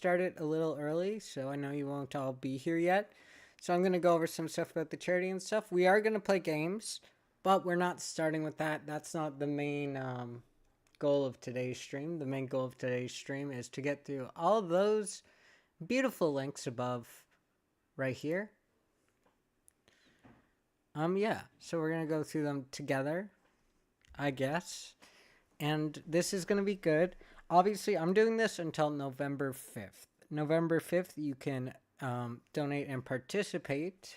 started a little early, so I know you won't all be here yet. So I'm going to go over some stuff about the charity and stuff. We are going to play games, but we're not starting with that. That's not the main goal of today's stream. The main goal of today's stream is to get through all of those beautiful links above right here. Yeah, so we're going to go through them together, I guess. And this is going to be good. Obviously, I'm doing this until November 5th. November 5th, you can donate and participate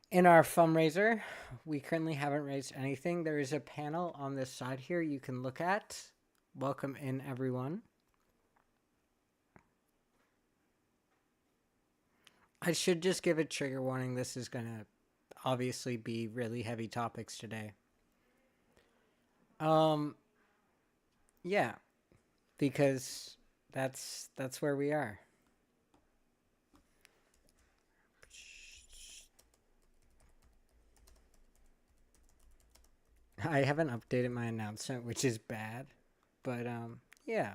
in our fundraiser. We currently haven't raised anything. There is a panel on this side here you can look at. Welcome in, everyone. I should just give a trigger warning. This is going to obviously be really heavy topics today. Yeah, because that's where we are. I haven't updated my announcement, which is bad, but yeah.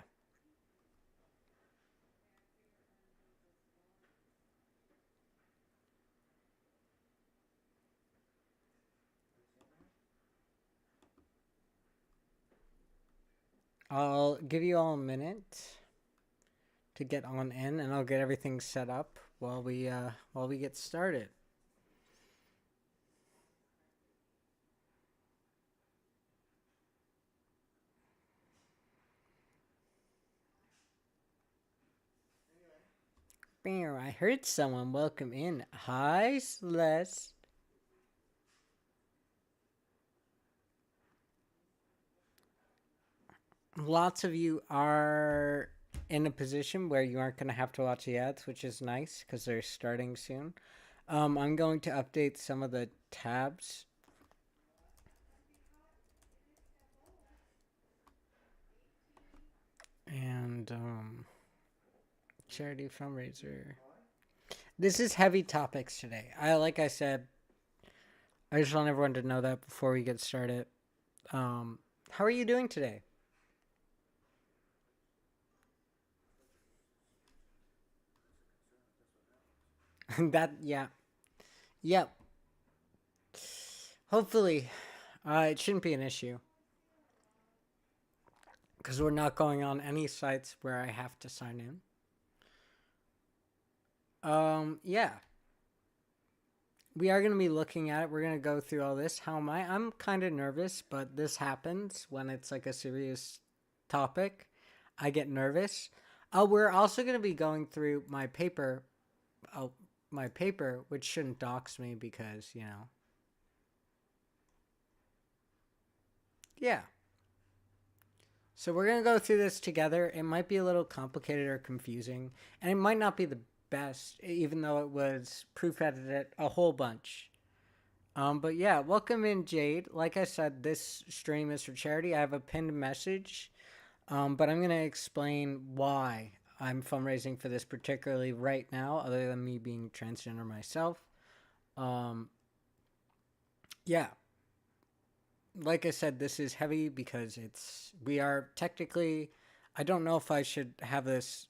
I'll give you all a minute to get on in, and I'll get everything set up while we get started. I heard someone welcome in. Hi, Celeste. Lots of you are in a position where you aren't going to have to watch the ads, which is nice because they're starting soon. I'm going to update some of the tabs. And charity fundraiser. This is heavy topics today. Like I said, I just want everyone to know that before we get started. How are you doing today? Yeah. Yep. Hopefully, it shouldn't be an issue. Because we're not going on any sites where I have to sign in. Yeah. We are going to be looking at it. We're going to go through all this. How am I? I'm kind of nervous, but this happens when it's like a serious topic. I get nervous. We're also going to be going through my paper. Which shouldn't dox me because, you know. Yeah. So we're going to go through this together. It might be a little complicated or confusing, and it might not be the best, even though it was proof edited a whole bunch. But yeah, welcome in, Jade. Like I said, this stream is for charity. I have a pinned message, but I'm going to explain why I'm fundraising for this particularly right now, other than me being transgender myself. Yeah. Like I said, this is heavy because we are technically, I don't know if I should have this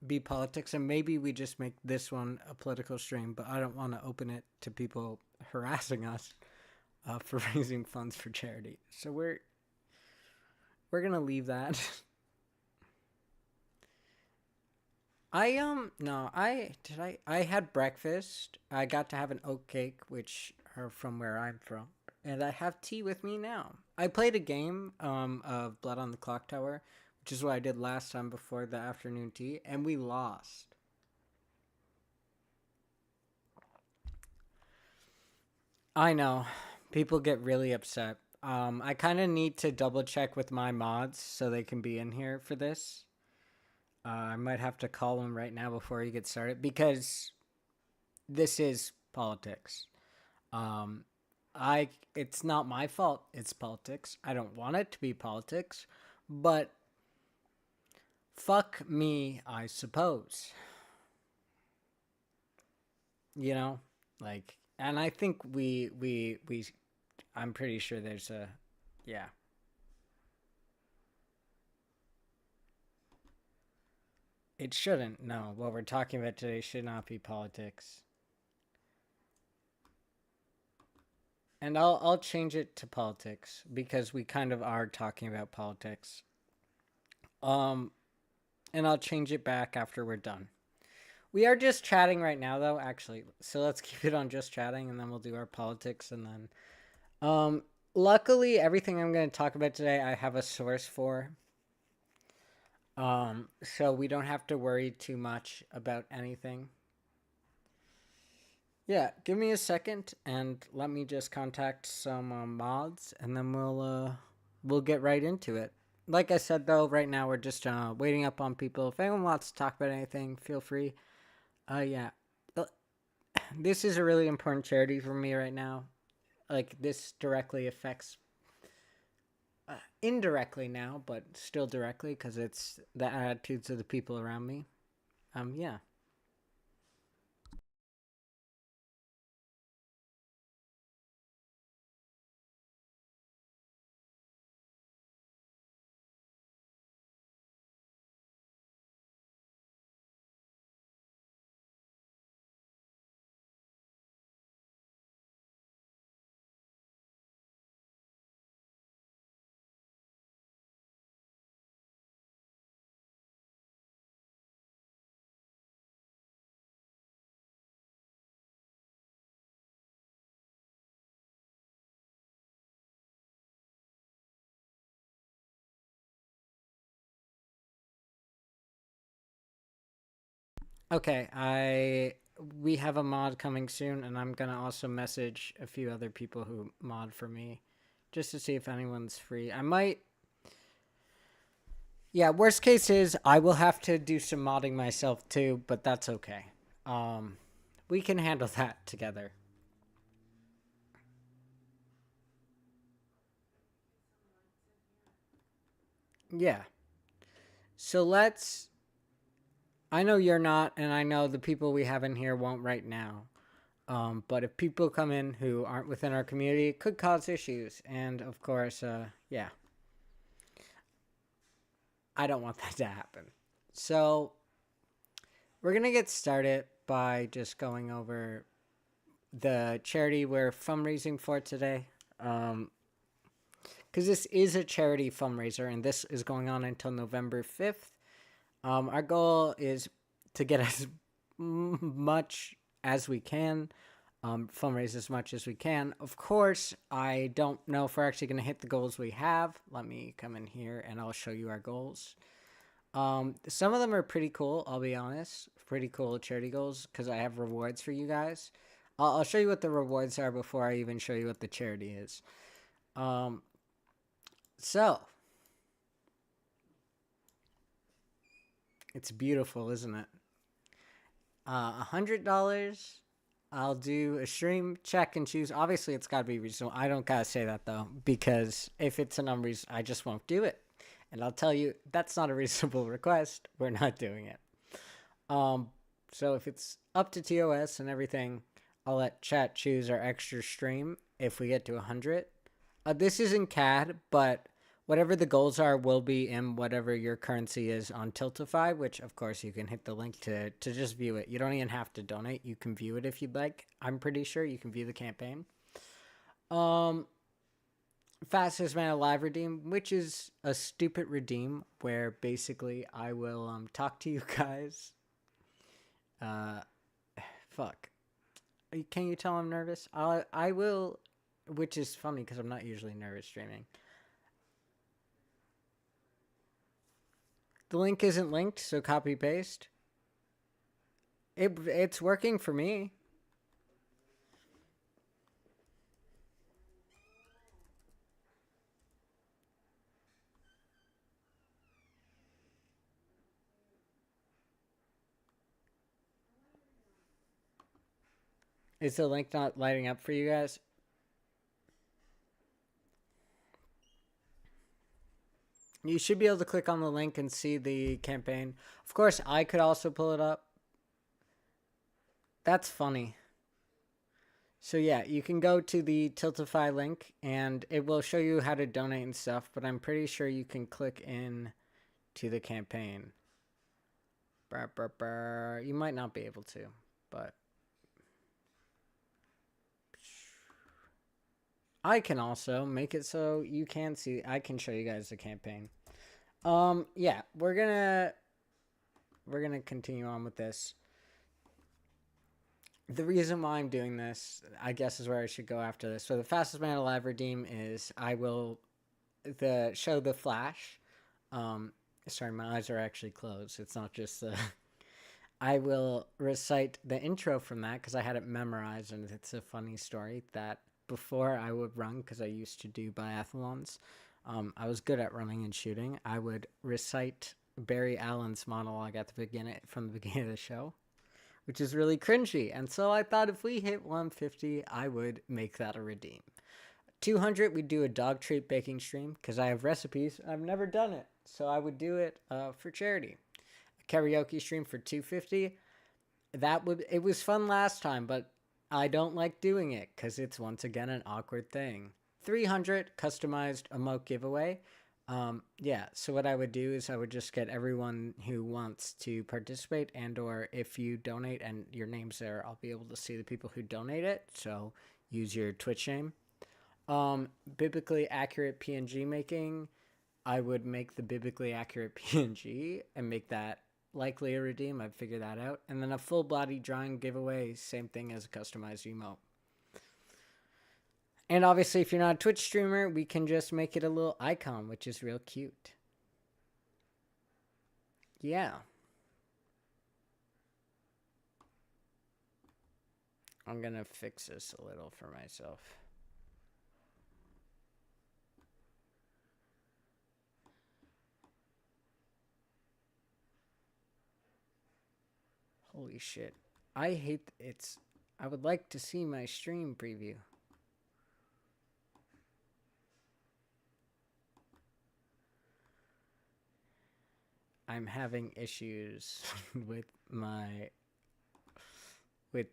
be politics, and maybe we just make this one a political stream, but I don't want to open it to people harassing us for raising funds for charity. So we're going to leave that. I had breakfast. I got to have an oat cake, which are from where I'm from. And I have tea with me now. I played a game of Blood on the Clock Tower, which is what I did last time before the afternoon tea, and we lost. I know. People get really upset. I kind of need to double check with my mods so they can be in here for this. I might have to call him right now before he gets started because this is politics. It's not my fault. It's politics. I don't want it to be politics, but fuck me, I suppose. You know, like, and I think I'm pretty sure there's a, yeah. It shouldn't. No, what we're talking about today should not be politics. And I'll change it to politics because we kind of are talking about politics. Um, and I'll change it back after we're done. We are just chatting right now, though. Actually, so let's keep it on just chatting, and then we'll do our politics, and then luckily, everything I'm going to talk about today, I have a source for. So we don't have to worry too much about anything. Yeah, give me a second and let me just contact some mods, and then we'll get right into it. Like I said, though, right now we're just waiting up on people. If anyone wants to talk about anything, feel free. Yeah, this is a really important charity for me right now. Like this directly affects indirectly now, but still directly because it's the attitudes of the people around me. Yeah. Okay, I we have a mod coming soon, and I'm gonna also message a few other people who mod for me, just to see if anyone's free. I might. Yeah, worst case is I will have to do some modding myself too, but that's okay. Um, we can handle that together. Yeah. So let's. I know you're not, and I know the people we have in here won't right now. But if people come in who aren't within our community, it could cause issues. And of course, yeah, I don't want that to happen. So we're going to get started by just going over the charity we're fundraising for today. Because this is a charity fundraiser and this is going on until November 5th. Our goal is to get as much as we can, fundraise as much as we can. Of course, I don't know if we're actually going to hit the goals we have. Let me come in here and I'll show you our goals. Some of them are pretty cool, I'll be honest. Pretty cool charity goals because I have rewards for you guys. I'll show you what the rewards are before I even show you what the charity is. Um, so, it's beautiful, isn't it? $100. I'll do a stream, check, and choose. Obviously, it's got to be reasonable. I don't gotta say that though, because if it's an unreasonable, I just won't do it. And I'll tell you, that's not a reasonable request. We're not doing it. Um, so if it's up to TOS and everything, I'll let chat choose our extra stream if we get to 100. This isn't CAD, but whatever the goals are will be in whatever your currency is on Tiltify, which of course you can hit the link to just view it. You don't even have to donate. You can view it if you'd like. I'm pretty sure you can view the campaign. Um, Fastest man alive redeem, which is a stupid redeem where basically I will talk to you guys. Uh, fuck. Can you tell I'm nervous? I will, which is funny because I'm not usually nervous streaming. The link isn't linked, so copy paste. It's working for me. Is the link not lighting up for you guys? You should be able to click on the link and see the campaign. Of course, I could also pull it up. That's funny. So yeah, you can go to the Tiltify link and it will show you how to donate and stuff, but I'm pretty sure you can click in to the campaign. You might not be able to, but I can also make it so you can see. I can show you guys the campaign. Yeah, we're gonna continue on with this. The reason why I'm doing this, I guess, is where I should go after this. So the fastest man alive redeem is I will show the flash. Sorry, my eyes are actually closed. It's not just the. I will recite the intro from that because I had it memorized, and it's a funny story that before I would run, because I used to do biathlons, I was good at running and shooting. I would recite Barry Allen's monologue at the beginning from the beginning of the show, which is really cringy. And so I thought if we hit 150, I would make that a redeem. 200, we'd do a dog treat baking stream because I have recipes. I've never done it, so I would do it for charity. A karaoke stream for 250. It was fun last time, but I don't like doing it because it's once again an awkward thing. 300, customized emote giveaway. Yeah, so what I would do is I would just get everyone who wants to participate, and or if you donate and your name's there, I'll be able to see the people who donate it. So use your Twitch name. Biblically accurate PNG making. I would make the biblically accurate PNG and make that likely a redeem. I'd figure that out. And then a full body drawing giveaway, same thing as a customized emote. And obviously, if you're not a Twitch streamer, we can just make it a little icon, which is real cute. Yeah. I'm going to fix this a little for myself. Holy shit. I hate it's. I would like to see my stream preview. I'm having issues with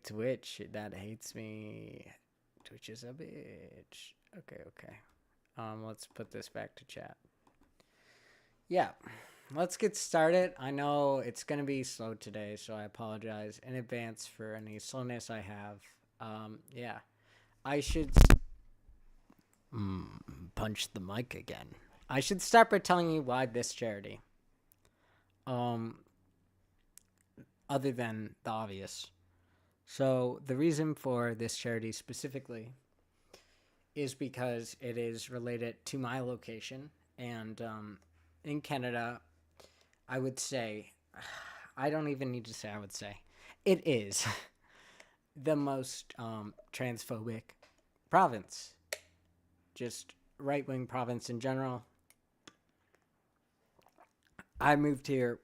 Twitch. That hates me. Twitch is a bitch. Okay. Let's put this back to chat. Yeah. Let's get started. I know it's going to be slow today, so I apologize in advance for any slowness I have. Yeah. I should punch the mic again. I should start by telling you why this charity. Other than the obvious. So the reason for this charity specifically is because it is related to my location, and in Canada, I would say, I don't even need to say I would say, it is the most transphobic province. Just right-wing province in general. I moved here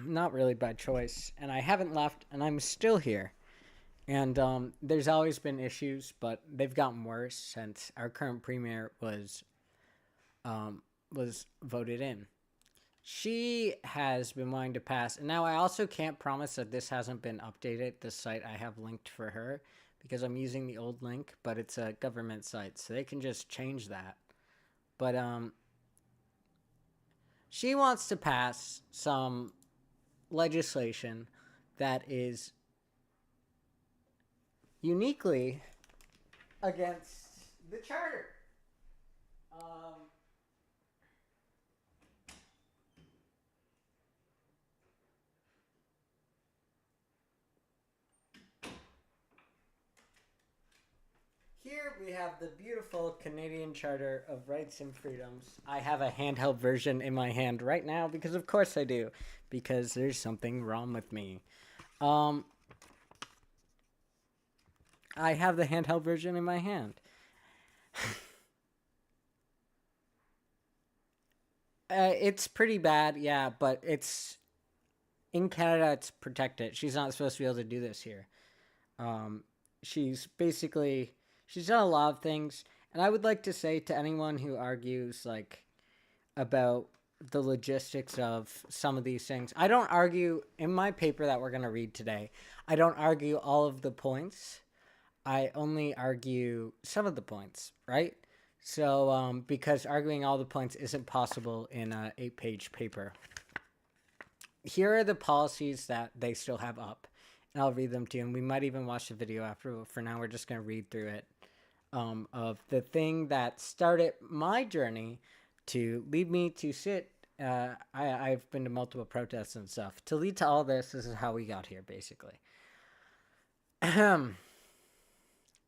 not really by choice, and I haven't left, and I'm still here. And there's always been issues, but they've gotten worse since our current premier was voted in. She has been wanting to pass, and now I also can't promise that this hasn't been updated, the site I have linked for her, because I'm using the old link, but it's a government site, so they can just change that. But she wants to pass some legislation that is uniquely against the charter. Here we have the beautiful Canadian Charter of Rights and Freedoms. I have a handheld version in my hand right now because of course I do, because there's something wrong with me. I have the handheld version in my hand. It's pretty bad, yeah, but it's in Canada. It's protected. She's not supposed to be able to do this here. She's done a lot of things, and I would like to say to anyone who argues like about the logistics of some of these things, I don't argue in my paper that we're going to read today. I don't argue all of the points. I only argue some of the points, right? So, because arguing all the points isn't possible in an 8-page paper. here are the policies that they still have up, and I'll read them to you. And we might even watch the video after. But for now, we're just gonna read through it. Of the thing that started my journey to lead me to sit. I've been to multiple protests and stuff. To lead to all this, this is how we got here, basically.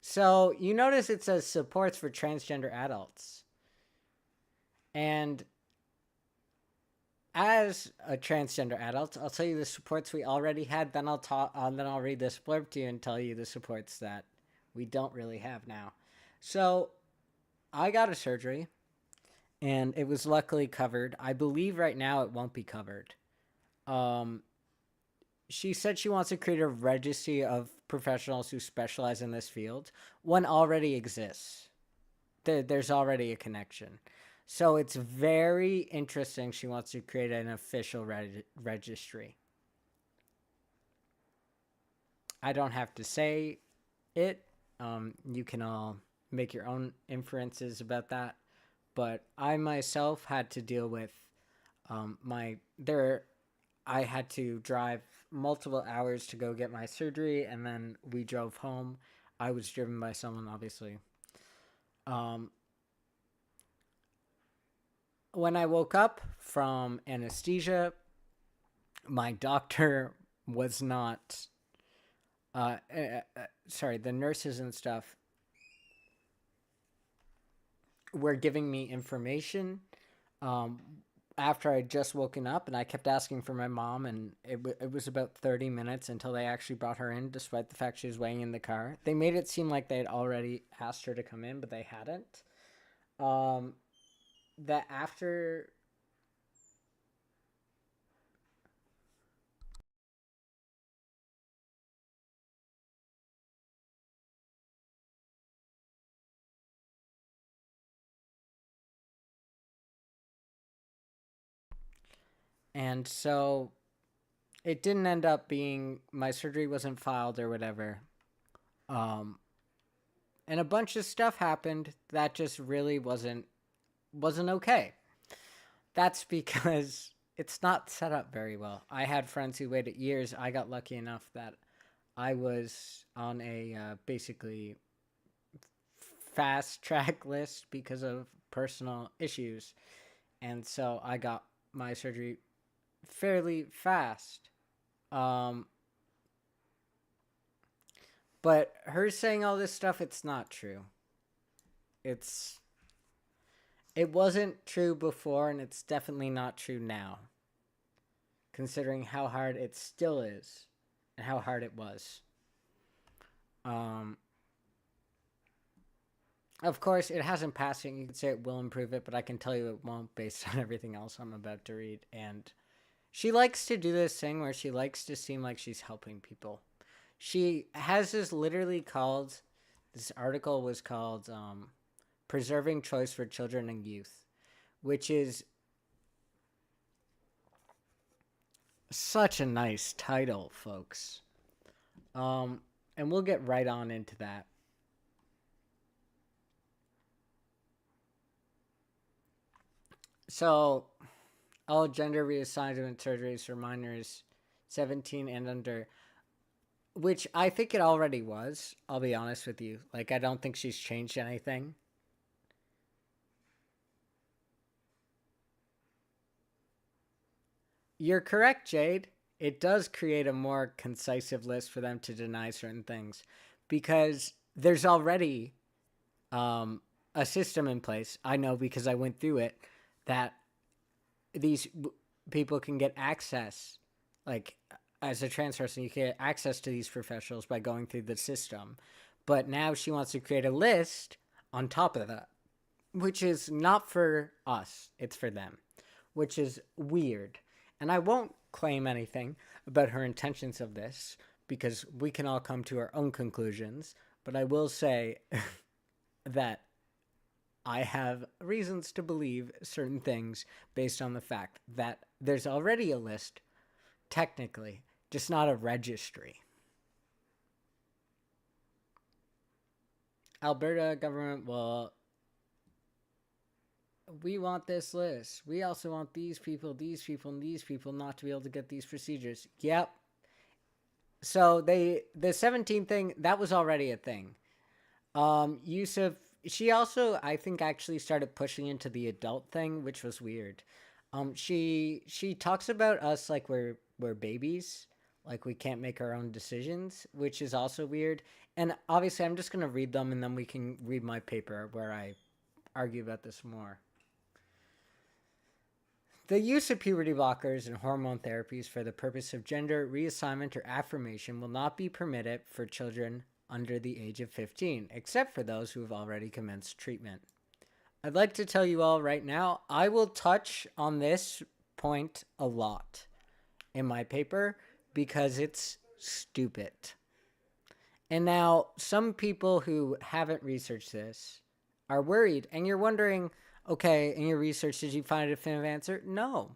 So you notice it says supports for transgender adults. And as a transgender adult, I'll tell you the supports we already had. Then I'll read this blurb to you and tell you the supports that we don't really have now. So I got a surgery, and it was luckily covered. I believe right now it won't be covered. She said she wants to create a registry of professionals who specialize in this field. One already exists. There's already a connection. So it's very interesting. She wants to create an official registry. I don't have to say it. You can all make your own inferences about that. But I myself had to deal with I had to drive multiple hours to go get my surgery, and then we drove home. I was driven by someone, obviously. When I woke up from anesthesia, my doctor was not. Sorry, the nurses and stuff were giving me information after I just woken up, and I kept asking for my mom, and it was about 30 minutes until they actually brought her in, despite the fact she was waiting in the car. They made it seem like they had already asked her to come in, but they hadn't. That after and so it didn't end up being, my surgery wasn't filed or whatever. And a bunch of stuff happened that just really wasn't okay. That's because it's not set up very well. I had friends who waited years. I got lucky enough that I was on a basically fast track list because of personal issues. And so I got my surgery fairly fast. But her saying all this stuff, it's not true. It wasn't true before, and it's definitely not true now, considering how hard it still is and how hard it was. Of course, it hasn't passed, and you could say it will improve it, but I can tell you it won't based on everything else I'm about to read. And she likes to do this thing where she likes to seem like she's helping people. She has this literally called, this article was called Perserving Choice for Children and Youth, which is such a nice title, folks. And we'll get right on into that. So, all gender reassignment surgeries for minors 17 and under, which I think it already was. I'll be honest with you. Like, I don't think she's changed anything. You're correct, Jade. It does create a more concisive list for them to deny certain things because there's already a system in place. I know because I went through it that these people can get access, like as a trans person, you can get access to these professionals by going through the system. But now she wants to create a list on top of that, which is not for us, it's for them, which is weird. And I won't claim anything about her intentions of this because we can all come to our own conclusions. But I will say that I have reasons to believe certain things based on the fact that there's already a list, technically, just not a registry. Alberta government will we want this list. We also want these people, and these people not to be able to get these procedures. Yep. So the 17 thing, that was already a thing. Yusuf, she also, I think, actually started pushing into the adult thing, which was weird. She talks about us like we're babies, like we can't make our own decisions, which is also weird. And obviously, I'm just gonna read them, and then we can read my paper where I argue about this more. The use of puberty blockers and hormone therapies for the purpose of gender reassignment or affirmation will not be permitted for children under the age of 15, except for those who have already commenced treatment. I'd like to tell you all right now, I will touch on this point a lot in my paper because it's stupid. And now, some people who haven't researched this are worried, and you're wondering, okay, in your research, did you find a definitive answer? No,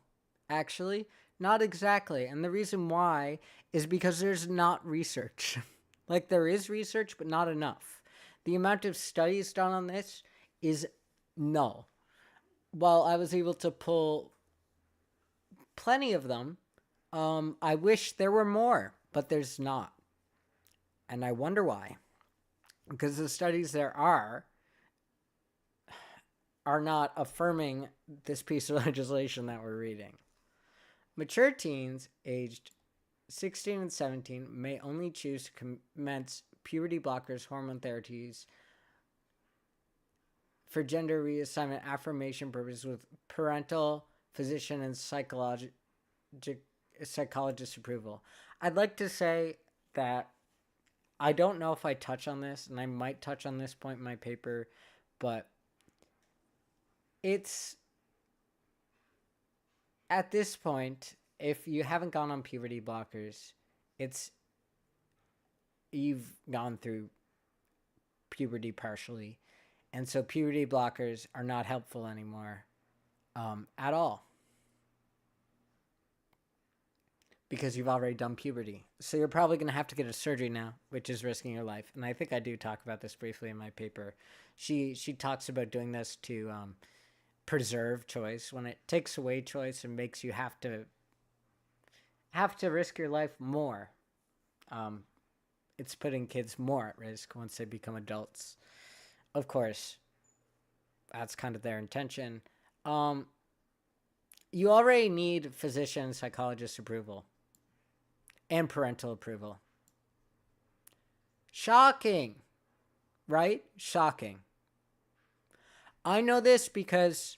actually, not exactly. And the reason why is because there's not research. Like, there is research, but not enough. The amount of studies done on this is null. While I was able to pull plenty of them, I wish there were more, but there's not. And I wonder why. Because the studies there are not affirming this piece of legislation that we're reading. Mature teens aged 16 and 17 may only choose to commence puberty blockers, hormone therapies for gender reassignment affirmation purposes with parental, physician, and psychologist approval. I'd like to say that I don't know if I touch on this, and I might touch on this point in my paper, but it's at this point, if you haven't gone on puberty blockers, you've gone through puberty partially, and so puberty blockers are not helpful anymore at all because you've already done puberty. So you're probably going to have to get a surgery now, which is risking your life. And I think I do talk about this briefly in my paper. She talks about doing this to preserve choice. When it takes away choice and makes you have to risk your life more, it's putting kids more at risk once they become adults. Of course, that's kind of their intention. You already need physician and psychologist approval and parental approval. Shocking, right? Shocking. I know this because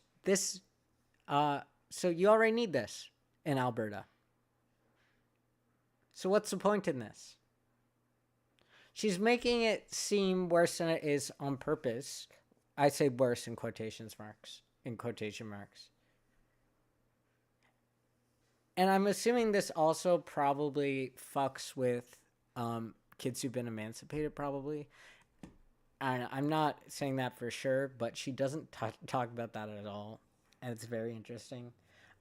so you already need this in Alberta. So what's the point in this? She's making it seem worse than it is on purpose. I say worse in quotation marks. And I'm assuming this also probably fucks with kids who've been emancipated, probably. And I'm not saying that for sure, but she doesn't talk about that at all. And it's very interesting.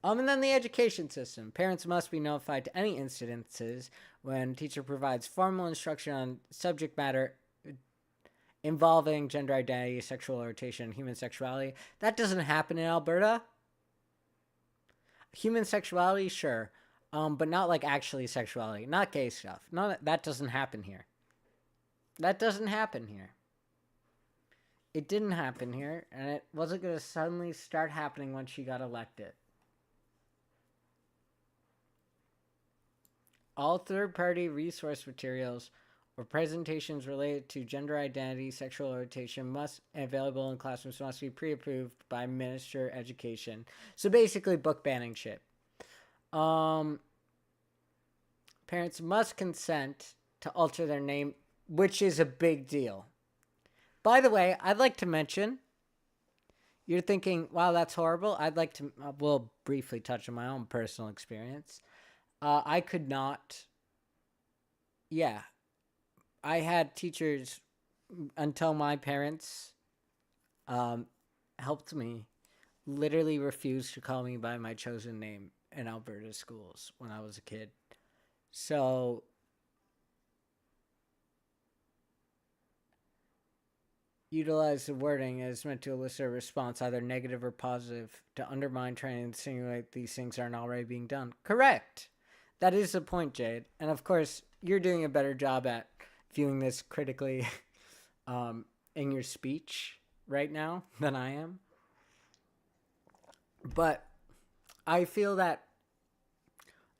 And then the education system. Parents must be notified to any incidences when teacher provides formal instruction on subject matter involving gender identity, sexual orientation, and human sexuality. That doesn't happen in Alberta. Human sexuality, sure. But not like actually sexuality. Not gay stuff. That doesn't happen here. It didn't happen here, and it wasn't going to suddenly start happening when she got elected. All third-party resource materials or presentations related to gender identity, sexual orientation must available in classrooms must be pre-approved by Minister of Education. So basically, book banning shit. Parents must consent to alter their name, which is a big deal. By the way, I'd like to mention, you're thinking, wow, that's horrible. We'll briefly touch on my own personal experience. I could not, I had teachers until my parents helped me literally refuse to call me by my chosen name in Alberta schools when I was a kid. So utilize the wording as meant to elicit a response, either negative or positive, to undermine, try and insinuate these things aren't already being done. Correct. That is the point, Jade. And of course, you're doing a better job at viewing this critically in your speech right now than I am. But I feel that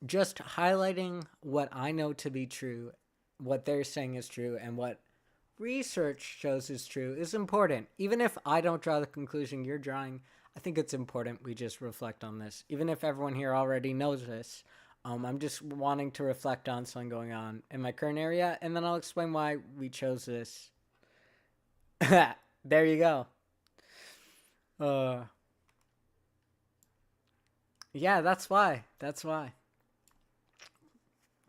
just highlighting what I know to be true, what they're saying is true, and what research shows is true is important. Even if I don't draw the conclusion you're drawing, I think it's important we just reflect on this. Even if everyone here already knows this, I'm just wanting to reflect on something going on in my current area, and then I'll explain why we chose this. There you go. Yeah, that's why. That's why.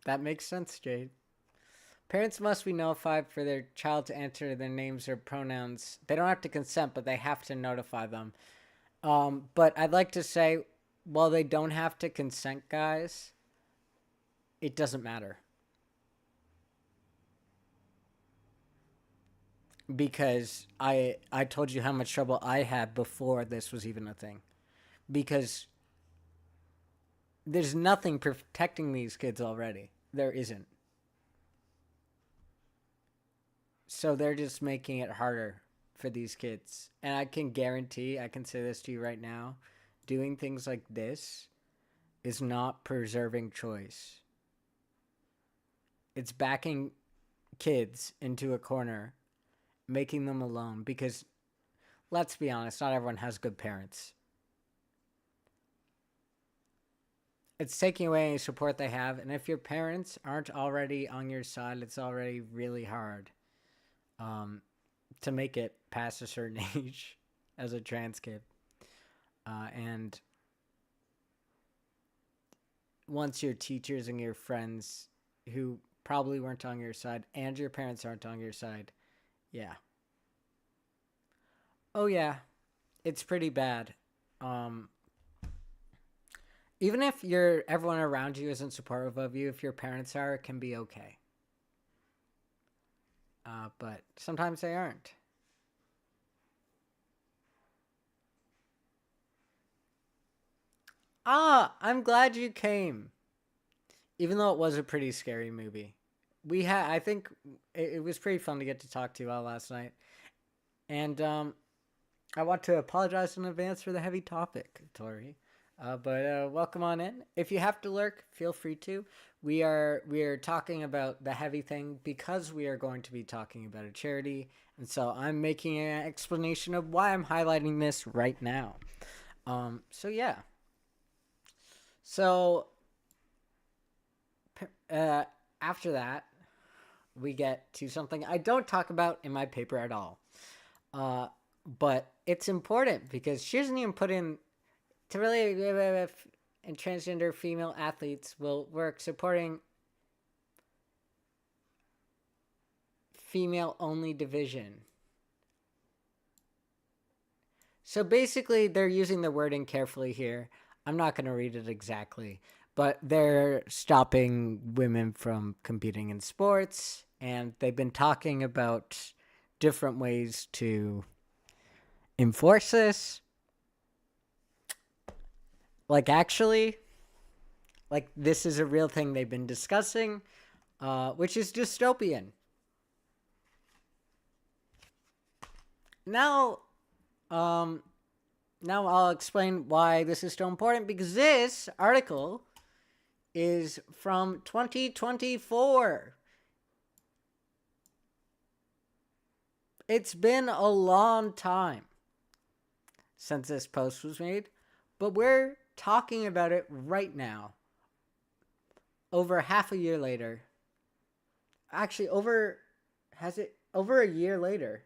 That makes sense, Jade. Parents must be notified for their child to enter their names or pronouns. They don't have to consent, but they have to notify them. But I'd like to say, while they don't have to consent, guys, it doesn't matter. Because I told you how much trouble I had before this was even a thing. Because there's nothing protecting these kids already. There isn't. So they're just making it harder for these kids. And I can guarantee, I can say this to you right now, doing things like this is not preserving choice. It's backing kids into a corner, making them alone. Because, let's be honest, not everyone has good parents. It's taking away any support they have. And if your parents aren't already on your side, it's already really hard to make it past a certain age as a trans kid. And once your teachers and your friends who probably weren't on your side and your parents aren't on your side, yeah. Oh, yeah. It's pretty bad. Even if everyone around you isn't supportive of you, if your parents are, it can be okay. But sometimes they aren't. I'm glad you came. Even though it was a pretty scary movie. I think it was pretty fun to get to talk to you all last night. And I want to apologize in advance for the heavy topic, Tori. But welcome on in. If you have to lurk, feel free to. We are talking about the heavy thing because we are going to be talking about a charity, and so I'm making an explanation of why I'm highlighting this right now. So yeah. So after that, we get to something I don't talk about in my paper at all. But it's important because she doesn't even put in to really and transgender female athletes will work supporting female only division. So basically they're using the wording carefully here. I'm not going to read it exactly, but they're stopping women from competing in sports, and they've been talking about different ways to enforce this. Actually, this is a real thing they've been discussing, which is dystopian. Now I'll explain why this is so important, because this article is from 2024. It's been a long time since this post was made, but we're talking about it right now. Over half a year later. Actually, over a year later.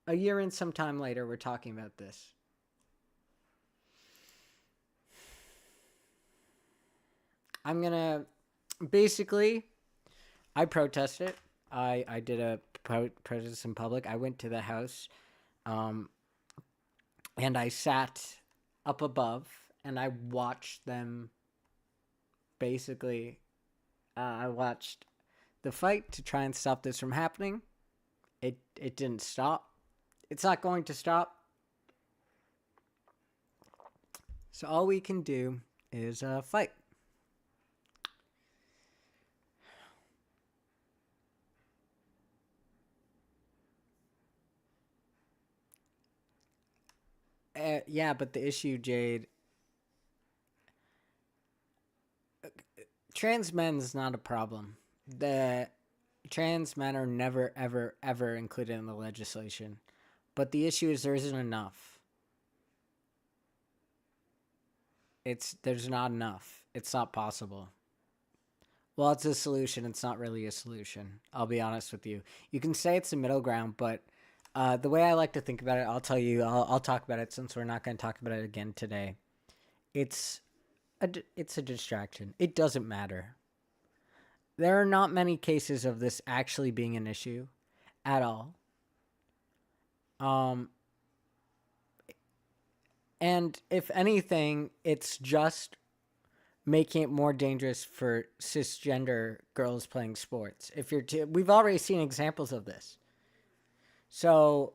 A year and some time later, we're talking about this. I'm gonna basically, I protested. I did a protest in public. I went to the house, and I sat up above, and I watched them. Basically, I watched the fight to try and stop this from happening, It didn't stop. It's not going to stop. So all we can do is fight. Yeah, but the issue, Jade, trans men is not a problem. The trans men are never, ever, ever included in the legislation. But the issue is there isn't enough. There's not enough. It's not possible. Well, it's a solution. It's not really a solution. I'll be honest with you. You can say it's a middle ground, but the way I like to think about it, I'll tell you. I'll talk about it since we're not going to talk about it again today. It's it's a distraction. It doesn't matter. There are not many cases of this actually being an issue at all. Um, and if anything, it's just making it more dangerous for cisgender girls playing sports. We've already seen examples of this. So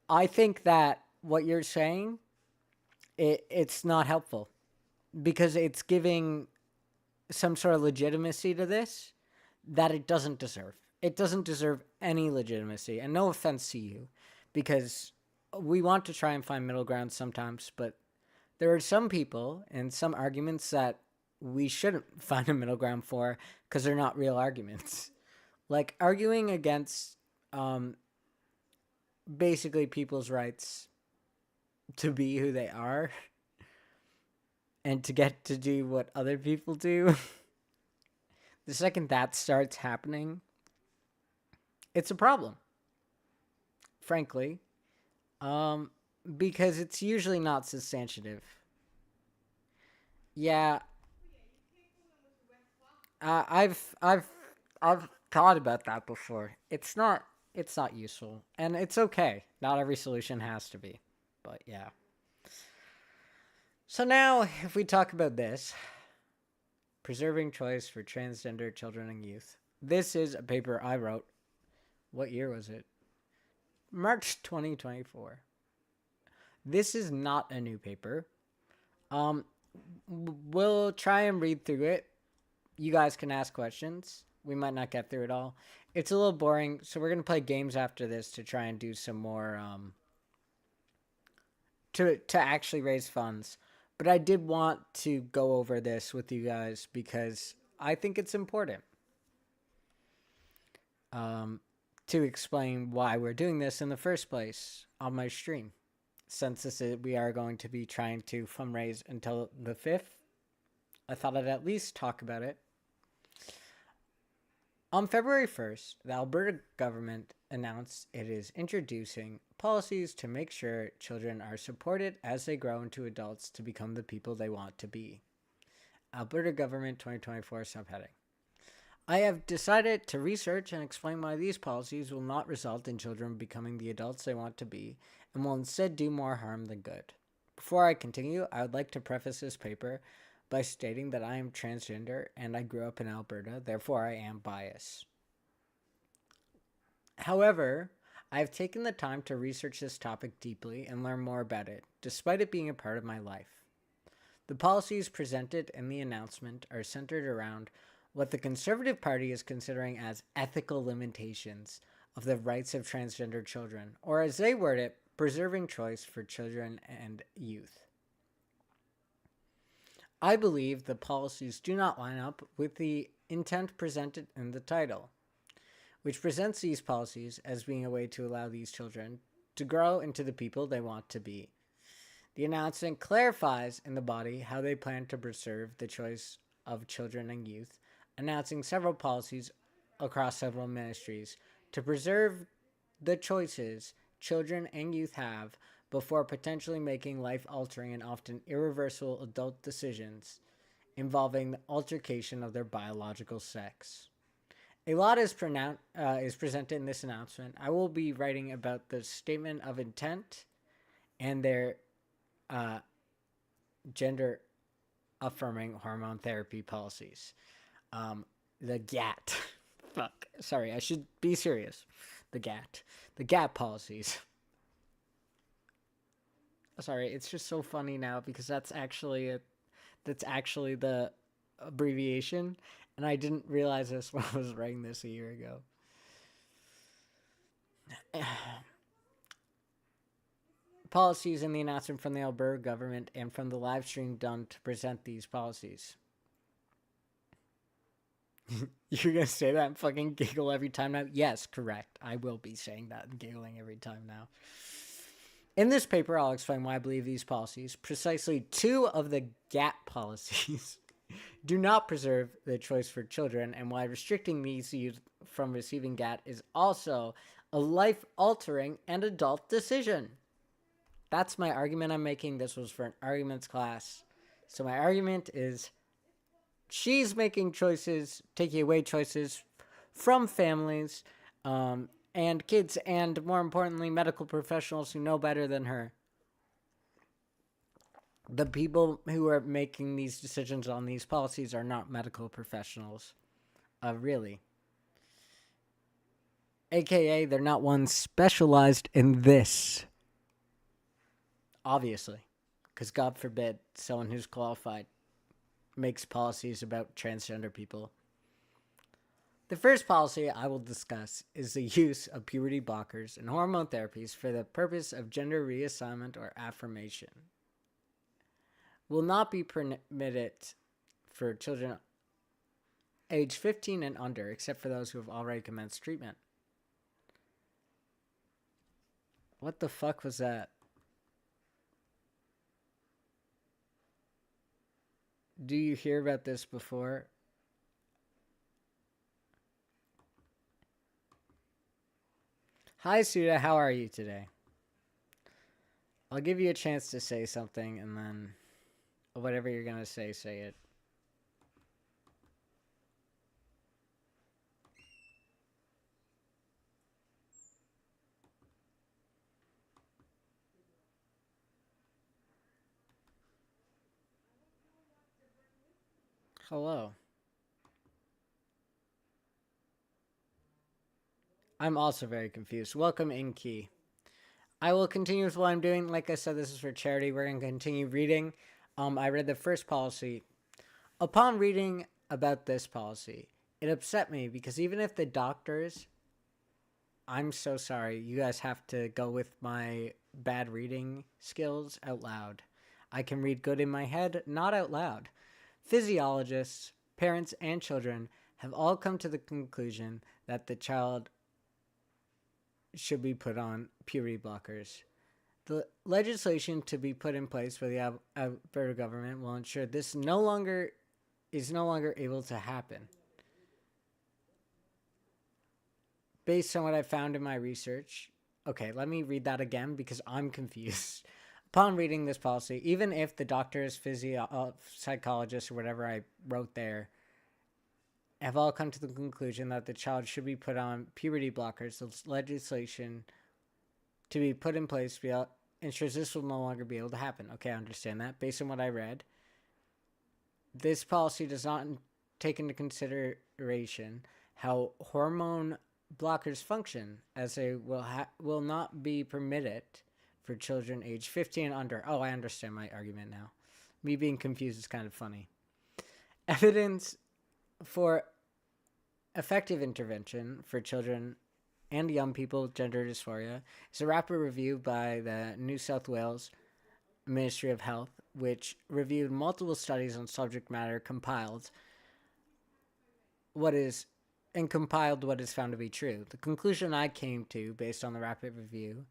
I think that what you're saying, it's not helpful because it's giving some sort of legitimacy to this that it doesn't deserve. It doesn't deserve any legitimacy. And no offense to you, because we want to try and find middle ground sometimes, but there are some people and some arguments that we shouldn't find a middle ground for because they're not real arguments. Like arguing against basically people's rights to be who they are and to get to do what other people do. The second that starts happening, it's a problem, frankly, because it's usually not substantive. Yeah, I've I've thought about that before. It's not useful, and it's okay. Not every solution has to be, but yeah. So now, if we talk about this, preserving choice for transgender children and youth. This is a paper I wrote. What year was it? March 2024. This is not a new paper. Um, we'll try and read through it. You guys can ask questions. We might not get through it all. It's a little boring, so we're gonna play games after this to try and do some more to actually raise funds. But I did want to go over this with you guys because I think it's important um, to explain why we're doing this in the first place on my stream. Since we are going to be trying to fundraise until the 5th, I thought I'd at least talk about it. On February 1st, the Alberta government announced it is introducing policies to make sure children are supported as they grow into adults to become the people they want to be. Alberta Government 2024 subheading. I have decided to research and explain why these policies will not result in children becoming the adults they want to be and will instead do more harm than good. Before I continue, I would like to preface this paper by stating that I am transgender and I grew up in Alberta, therefore I am biased. However, I have taken the time to research this topic deeply and learn more about it, despite it being a part of my life. The policies presented in the announcement are centered around what the Conservative Party is considering as ethical limitations of the rights of transgender children, or as they word it, preserving choice for children and youth. I believe the policies do not line up with the intent presented in the title, which presents these policies as being a way to allow these children to grow into the people they want to be. The announcement clarifies in the body how they plan to preserve the choice of children and youth, announcing several policies across several ministries to preserve the choices children and youth have before potentially making life-altering and often irreversible adult decisions involving the altercation of their biological sex. A lot is presented in this announcement. I will be writing about the statement of intent and their gender affirming hormone therapy policies. The GAT. Fuck. Sorry, I should be serious. the GAT policies. Sorry, it's just so funny now because that's actually the abbreviation, and I didn't realize this when I was writing this a year ago. Policies in the announcement from the Alberta government and from the live stream done to present these policies. You're gonna say that and fucking giggle every time now? Yes, correct. I will be saying that and giggling every time now. In this paper, I'll explain why I believe these policies, precisely 2 of the GAT policies, do not preserve the choice for children, and why restricting these youth from receiving GAT is also a life-altering and adult decision. That's my argument I'm making. This was for an arguments class. So my argument is she's making choices, taking away choices from families and kids, and more importantly, medical professionals who know better than her. The people who are making these decisions on these policies are not medical professionals. Really. AKA, they're not ones specialized in this. Obviously. Because God forbid someone who's qualified makes policies about transgender people. The first policy I will discuss is the use of puberty blockers and hormone therapies for the purpose of gender reassignment or affirmation. Will not be permitted for children age 15 and under, except for those who have already commenced treatment. What the fuck was that? Do you hear about this before? Hi, Suda. How are you today? I'll give you a chance to say something, and then whatever you're going to say it. Hello. I'm also very confused. Welcome, Inky. I will continue with what I'm doing. Like I said, this is for charity. We're going to continue reading. I read the first policy. Upon reading about this policy, it upset me because even if the doctors... I'm so sorry. You guys have to go with my bad reading skills out loud. I can read good in my head, not out loud. Physiologists, parents, and children have all come to the conclusion that the child should be put on puberty blockers. The legislation to be put in place by the Alberta government will ensure this is no longer able to happen. Based on what I found in my research, okay, let me read that again because I'm confused. Upon reading this policy, even if the doctors, psychologists, or whatever I wrote there, have all come to the conclusion that the child should be put on puberty blockers, the legislation to be put in place ensures this will no longer be able to happen. Okay, I understand that. Based on what I read, this policy does not take into consideration how hormone blockers function, as they will not be permitted for children age 15 and under. Oh, I understand my argument now. Me being confused is kind of funny. Evidence for effective intervention for children and young people with gender dysphoria is a rapid review by the New South Wales Ministry of Health, which reviewed multiple studies on subject matter, compiled what is found to be true. The conclusion I came to, based on the rapid review,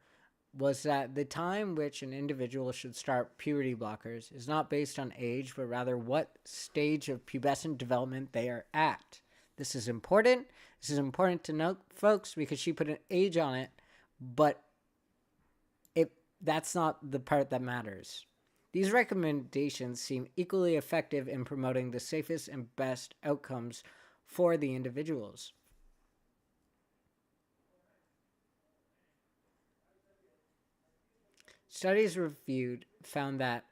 was that the time which an individual should start puberty blockers is not based on age, but rather what stage of pubescent development they are at. This is important. This is important to note, folks, because she put an age on it, but that's not the part that matters. These recommendations seem equally effective in promoting the safest and best outcomes for the individuals. Studies reviewed found that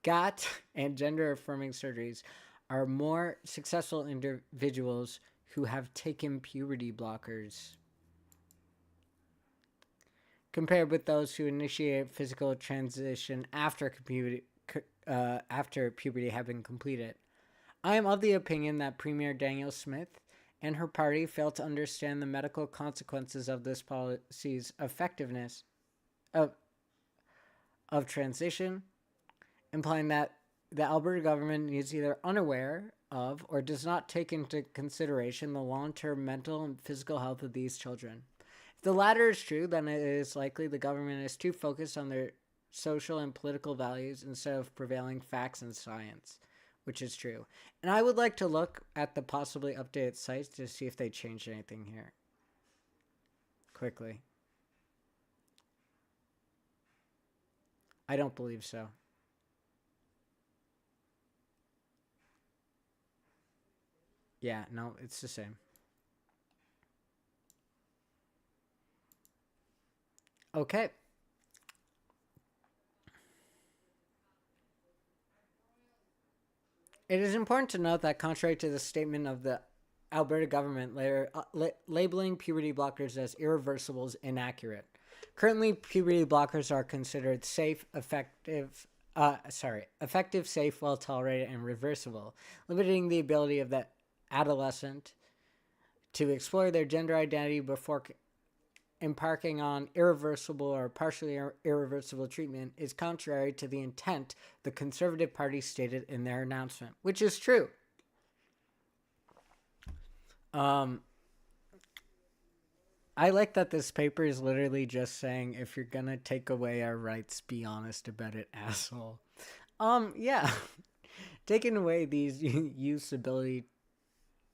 GAT and gender-affirming surgeries are more successful individuals who have taken puberty blockers. compared with those who initiate physical transition after puberty have been completed. I am of the opinion that Premier Danielle Smith and her party fail to understand the medical consequences of this policy's effectiveness of, of transition, implying that the Alberta government is either unaware of or does not take into consideration the long-term mental and physical health of these children. If the latter is true, then it is likely the government is too focused on their social and political values instead of prevailing facts and science, which is true. And I would like to look at the possibly updated sites to see if they changed anything here. Quickly. I don't believe so. Yeah, no, it's the same. Okay. It is important to note that, contrary to the statement of the Alberta government, labeling puberty blockers as irreversible is inaccurate. Currently, puberty blockers are considered effective, safe, well tolerated, and reversible, limiting the ability of the adolescent to explore their gender identity before embarking on irreversible or partially irreversible treatment is contrary to the intent the Conservative Party stated in their announcement, which is true. I like that this paper is literally just saying, if you're gonna take away our rights, be honest about it, asshole. Yeah. Taking away these youth's ability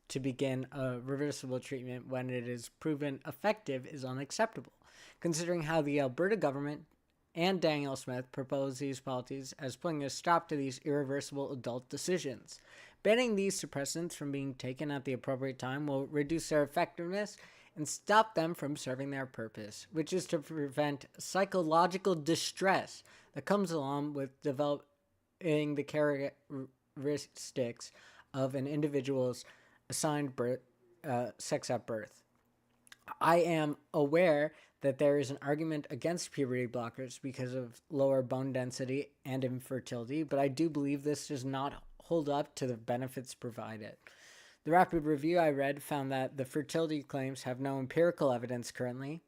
to begin a reversible treatment when it is proven effective is unacceptable, considering how the Alberta government and Danielle Smith propose these policies as putting a stop to these irreversible adult decisions. Banning these suppressants from being taken at the appropriate time will reduce their effectiveness and stop them from serving their purpose, which is to prevent psychological distress that comes along with developing the characteristics of an individual's assigned sex at birth. I am aware that there is an argument against puberty blockers because of lower bone density and infertility, but I do believe this does not hold up to the benefits provided. The rapid review I read found that the fertility claims have no empirical evidence currently.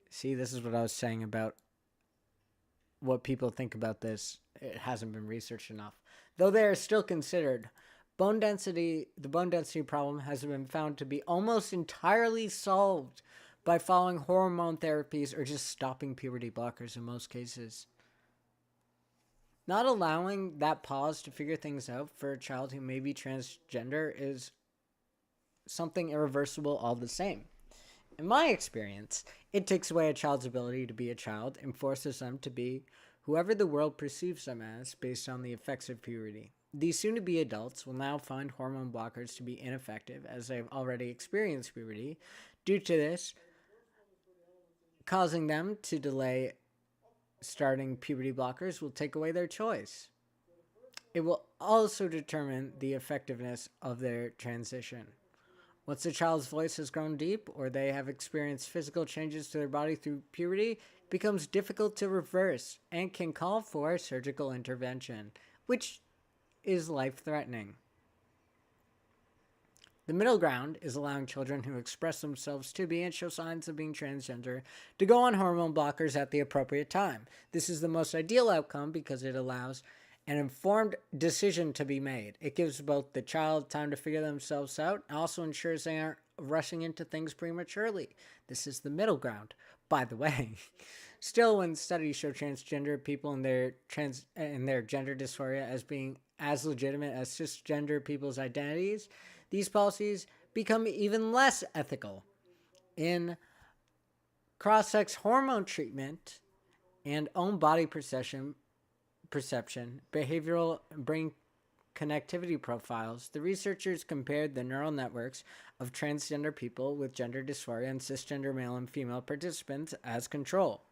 See, this is what I was saying about what people think about this. It hasn't been researched enough. Though they are still considered, the bone density problem has been found to be almost entirely solved by following hormone therapies or just stopping puberty blockers in most cases. Not allowing that pause to figure things out for a child who may be transgender is something irreversible all the same. In my experience, it takes away a child's ability to be a child and forces them to be whoever the world perceives them as based on the effects of puberty. These soon-to-be adults will now find hormone blockers to be ineffective as they've already experienced puberty. Due to this, causing them to delay starting puberty blockers will take away their choice. It will also determine the effectiveness of their transition. Once a child's voice has grown deep or they have experienced physical changes to their body through puberty, it becomes difficult to reverse and can call for surgical intervention, which is life-threatening. The middle ground is allowing children who express themselves to be and show signs of being transgender to go on hormone blockers at the appropriate time. This is the most ideal outcome because it allows an informed decision to be made. It gives both the child time to figure themselves out and also ensures they aren't rushing into things prematurely. This is the middle ground, by the way. Still, when studies show transgender people and their gender dysphoria as being as legitimate as cisgender people's identities, these policies become even less ethical. In cross-sex hormone treatment and own body perception, behavioral brain connectivity profiles, the researchers compared the neural networks of transgender people with gender dysphoria and cisgender male and female participants as control,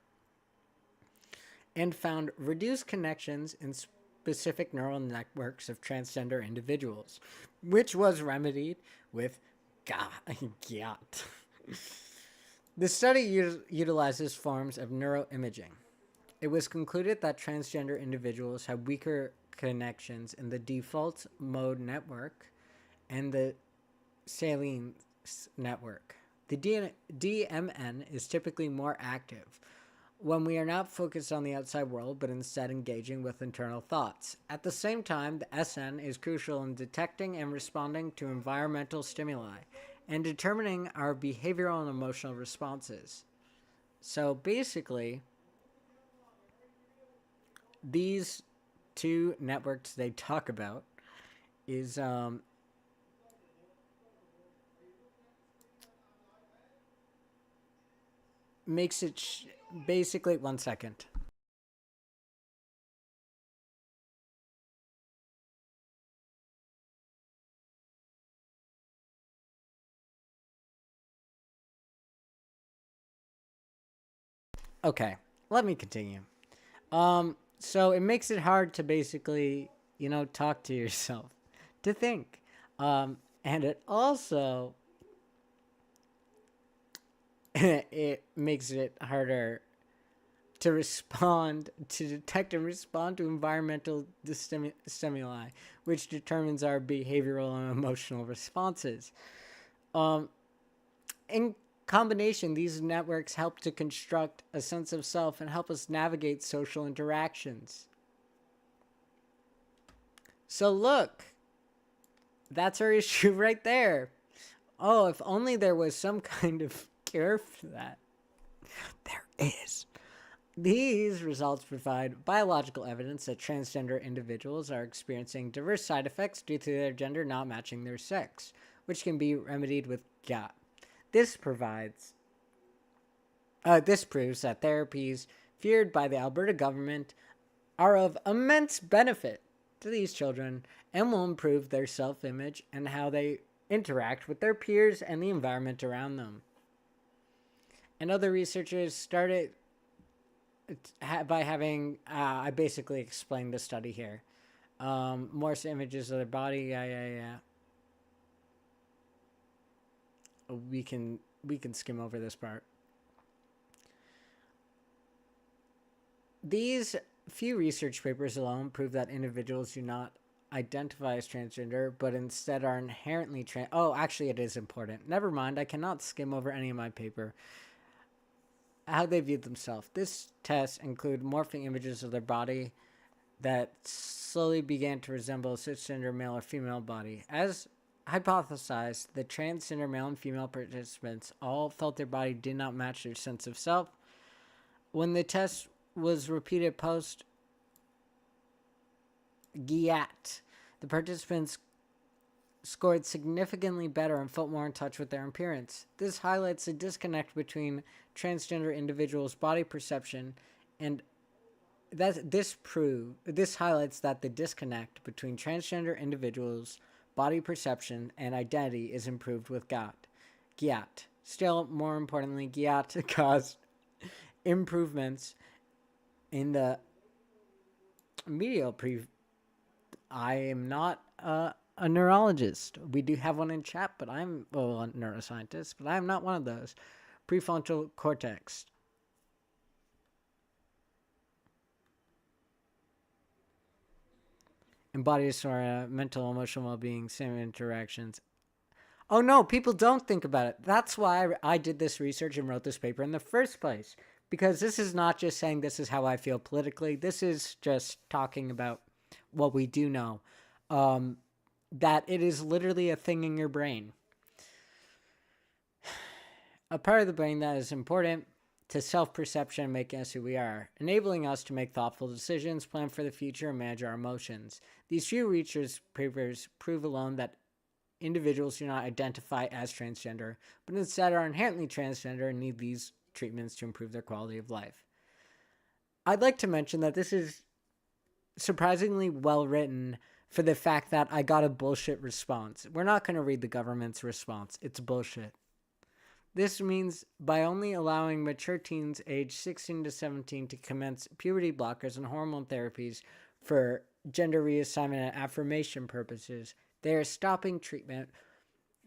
and found reduced connections in specific neural networks of transgender individuals, which was remedied with GAT. The study utilizes forms of neuroimaging. It was concluded that transgender individuals have weaker connections in the default mode network and the saline network. The DMN is typically more active when we are not focused on the outside world but instead engaging with internal thoughts. At the same time, the SN is crucial in detecting and responding to environmental stimuli and determining our behavioral and emotional responses. So basically, these two networks they talk about is makes it basically 1 second. Okay, let me continue. So it makes it hard to basically, talk to yourself, to think. And it also it makes it harder to respond, to detect and respond to environmental stimuli, which determines our behavioral and emotional responses. Um, in combination, these networks help to construct a sense of self and help us navigate social interactions. So, look, that's our issue right there. Oh, if only there was some kind of cure for that. There is. These results provide biological evidence that transgender individuals are experiencing diverse side effects due to their gender not matching their sex, which can be remedied with GAT. This proves that therapies feared by the Alberta government are of immense benefit to these children and will improve their self-image and how they interact with their peers and the environment around them. And other researchers started by having, I basically explained the study here. More images of their body, yeah. We can skim over this part. These few research papers alone prove that individuals do not identify as transgender, but instead are inherently trans. Oh, actually, it is important. Never mind, I cannot skim over any of my paper. How they viewed themselves. This test include morphing images of their body that slowly began to resemble a cisgender male or female body. As hypothesized, the transgender male and female participants all felt their body did not match their sense of self. When the test was repeated post GIAT, the participants scored significantly better and felt more in touch with their appearance. This highlights the disconnect between transgender individuals' body perception and this highlights that the disconnect between transgender individuals' body perception and identity is improved with GIAT. Still, more importantly, GIAT caused improvements in the medial I am not a neurologist. We do have one in chat, but I'm a neuroscientist, but I'm not one of those. Prefrontal cortex. Embodies our mental, emotional well-being, same interactions. Oh no, people don't think about it. That's why I did this research and wrote this paper in the first place. Because this is not just saying this is how I feel politically. This is just talking about what we do know. That it is literally a thing in your brain. A part of the brain that is important to self-perception and making us who we are, enabling us to make thoughtful decisions, plan for the future, and manage our emotions. These few research papers prove alone that individuals do not identify as transgender, but instead are inherently transgender and need these treatments to improve their quality of life. I'd like to mention that this is surprisingly well written for the fact that I got a bullshit response. We're not going to read the government's response. It's bullshit. This means by only allowing mature teens aged 16 to 17 to commence puberty blockers and hormone therapies for gender reassignment and affirmation purposes, they are stopping treatment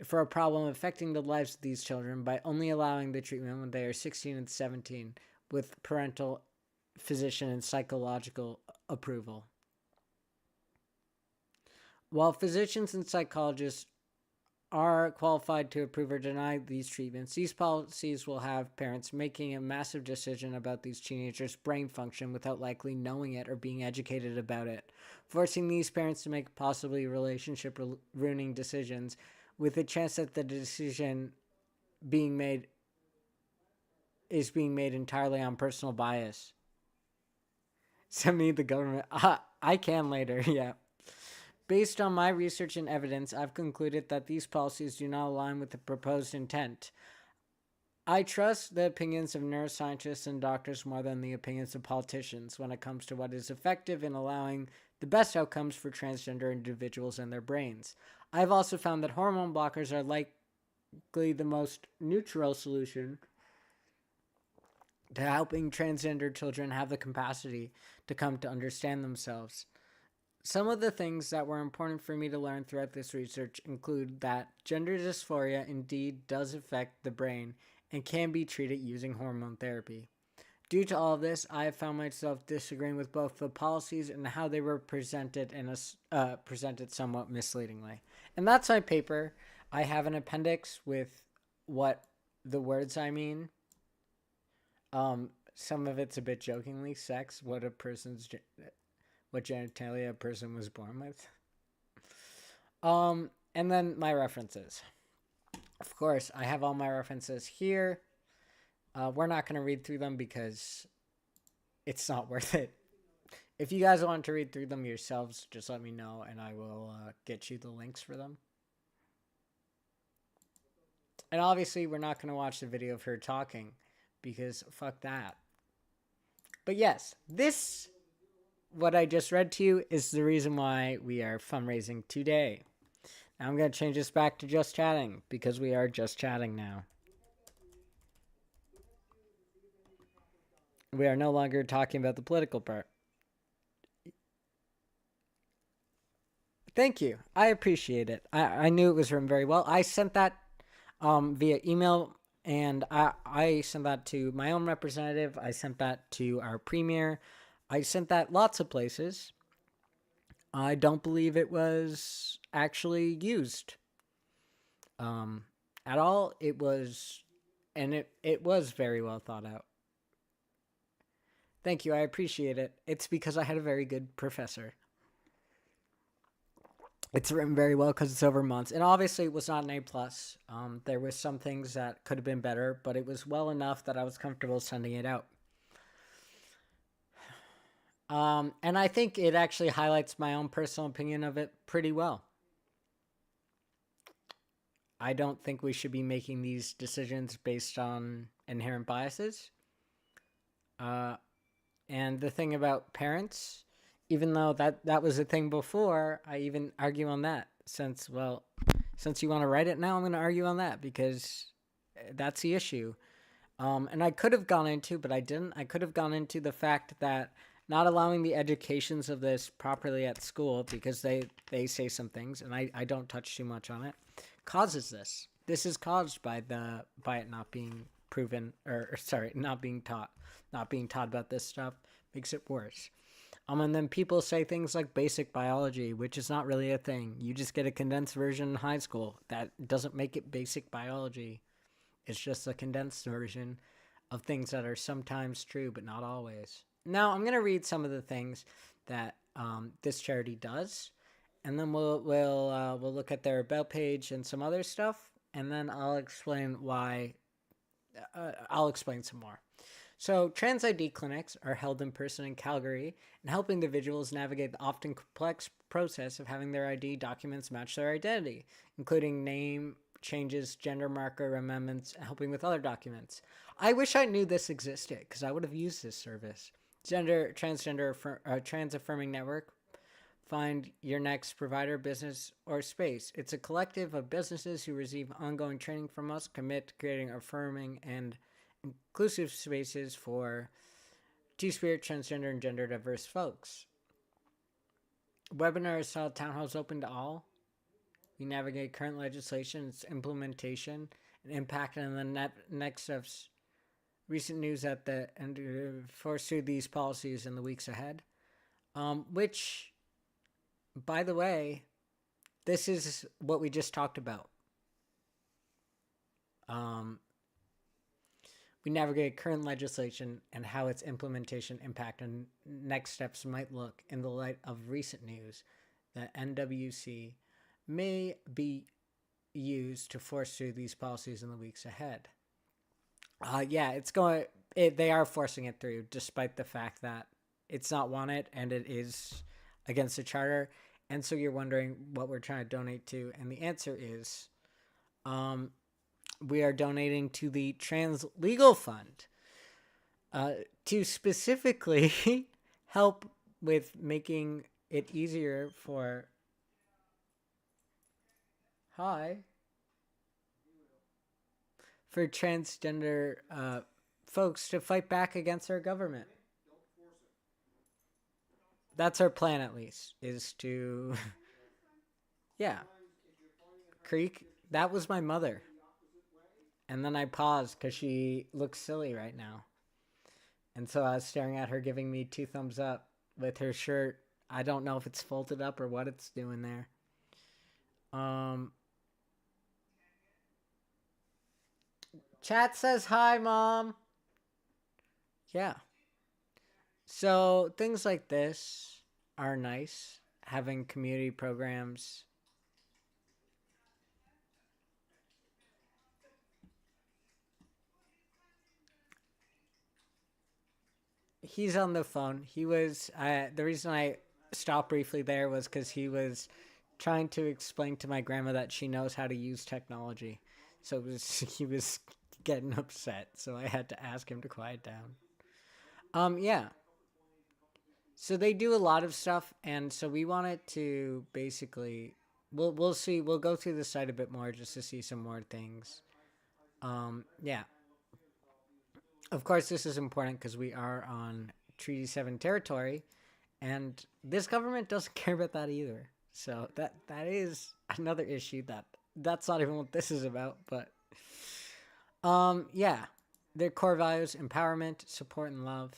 for a problem affecting the lives of these children by only allowing the treatment when they are 16 and 17 with parental, physician, and psychological approval. While physicians and psychologists are qualified to approve or deny these treatments, these policies will have parents making a massive decision about these teenagers' brain function without likely knowing it or being educated about it, forcing these parents to make possibly relationship ruining decisions with the chance that the decision being made is being made entirely on personal bias. Send me the government. I can later, yeah. Based on my research and evidence, I've concluded that these policies do not align with the proposed intent. I trust the opinions of neuroscientists and doctors more than the opinions of politicians when it comes to what is effective in allowing the best outcomes for transgender individuals and their brains. I've also found that hormone blockers are likely the most neutral solution to helping transgender children have the capacity to come to understand themselves. Some of the things that were important for me to learn throughout this research include that gender dysphoria indeed does affect the brain and can be treated using hormone therapy. Due to all of this, I have found myself disagreeing with both the policies and how they were presented presented somewhat misleadingly. And that's my paper. I have an appendix with what the words I mean. Some of it's a bit jokingly sex, what genitalia a person was born with. And then my references. Of course, I have all my references here. We're not going to read through them because it's not worth it. If you guys want to read through them yourselves, just let me know and I will get you the links for them. And obviously, we're not going to watch the video of her talking because fuck that. But yes, what I just read to you is the reason why we are fundraising today. Now I'm going to change this back to just chatting because we are just chatting now. We are no longer talking about the political part. Thank you. I appreciate it. I knew it was written very well. I sent that via email, and I sent that to my own representative. I sent that to our premier. I sent that lots of places. I don't believe it was actually used at all. It was, and it was very well thought out. Thank you. I appreciate it. It's because I had a very good professor. It's written very well because it's over months. And obviously it was not an A+. There was some things that could have been better, but it was well enough that I was comfortable sending it out. And I think it actually highlights my own personal opinion of it pretty well. I don't think we should be making these decisions based on inherent biases. And the thing about parents, even though that was a thing before, I even argue on that. Since you want to write it now, I'm going to argue on that because that's the issue. And I could have gone into, but I didn't. I could have gone into the fact that not allowing the educations of this properly at school because they say some things, and I don't touch too much on it, causes this. This is caused by it not being proven, not being taught. Not being taught about this stuff makes it worse. And then people say things like basic biology, which is not really a thing. You just get a condensed version in high school. That doesn't make it basic biology. It's just a condensed version of things that are sometimes true, but not always. Now, I'm going to read some of the things that this charity does, and then we'll look at their about page and some other stuff, and then I'll explain why. I'll explain some more. So, trans ID clinics are held in person in Calgary and help individuals navigate the often complex process of having their ID documents match their identity, including name changes, gender marker amendments, and helping with other documents. I wish I knew this existed because I would have used this service. Trans Affirming Network. Find your next provider, business, or space. It's a collective of businesses who receive ongoing training from us, commit to creating affirming and inclusive spaces for Two-Spirit, transgender, and gender diverse folks. Webinars, town halls open to all. We navigate current legislation, its implementation, and impact on the next steps. Recent news at the end pursue these policies in the weeks ahead. Which, by the way, this is what we just talked about. We navigate current legislation and how its implementation impact and next steps might look in the light of recent news that NWC may be used to force through these policies in the weeks ahead. They are forcing it through, despite the fact that it's not wanted and it is against the charter. And so you're wondering what we're trying to donate to, and the answer is, we are donating to the Trans Legal Fund to specifically help with making it easier for transgender folks to fight back against our government. That's our plan, at least, is to yeah. Creek, that was my mother. And then I paused because she looks silly right now. And so I was staring at her, giving me 2 thumbs up with her shirt. I don't know if it's folded up or what it's doing there. Chat says hi, Mom. Yeah. So things like this are nice. Having community programs. He's on the phone. He was, the reason I stopped briefly there was because he was trying to explain to my grandma that she knows how to use technology. So he was getting upset. So I had to ask him to quiet down. Yeah. So they do a lot of stuff. And so we wanted to basically, we'll see. We'll go through the site a bit more just to see some more things. Yeah. Of course, this is important because we are on Treaty 7 territory, and this government doesn't care about that either. So that is another issue that's not even what this is about. But yeah, their core values: empowerment, support, and love.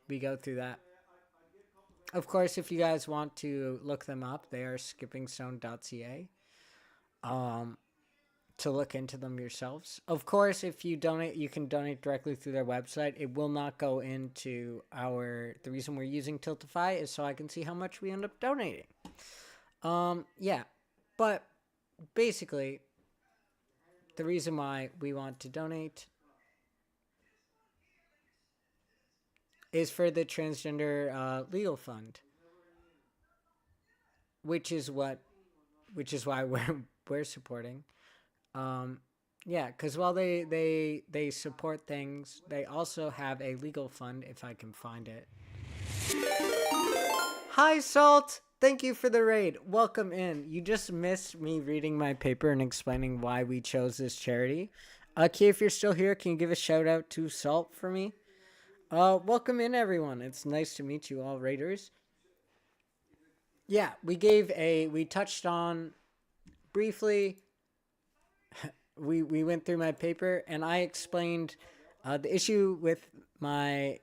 We go through that. Of course, if you guys want to look them up, they are skippingstone.ca. To look into them yourselves. Of course, if you donate, you can donate directly through their website. It will not go into the reason we're using Tiltify is so I can see how much we end up donating. Yeah, but basically, the reason why we want to donate is for the Transgender Legal Fund, which is why we're supporting. Yeah, because while they support things, they also have a legal fund, if I can find it. Hi, Salt! Thank you for the raid. Welcome in. You just missed me reading my paper and explaining why we chose this charity. Key, if you're still here, can you give a shout out to Salt for me? Welcome in, everyone. It's nice to meet you all, raiders. Yeah, we touched on briefly. We went through my paper and I explained the issue with my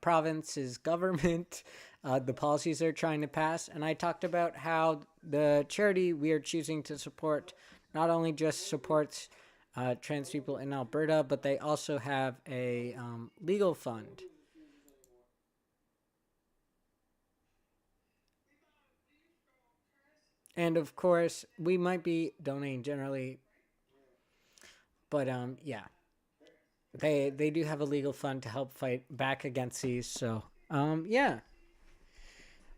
province's government, the policies they're trying to pass, and I talked about how the charity we are choosing to support not only just supports trans people in Alberta, but they also have a legal fund. And of course, we might be donating generally, but yeah, they do have a legal fund to help fight back against these. So yeah,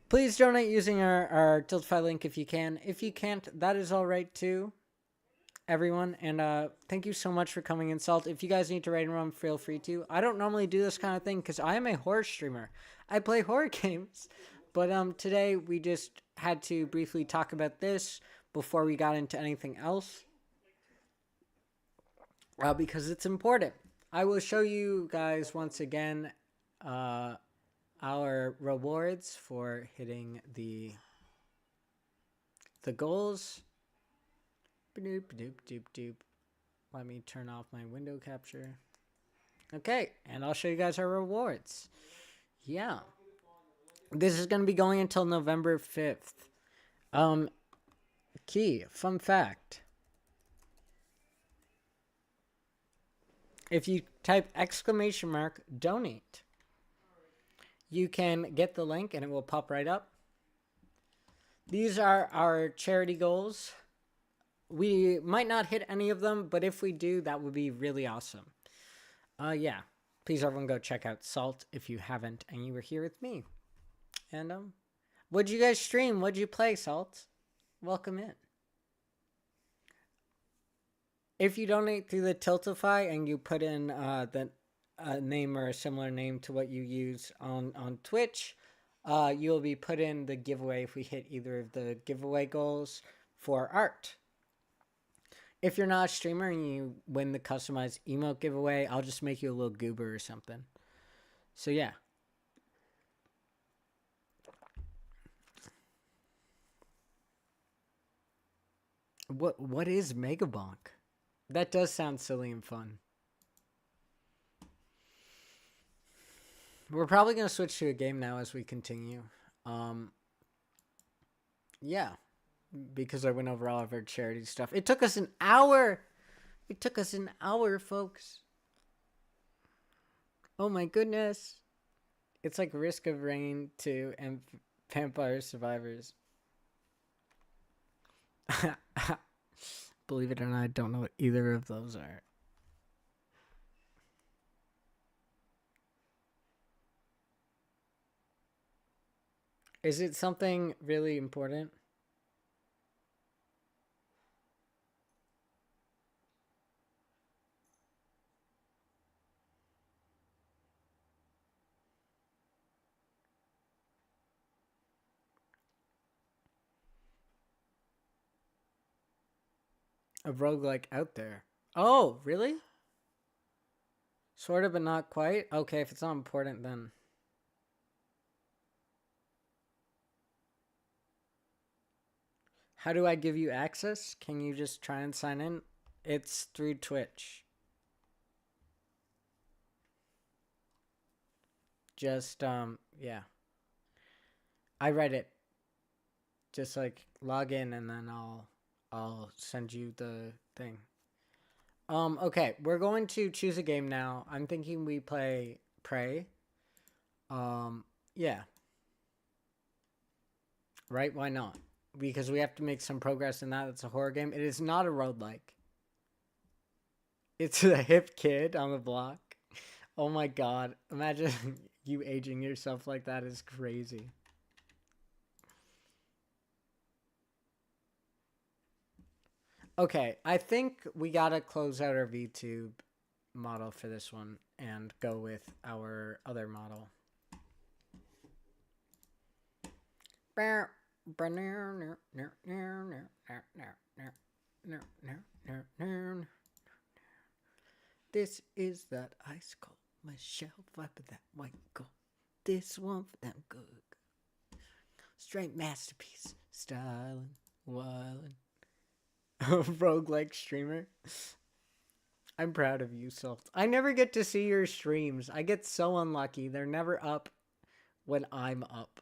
please donate using our Tiltify link if you can. If you can't, that is all right too, everyone. And thank you so much for coming in, Salt. If you guys need to raid and run, feel free to. I don't normally do this kind of thing because I am a horror streamer. I play horror games, but today we just had to briefly talk about this before we got into anything else. Because it's important. I will show you guys once again our rewards for hitting the the goals. Doop, doop, doop, doop. Let me turn off my window capture. Okay, and I'll show you guys our rewards. Yeah. This is going to be going until November 5th. Key, fun fact. If you type !donate, you can get the link and it will pop right up. These are our charity goals. We might not hit any of them, but if we do, that would be really awesome. Yeah. Please everyone go check out Salt if you haven't and you were here with me. And what'd you guys stream? What'd you play, Salt? Welcome in. If you donate through the Tiltify and you put in the name or a similar name to what you use on Twitch, you'll be put in the giveaway if we hit either of the giveaway goals for art. If you're not a streamer and you win the customized emote giveaway, I'll just make you a little goober or something. So yeah. What is Megabonk? That does sound silly and fun. We're probably going to switch to a game now as we continue. Yeah. Because I went over all of our charity stuff. It took us an hour. It took us an hour, folks. Oh my goodness. It's like Risk of Rain 2 and Vampire Survivors. Believe it or not, I don't know what either of those are. Is it something really important? A roguelike out there. Oh, really? Sort of, but not quite? Okay, if it's not important, then... How do I give you access? Can you just try and sign in? It's through Twitch. Just, yeah. I read it. Just, like, log in and then I'll send you the thing. Okay, we're going to choose a game now. I'm thinking we play Prey. Yeah. Right? Why not? Because we have to make some progress in that. It's a horror game. It is not a roguelike. It's a hip kid on the block. Oh my god. Imagine you aging yourself like that is crazy. Okay, I think we gotta close out our VTube model for this one and go with our other model. This is that ice cold Michelle vibe of that white gold. This one for them good. Straight masterpiece. Styling, wildin'. Roguelike streamer. I'm proud of you, Salt. I never get to see your streams. I get so unlucky. They're never up when I'm up.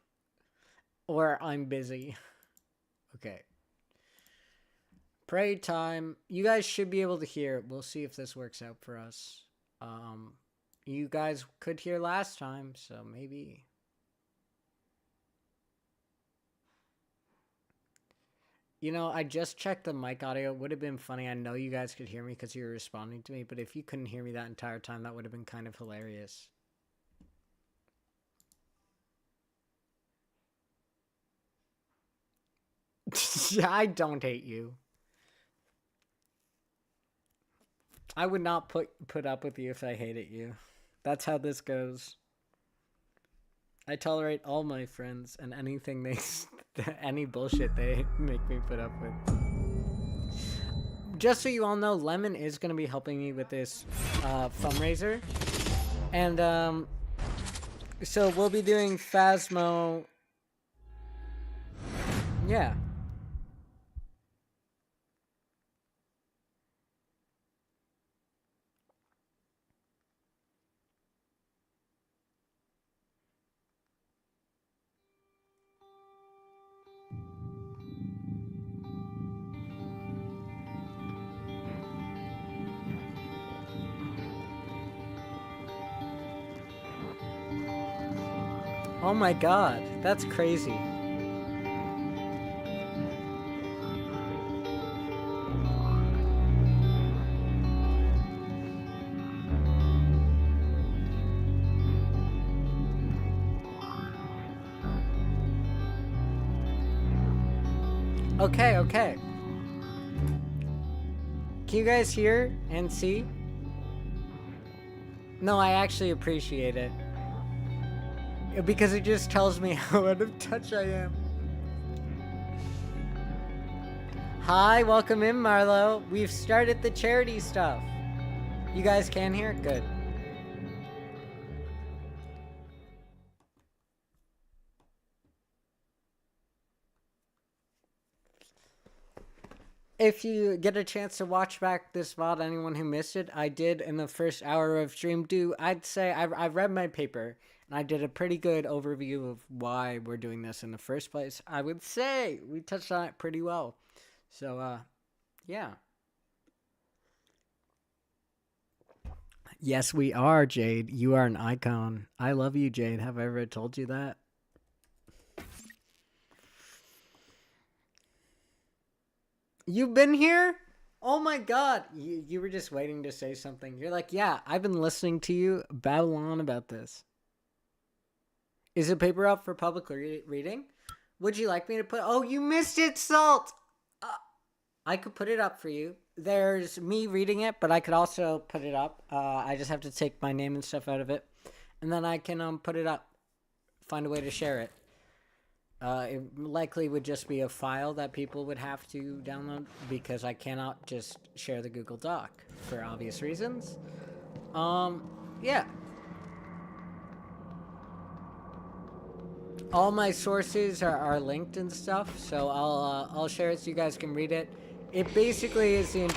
Or I'm busy. Okay. Pray time. You guys should be able to hear. We'll see if this works out for us. You guys could hear last time, so maybe... You know, I just checked the mic audio. It would have been funny. I know you guys could hear me because you were responding to me, but if you couldn't hear me that entire time, that would have been kind of hilarious. I don't hate you. I would not put up with you if I hated you. That's how this goes. I tolerate all my friends and anything they... any bullshit they make me put up with. Just so you all know, Lemon is going to be helping me with this fundraiser. And so we'll be doing Phasmo. Yeah. Oh my god, that's crazy. Okay, okay. Can you guys hear and see? No, I actually appreciate it. Because it just tells me how out of touch I am. Hi, welcome in, Marlo. We've started the charity stuff. You guys can hear? Good. If you get a chance to watch back this VOD, anyone who missed it, I did in the first hour of stream I'd say I read my paper and I did a pretty good overview of why we're doing this in the first place. I would say we touched on it pretty well. So, yeah. Yes, we are, Jade. You are an icon. I love you, Jade. Have I ever told you that? You've been here? Oh my god. You were just waiting to say something. You're like, yeah, I've been listening to you babble on about this. Is the paper up for public reading? Would you like me to put... Oh, you missed it, Salt! I could put it up for you. There's me reading it, but I could also put it up. I just have to take my name and stuff out of it. And then I can put it up. Find a way to share it. It likely would just be a file that people would have to download because I cannot just share the Google Doc for obvious reasons. Yeah. All my sources are linked and stuff, so I'll share it so you guys can read it. It basically is in...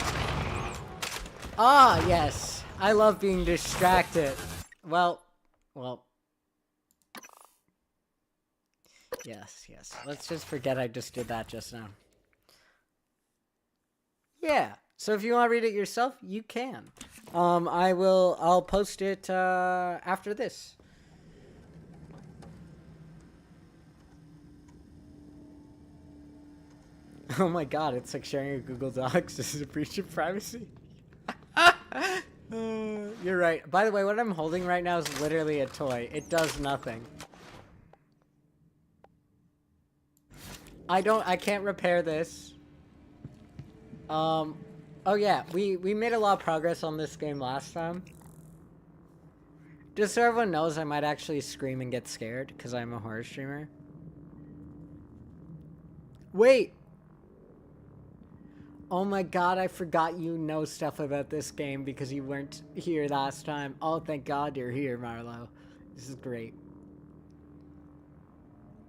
Ah, yes. I love being distracted. Well. Yes. Let's just forget I just did that just now. Yeah. So if you want to read it yourself, you can. I'll post it after this. Oh my god, it's like sharing a Google Docs. This is a breach of privacy. You're right. By the way, what I'm holding right now is literally a toy. It does nothing. I can't repair this. Oh yeah, we made a lot of progress on this game last time. Just so everyone knows, I might actually scream and get scared because I'm a horror streamer. Wait! Oh my god, I forgot you know stuff about this game because you weren't here last time. Oh, thank god you're here, Marlo. This is great.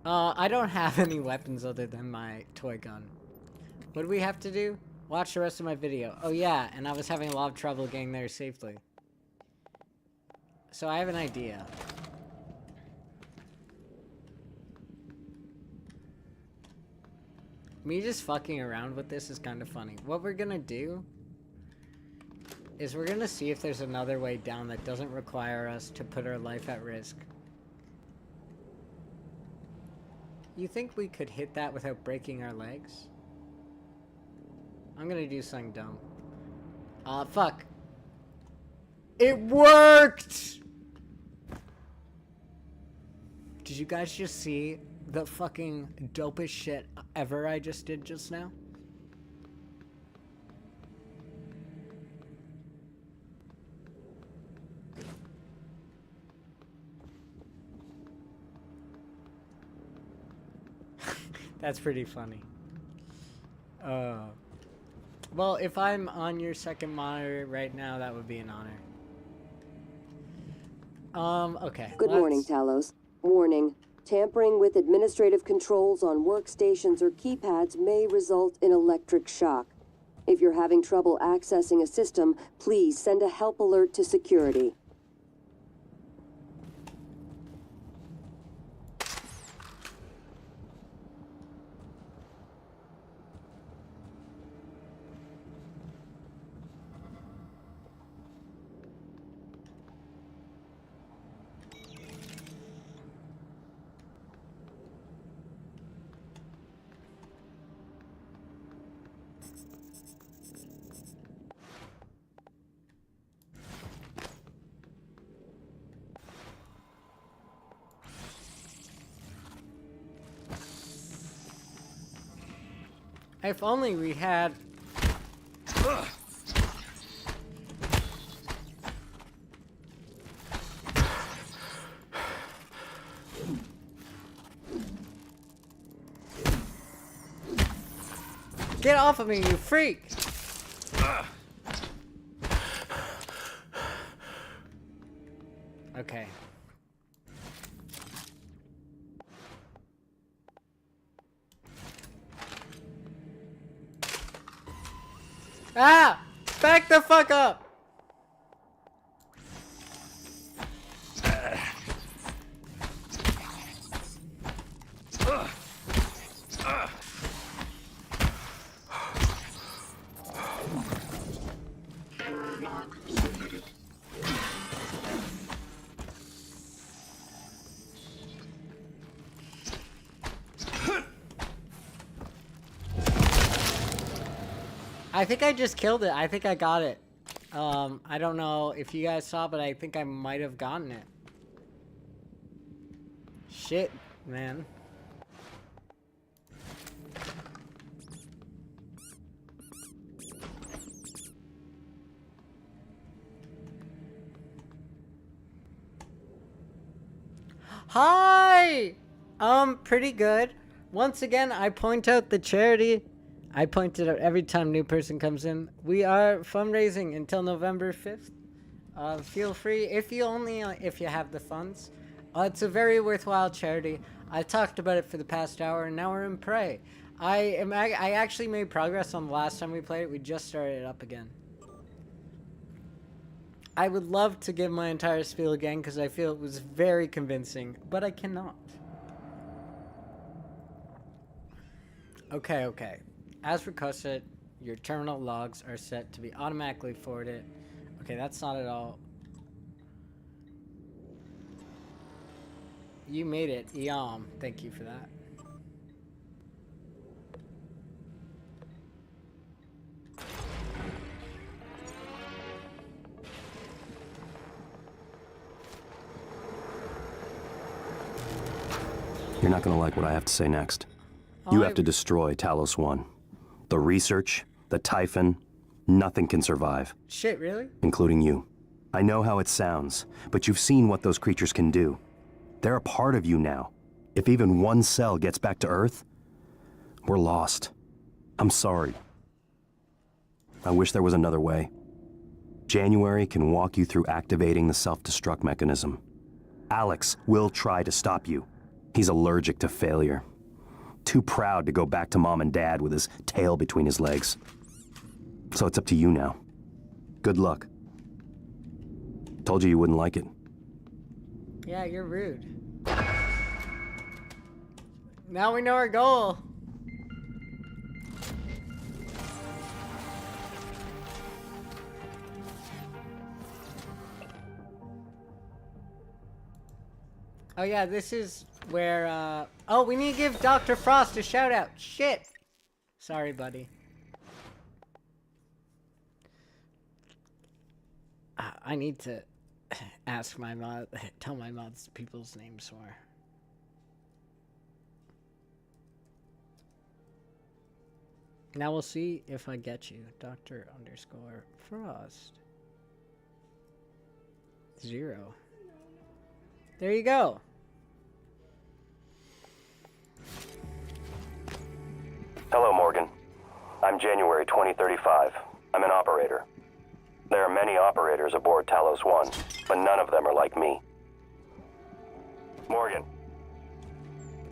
I don't have any weapons other than my toy gun. What do we have to do? Watch the rest of my video. Oh yeah, and I was having a lot of trouble getting there safely. So I have an idea. Me just fucking around with this is kind of funny. What we're gonna do is we're gonna see if there's another way down that doesn't require us to put our life at risk. You think we could hit that without breaking our legs? I'm gonna do something dumb. Fuck. It worked! Did you guys just see the fucking dopest shit ever I just did just now? That's pretty funny. Well, if I'm on your second monitor right now, that would be an honor. Okay. Good morning, Talos. Warning. Tampering with administrative controls on workstations or keypads may result in electric shock. If you're having trouble accessing a system, please send a help alert to security. If only we had... Get off of me, you freak! Okay. Ah! Back the fuck up! I think I just killed it. I think I got it. I don't know if you guys saw, but I think I might have gotten it. Shit, man. Hi! Pretty good. Once again, I point out the charity. I point it out every time a new person comes in. We are fundraising until November 5th. Feel free, if you have the funds. It's a very worthwhile charity. I talked about it for the past hour, and now we're in Prey. I actually made progress on the last time we played it. We just started it up again. I would love to give my entire spiel again, because I feel it was very convincing, but I cannot. Okay. As requested, your terminal logs are set to be automatically forwarded. Okay, that's not at all. You made it, Eom. Thank you for that. You're not gonna like what I have to say next. You have to destroy Talos 1. The research, the Typhon, nothing can survive. Shit, really? Including you. I know how it sounds, but you've seen what those creatures can do. They're a part of you now. If even one cell gets back to Earth, we're lost. I'm sorry. I wish there was another way. January can walk you through activating the self-destruct mechanism. Alex will try to stop you. He's allergic to failure. Too proud to go back to Mom and Dad with his tail between his legs. So it's up to you now. Good luck. Told you wouldn't like it. Yeah, you're rude. Now we know our goal. Oh yeah, this is where, oh, we need to give Dr. Frost a shout out. Shit. Sorry, buddy. I need to ask my mod, tell my mods people's names more. Now we'll see if I get you. Dr._Frost. 0. There you go. Hello, Morgan. I'm January 2035. I'm an operator. There are many operators aboard Talos 1, but none of them are like me. Morgan.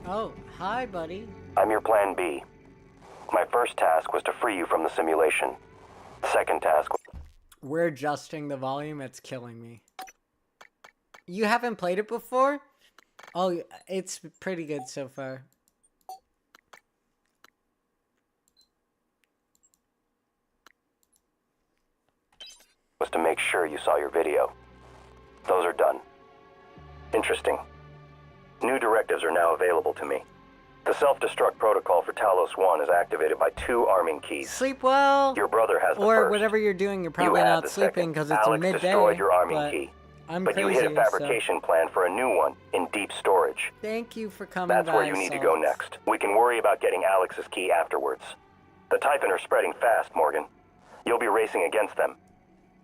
Oh, hi, buddy. I'm your plan B. My first task was to free you from the simulation. Second task was... We're adjusting the volume. It's killing me. You haven't played it before? Oh, it's pretty good so far. was to make sure you saw your video. Those are done. Interesting. New directives are now available to me. The self-destruct protocol for Talos 1 is activated by 2 arming keys. Sleep well. Your brother has the or first. whatever you're doing, you're probably You have not the sleeping because it's Alex midday. destroyed your arming key. But you hit a fabrication plan for a new one in deep storage. Thank you for coming. That's where you need to go next. We can worry about getting Alex's key afterwards. The Typhon are spreading fast, Morgan. You'll be racing against them.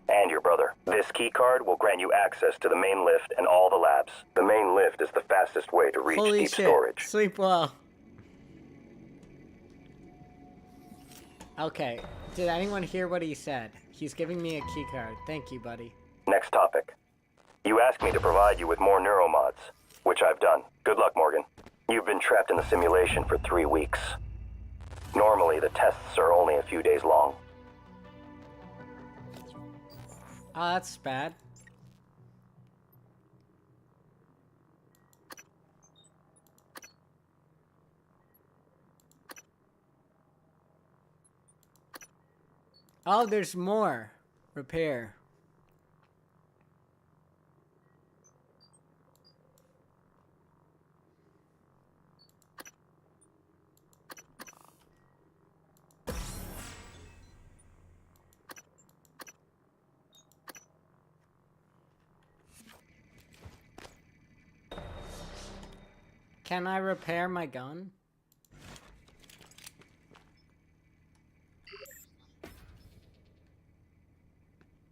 And your brother. This keycard will grant you access to the main lift and all the labs. The main lift is the fastest way to reach Holy deep shit. storage. Sleep well. Okay. Did anyone hear what he said? He's giving me a keycard. Thank you, buddy. Next topic. You asked me to provide you with more neuromods, which I've done. Good luck, Morgan. You've been trapped in the simulation for 3 weeks. Normally, the tests are only a few days long. Oh, that's bad. Oh, there's more. Repair. Can I repair my gun?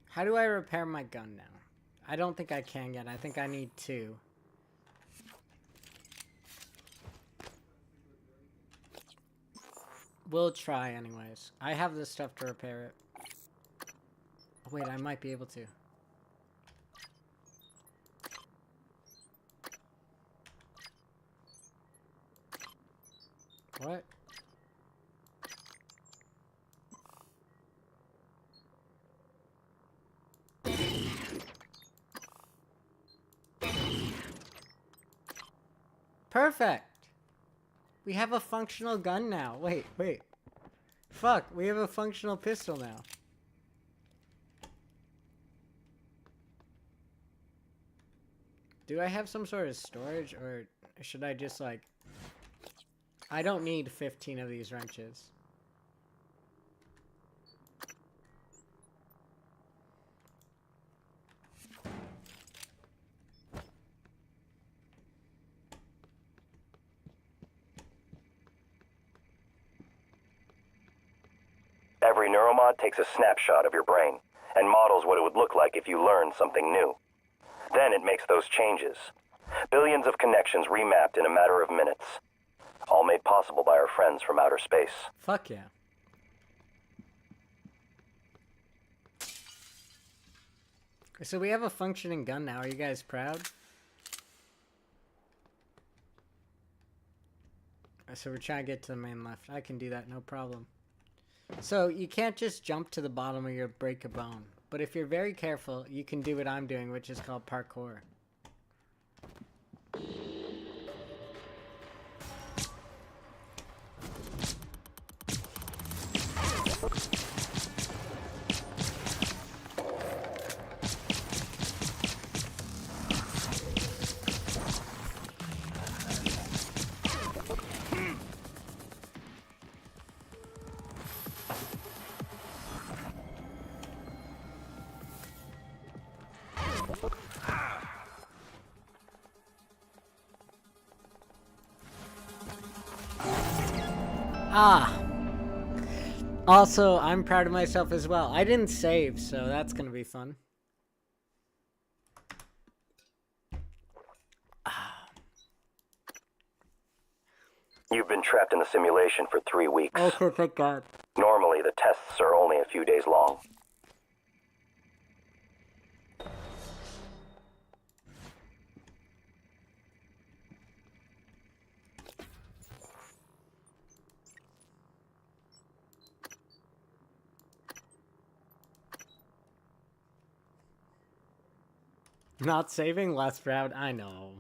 How do I repair my gun now? I don't think I can yet. I think I need 2. We'll try anyways. I have the stuff to repair it. Oh, wait, I might be able to. What? Perfect! We have a functional gun now. Wait. Fuck, we have a functional pistol now. Do I have some sort of storage, or should I just, like... I don't need 15 of these wrenches. Every neuromod takes a snapshot of your brain and models what it would look like if you learned something new. Then it makes those changes. Billions of connections remapped in a matter of minutes. All made possible by our friends from outer space. Fuck yeah. So we have a functioning gun now. Are you guys proud? So we're trying to get to the main left. I can do that, no problem. So you can't just jump to the bottom or you'll break a bone. But if you're very careful, you can do what I'm doing, which is called parkour. Ah! Also, I'm proud of myself as well. I didn't save, so that's gonna be fun. You've been trapped in the simulation for 3 weeks. Okay, thank God. Normally, the tests are only a few days long. Not saving, less proud. I know.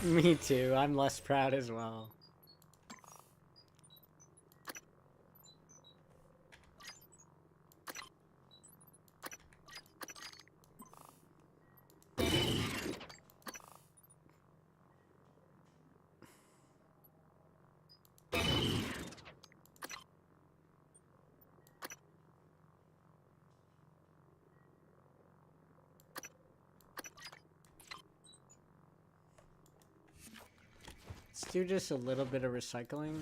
Me too. I'm less proud as well. Let's do just a little bit of recycling.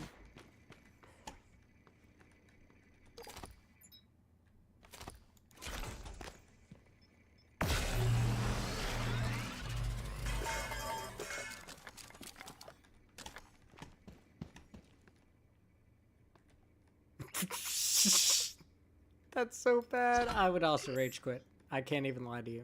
That's so bad. I would also rage quit. I can't even lie to you.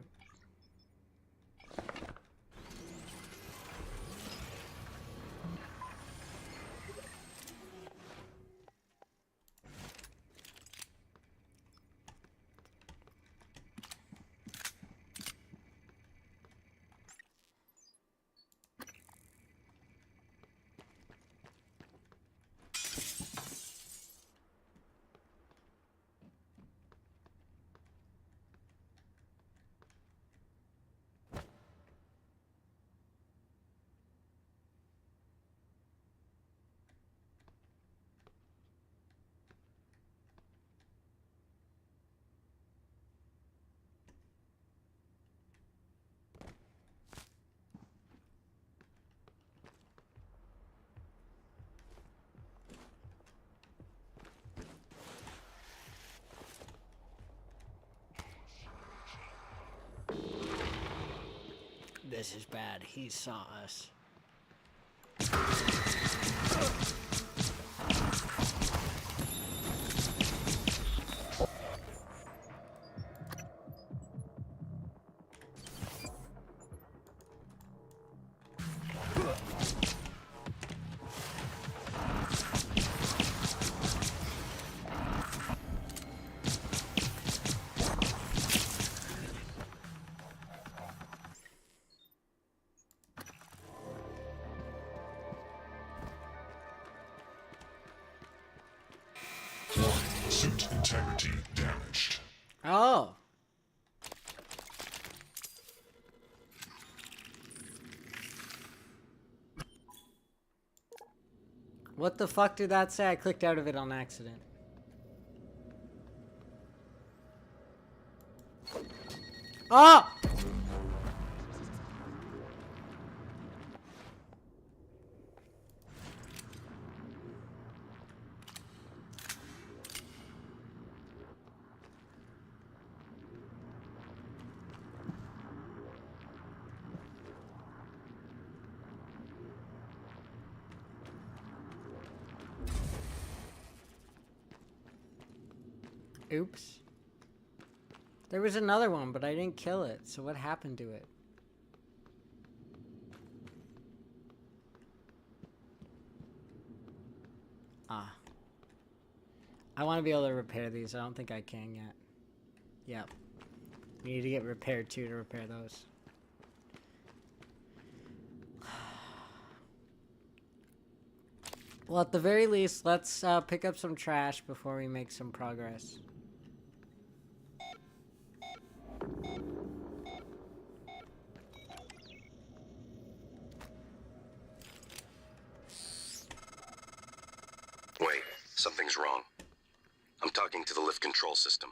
This is bad. He saw us. Suit integrity damaged. Oh. What the fuck did that say? I clicked out of it on accident. Oh! Oops. There was another one, but I didn't kill it. So what happened to it? Ah. I want to be able to repair these. I don't think I can yet. Yep. We need to get repaired too to repair those. Well, at the very least, let's pick up some trash before we make some progress. Wait, something's wrong. I'm talking to the lift control system.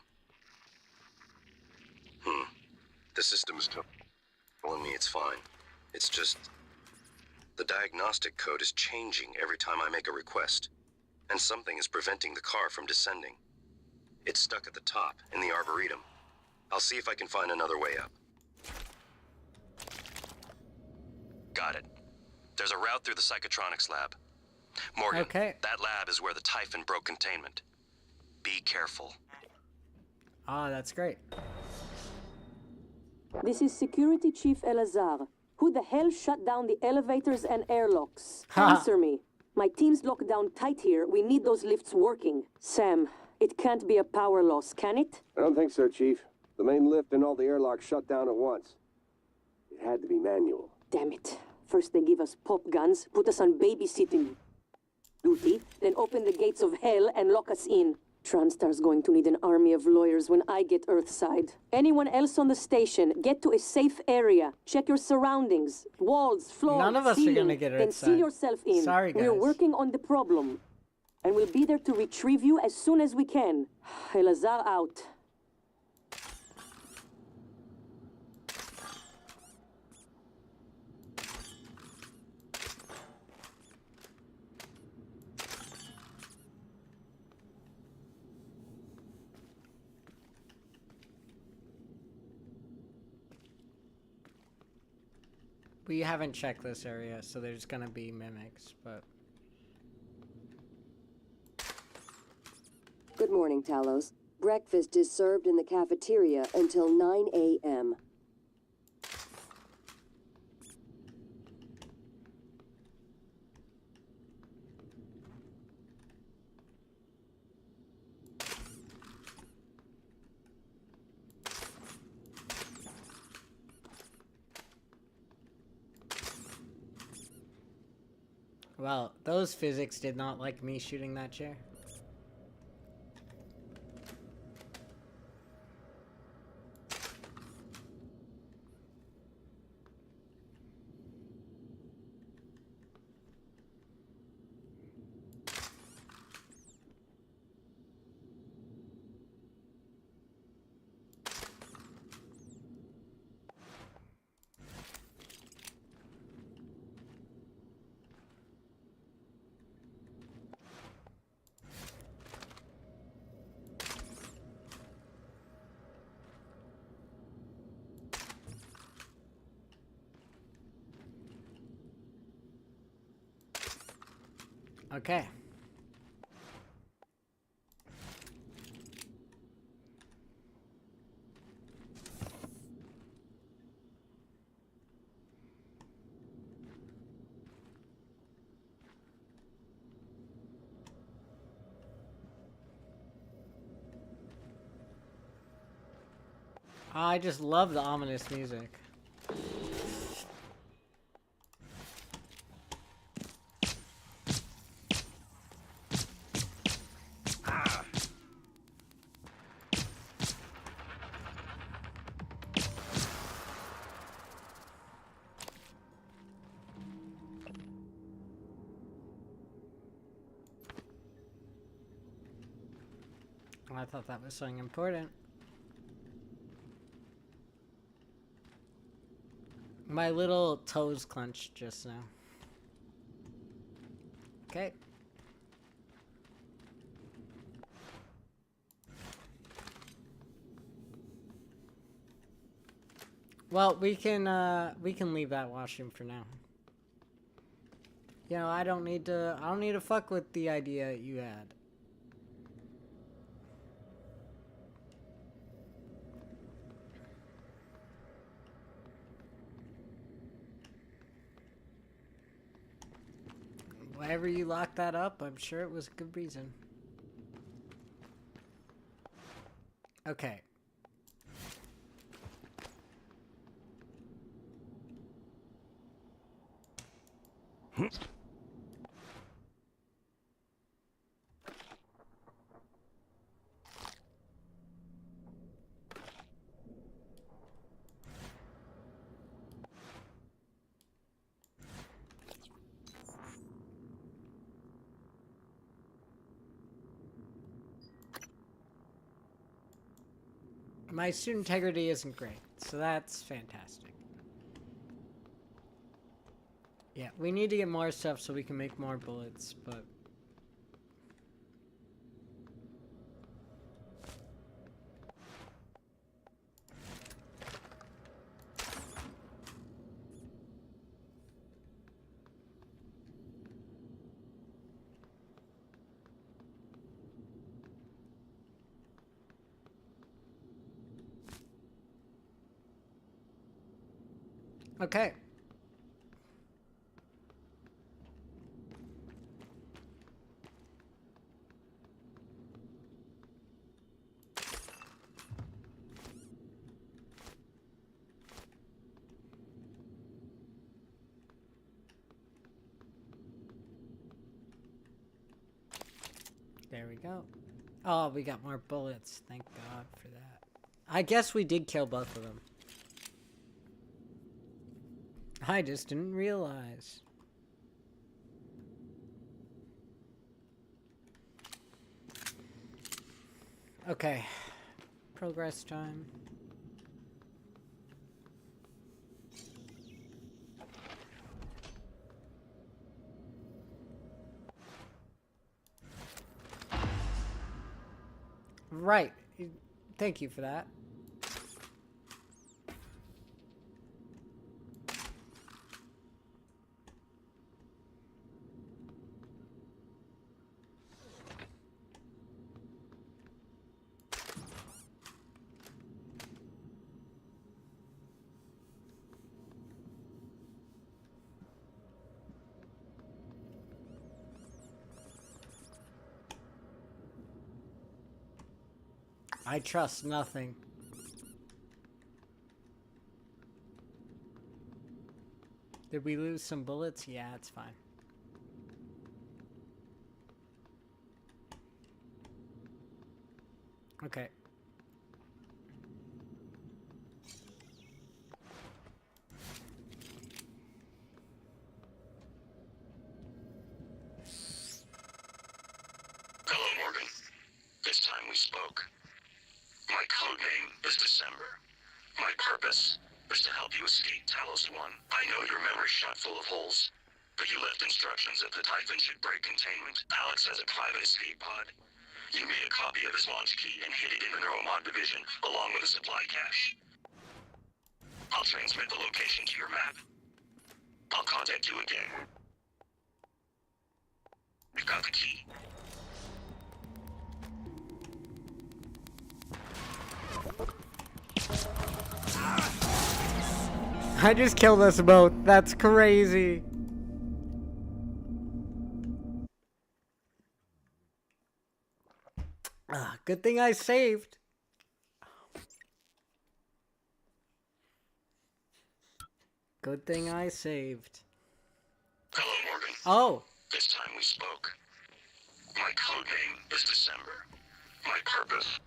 The system is telling me it's fine. It's just... the diagnostic code is changing every time I make a request. And something is preventing the car from descending. It's stuck at the top, in the Arboretum. I'll see if I can find another way up. Got it. There's a route through the Psychotronics lab. Morgan, Okay. that lab is where the Typhon broke containment. Be careful. Ah, that's great. This is Security Chief Elazar. Who the hell shut down the elevators and airlocks? Ha. Answer me. My team's locked down tight here. We need those lifts working. Sam, it can't be a power loss, can it? I don't think so, Chief. The main lift and all the airlocks shut down at once. It had to be manual. Damn it. First they give us pop guns, put us on babysitting duty, then open the gates of hell and lock us in. Transtar's going to need an army of lawyers when I get Earthside. Anyone else on the station, get to a safe area. Check your surroundings. Walls, floors, None of us are ceiling. gonna get Then seal Earthside. yourself in. Sorry, We're guys. working on the problem. And we'll be there to retrieve you as soon as we can. Elazar out. We haven't checked this area, so there's gonna be mimics, but... Good morning, Talos. breakfast is served in the cafeteria until 9 a.m. Well, those physics did not like me shooting that chair. Okay. I just love the ominous music. I thought that was something important. My little toes clenched just now. Okay. Well, we can leave that washroom for now. You know, I don't need to fuck with the idea you had. Whenever you locked that up, I'm sure it was a good reason. Okay. My student integrity isn't great, so that's fantastic. Yeah, we need to get more stuff so we can make more bullets, but... Okay. There we go. Oh, we got more bullets. Thank God for that. I guess we did kill both of them. I just didn't realize. Okay. Progress time. Right. Thank you for that. I trust nothing. Did we lose some bullets? Yeah, it's fine. Okay. Hello, Morgan. This time we spoke. My code name is December. My purpose is to help you escape Talos 1. I know your memory's shot full of holes, but you left instructions that the Typhon should break containment. Alex has a private escape pod. You made a copy of his launch key and hid it in the Neuromod division, along with a supply cache. I'll transmit the location to your map. I'll contact you again. We've got the key. I just killed us both. That's crazy. Good thing I saved. Good thing I saved. Hello, Morgan. Oh. This time we spoke. My code name is December. My purpose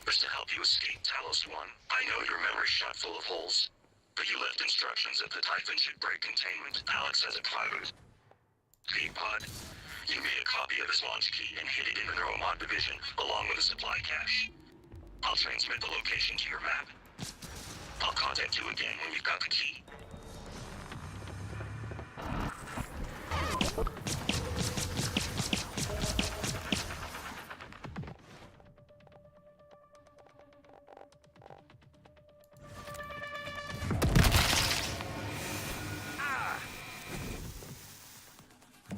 is to help you escape Talos 1. I know your memory's shot full of holes, but you left instructions that the Typhon should break containment. Alex has a private escape pod. You made a copy of his launch key and hid it in the Neuromod division, along with a supply cache. I'll transmit the location to your map. I'll contact you again when you've got the key.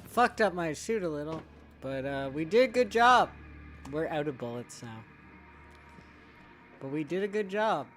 Fucked up my suit a little, but we did a good job. We're out of bullets now. But we did a good job.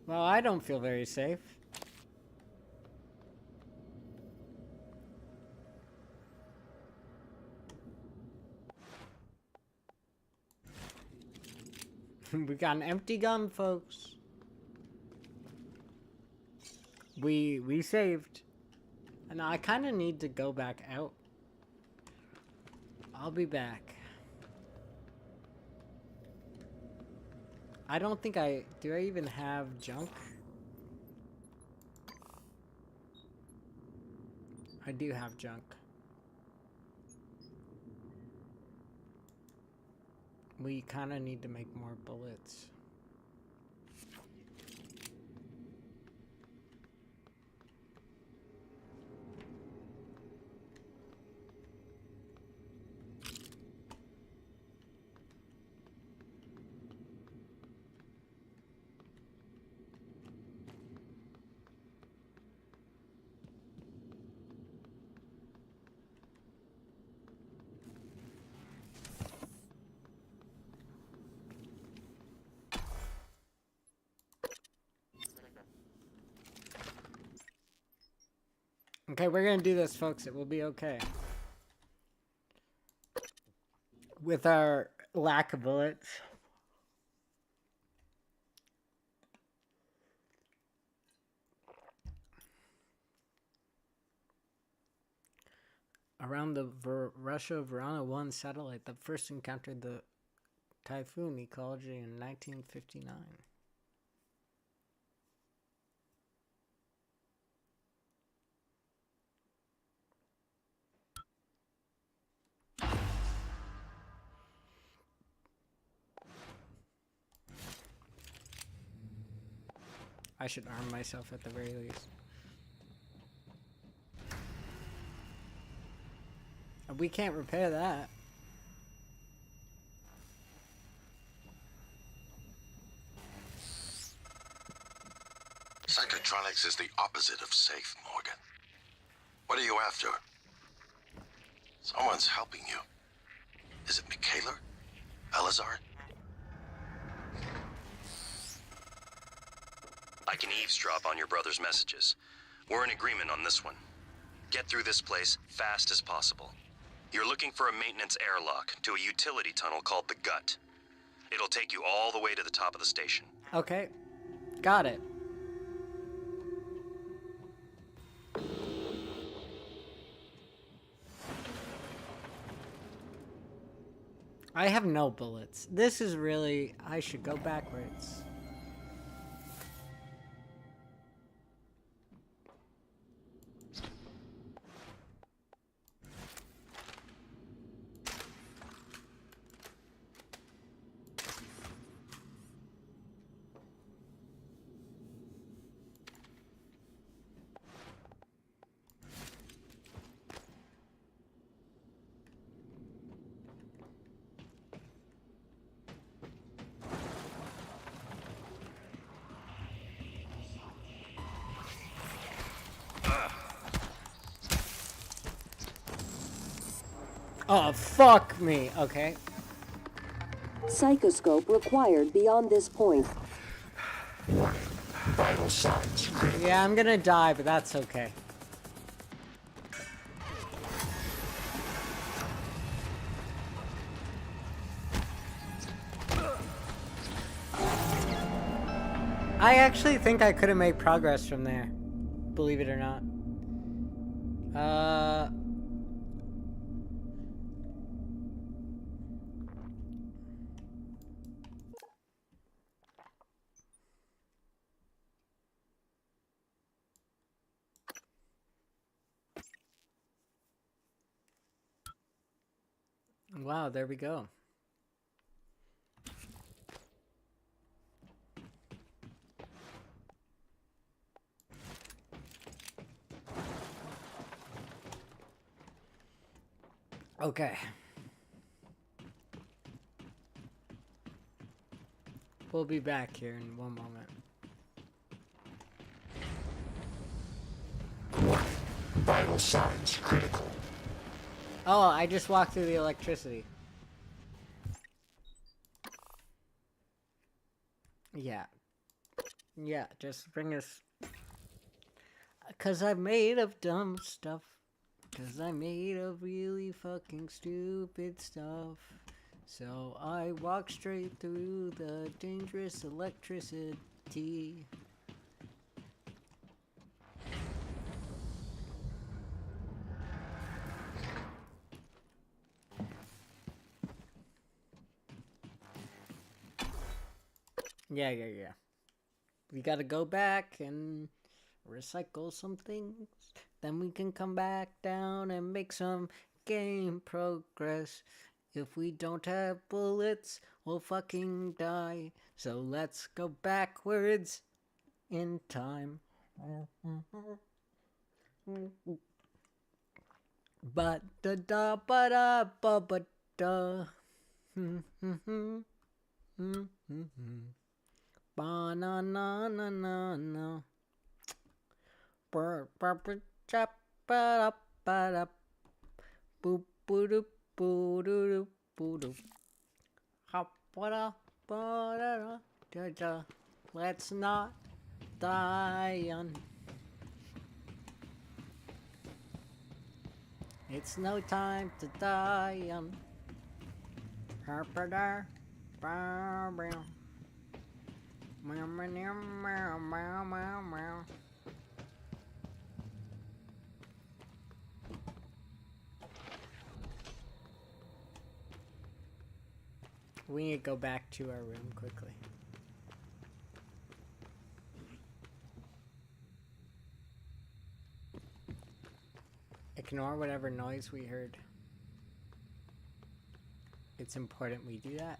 Well, I don't feel very safe. We got an empty gun, folks. We saved. And I kind of need to go back out. I'll be back. I don't think do I even have junk? I do have junk. We kind of need to make more bullets. Okay, we're gonna do this, folks. It will be okay. With our lack of bullets. Around the Russia Varana 1 satellite that first encountered the typhoon ecology in 1959. I should arm myself at the very least. We can't repair that. Psychotronics is the opposite of safe, Morgan. What are you after? Someone's helping you. Is it Michaela? Elazar? I can eavesdrop on your brother's messages. We're in agreement on this one. Get through this place fast as possible. You're looking for a maintenance airlock to a utility tunnel called the Gut. It'll take you all the way to the top of the station. Okay. Got it. I have no bullets. This is really... I should go backwards. Oh, fuck me. Okay. Psychoscope required beyond this point. Vital signs critical. Yeah, I'm gonna die, but that's okay. I actually think I could have made progress from there. Believe it or not. Wow, there we go. Okay. We'll be back here in one moment. Vital signs critical. Oh, I just walked through the electricity. Yeah. Yeah, just bring us... 'Cause I'm made of dumb stuff. 'Cause I'm made of really fucking stupid stuff. So I walk straight through the dangerous electricity. Yeah. We gotta go back and recycle some things. Then we can come back down and make some game progress. If we don't have bullets, we'll fucking die. So let's go backwards in time. But da da ba da ba ba da. Ba na na na na na. Ba ba ba cha ba da ba da. Boop boo doop boo doo doop boo doop. Hop ba da ba da da da da. Let's not die young. It's no time to die young. Harper there. Bow bow. Meow meow meow meow meow meow. We need to go back to our room quickly. Ignore whatever noise we heard. It's important we do that.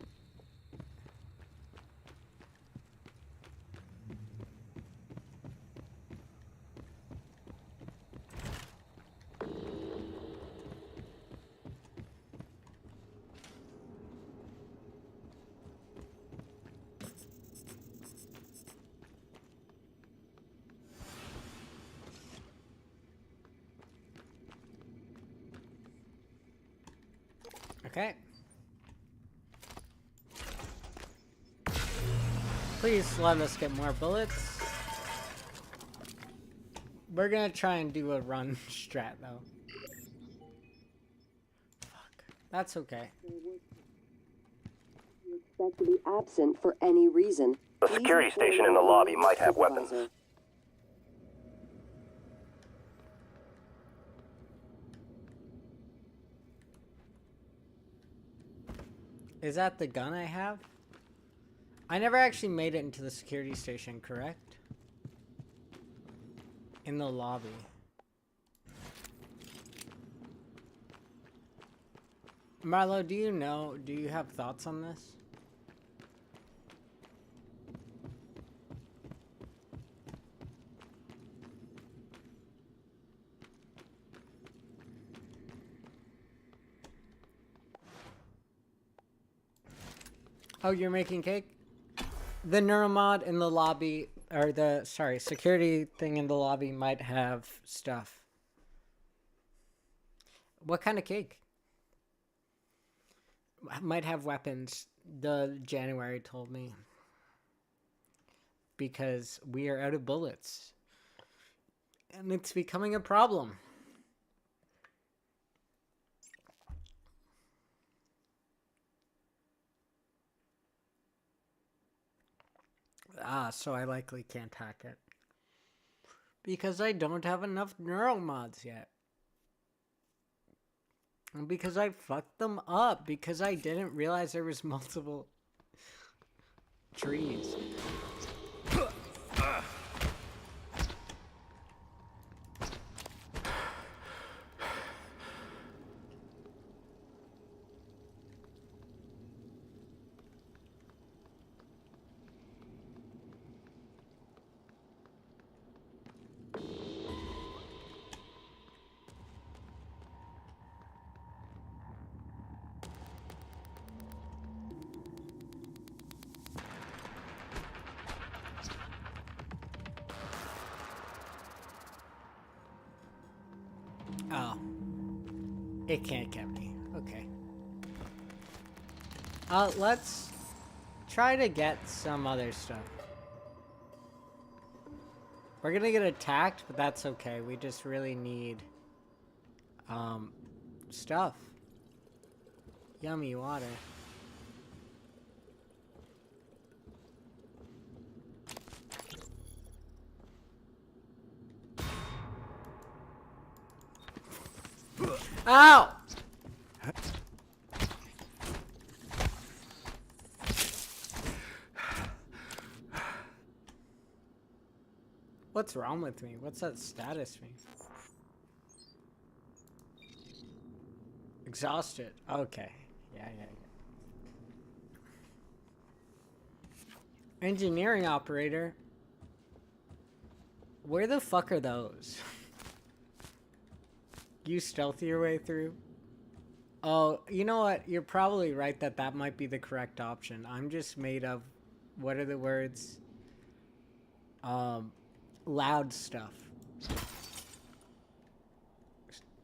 Okay. Please let us get more bullets. We're gonna try and do a run strat though. Fuck. That's okay. You expect to be absent for any reason. The Please security inform station in the your lobby might have weapons. supervisor. Is that the gun I have? I never actually made it into the security station, correct? In the lobby. Marlo, do you have thoughts on this? Oh, you're making cake? The neuromod in the lobby, or the, sorry, security thing in the lobby might have stuff. What kind of cake? Might have weapons, the January told me. Because we are out of bullets. And it's becoming a problem. Ah, so I likely can't hack it. Because I don't have enough neuromods yet. And because I fucked them up. Because I didn't realize there was multiple trees. Oh. It can't get me. Okay. Let's try to get some other stuff. We're gonna get attacked, but that's okay. We just really need, stuff. Yummy water. Ow! What's wrong with me? What's that status mean? Exhausted. Okay. Yeah. Engineering operator. Where the fuck are those? You stealthy your way through? Oh, you know what? You're probably right that might be the correct option. I'm just made of, what are the words? Loud stuff.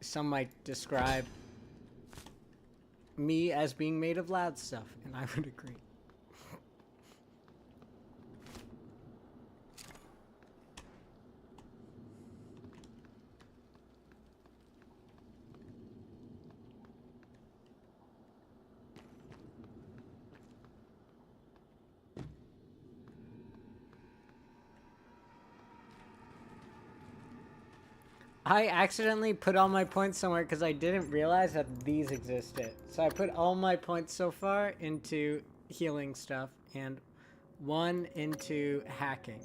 Some might describe me as being made of loud stuff, and I would agree. I accidentally put all my points somewhere because I didn't realize that these existed. So I put all my points so far into healing stuff and one into hacking.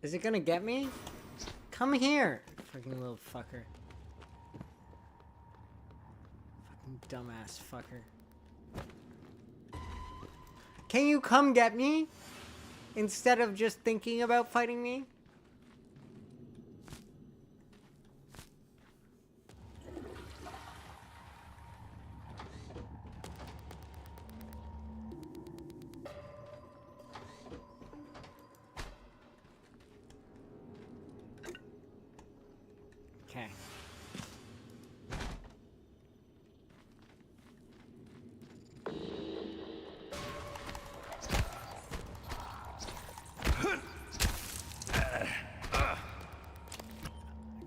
Is it gonna get me? Come here, freaking little fucker. Fucking dumbass fucker. Can you come get me? Instead of just thinking about fighting me? Okay.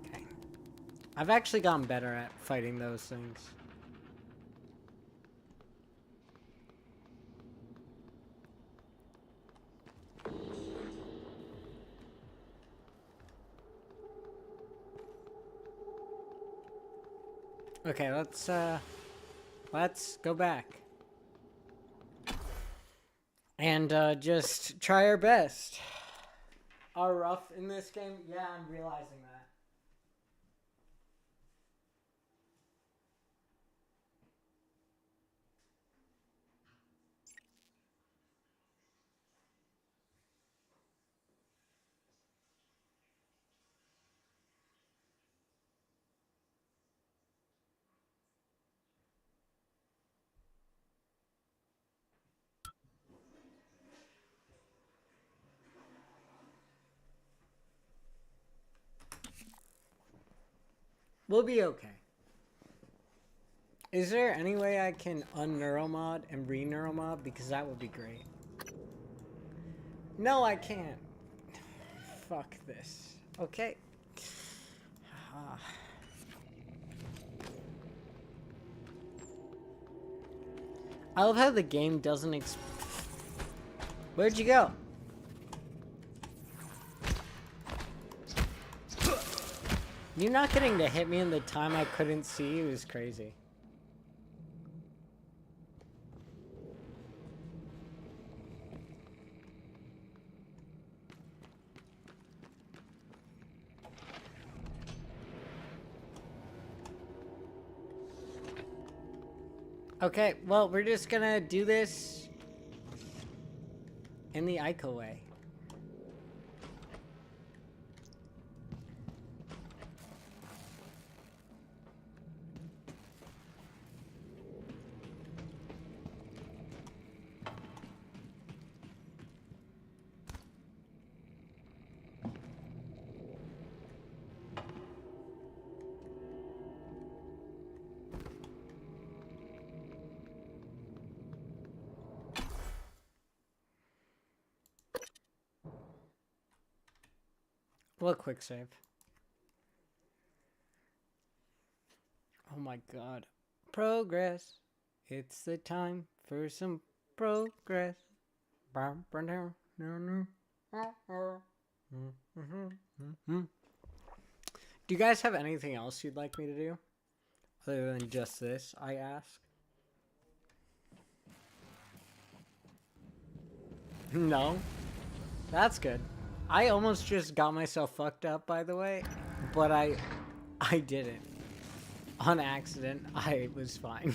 Okay. I've actually gotten better at fighting those things. Okay, let's go back. And just try our best. Are rough in this game? Yeah, I'm realizing that. We'll be okay. Is there any way I can un-neuromod and re-neuromod? Because that would be great. No, I can't. Fuck this. Okay. I love how the game doesn't Where'd you go? You not getting to hit me in the time I couldn't see you is crazy. Okay, well, we're just gonna do this in the Ico way. Well, quick save. Oh my god. Progress. It's the time for some progress. Do you guys have anything else you'd like me to do? Other than just this, I ask. No? That's good. I almost just got myself fucked up, by the way, but I didn't. On accident, I was fine.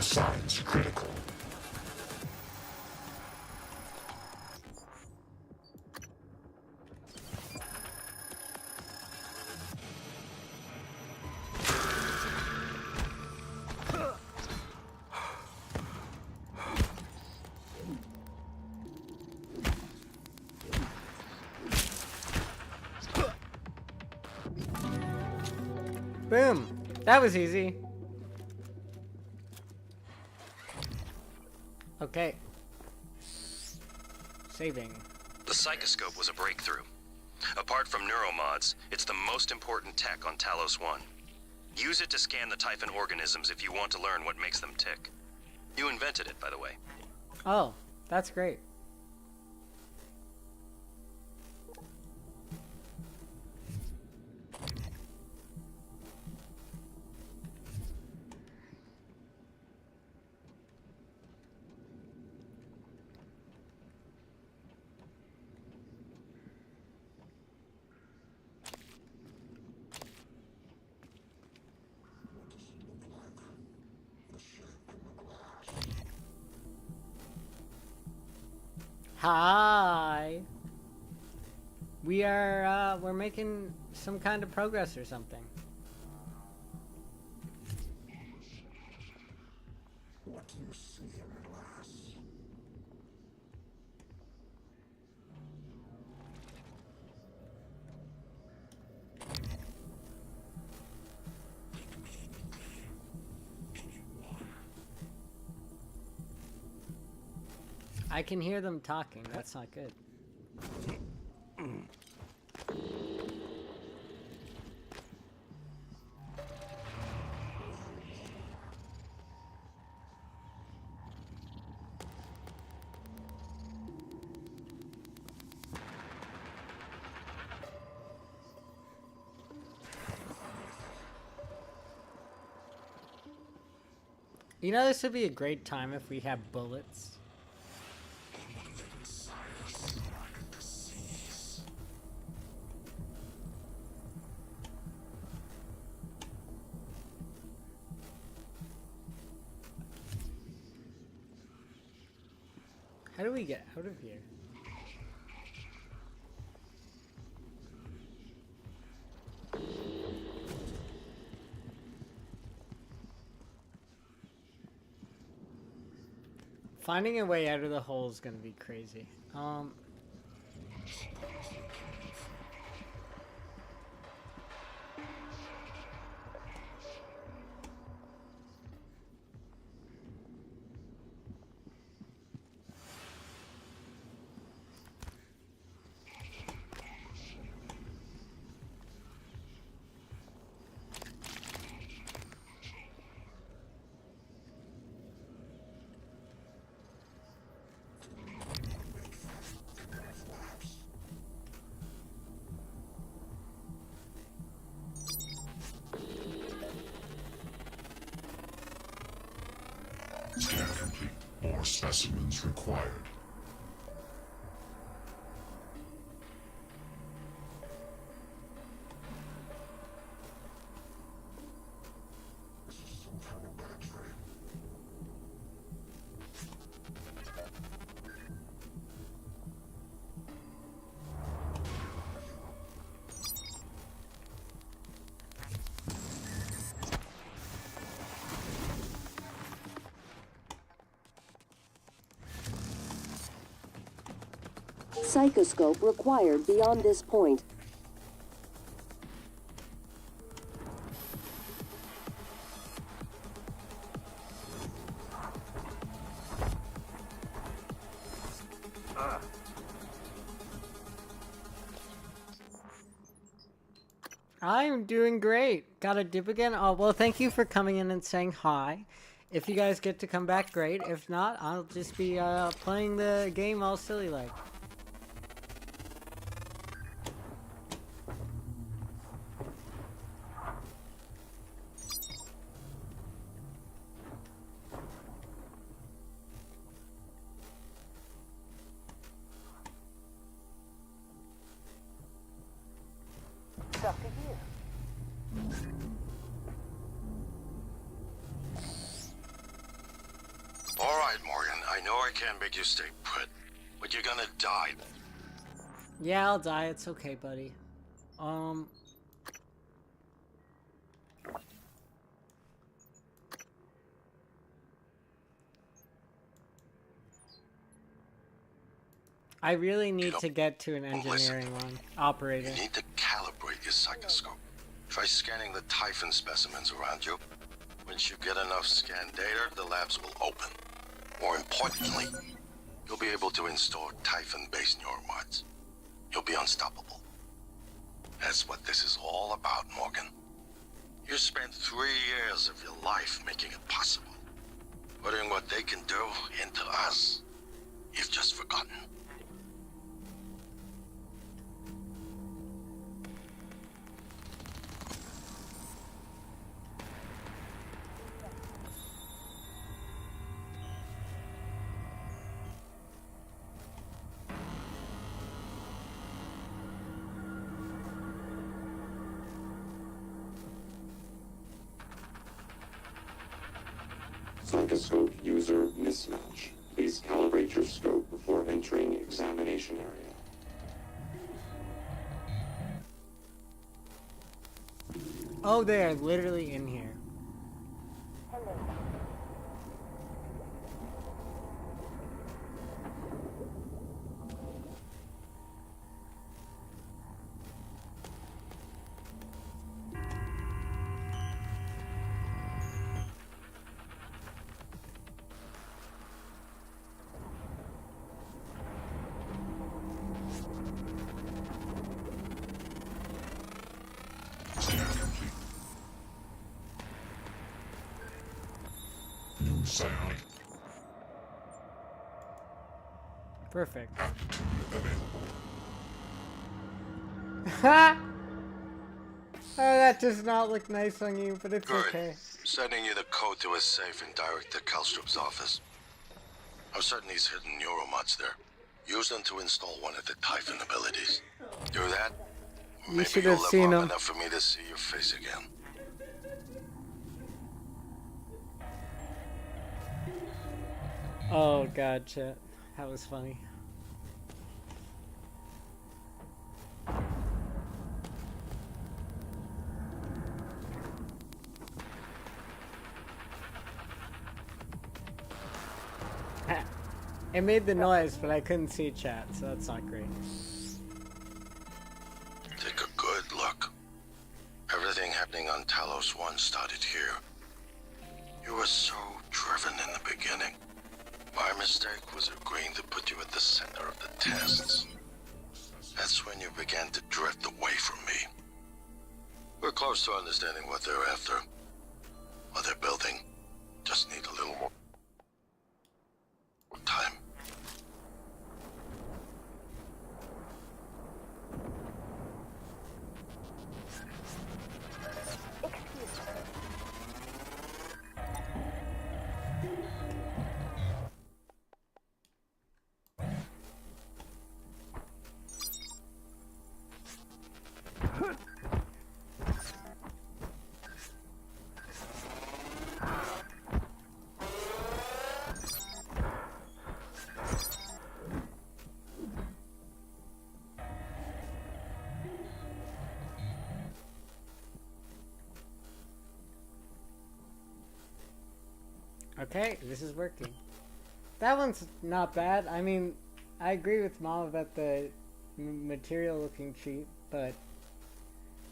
signs critical. Boom! That was easy. Okay. Saving. The psychoscope was a breakthrough. Apart from neuromods, it's the most important tech on Talos 1. Use it to scan the Typhon organisms if you want to learn what makes them tick. You invented it, by the way. Oh, that's great. Hi. We're making some kind of progress or something. What do you see in the glass? I can hear them talking. That's not good. You know, this would be a great time if we have bullets. How do we get out of here? Finding a way out of the hole is gonna be crazy. Scan complete. More specimens required. This is some kind of bad dream. Psychoscope required beyond this point. I'm doing great. Got a dip again? Oh, well, thank you for coming in and saying hi. If you guys get to come back, great. If not, I'll just be playing the game all silly like. know I can't make you stay put, but you're gonna die. Yeah, I'll die. It's okay, buddy. I really need to get to an engineering one. Operator. You need to calibrate your psychoscope. Try scanning the Typhon specimens around you. Once you get enough scan data, the labs will open. More importantly, you'll be able to install Typhon-based neuromods. You'll be unstoppable. That's what this is all about, Morgan. You spent 3 years of your life making it possible. Putting what they can do into us. You've just forgotten. Psychoscope user mismatch. Please calibrate your scope before entering examination area. Oh, they are literally in here. Scan complete. New psionic Perfect. available. Ha! Oh, that does not look nice on you, but it's Good. okay. Sending you the code to a safe and direct to Kalstrup's office. I'm certain he's hidden neuromods there. Use them to install one of the Typhon abilities. Do that? You should you'll have live seen long him. enough for me to see your face again. Oh god, chat. That was funny. It made the noise, but I couldn't see chat, so that's not great. Take a good look. Everything happening on Talos 1 started here. You were so driven in the beginning. My mistake was agreeing to put you at the center of the tests. That's when you began to drift away from me. We're close to understanding what they're after. What they're building. Just need a little more time. Okay, this is working. That one's not bad. I mean, I agree with Mom about the material looking cheap, but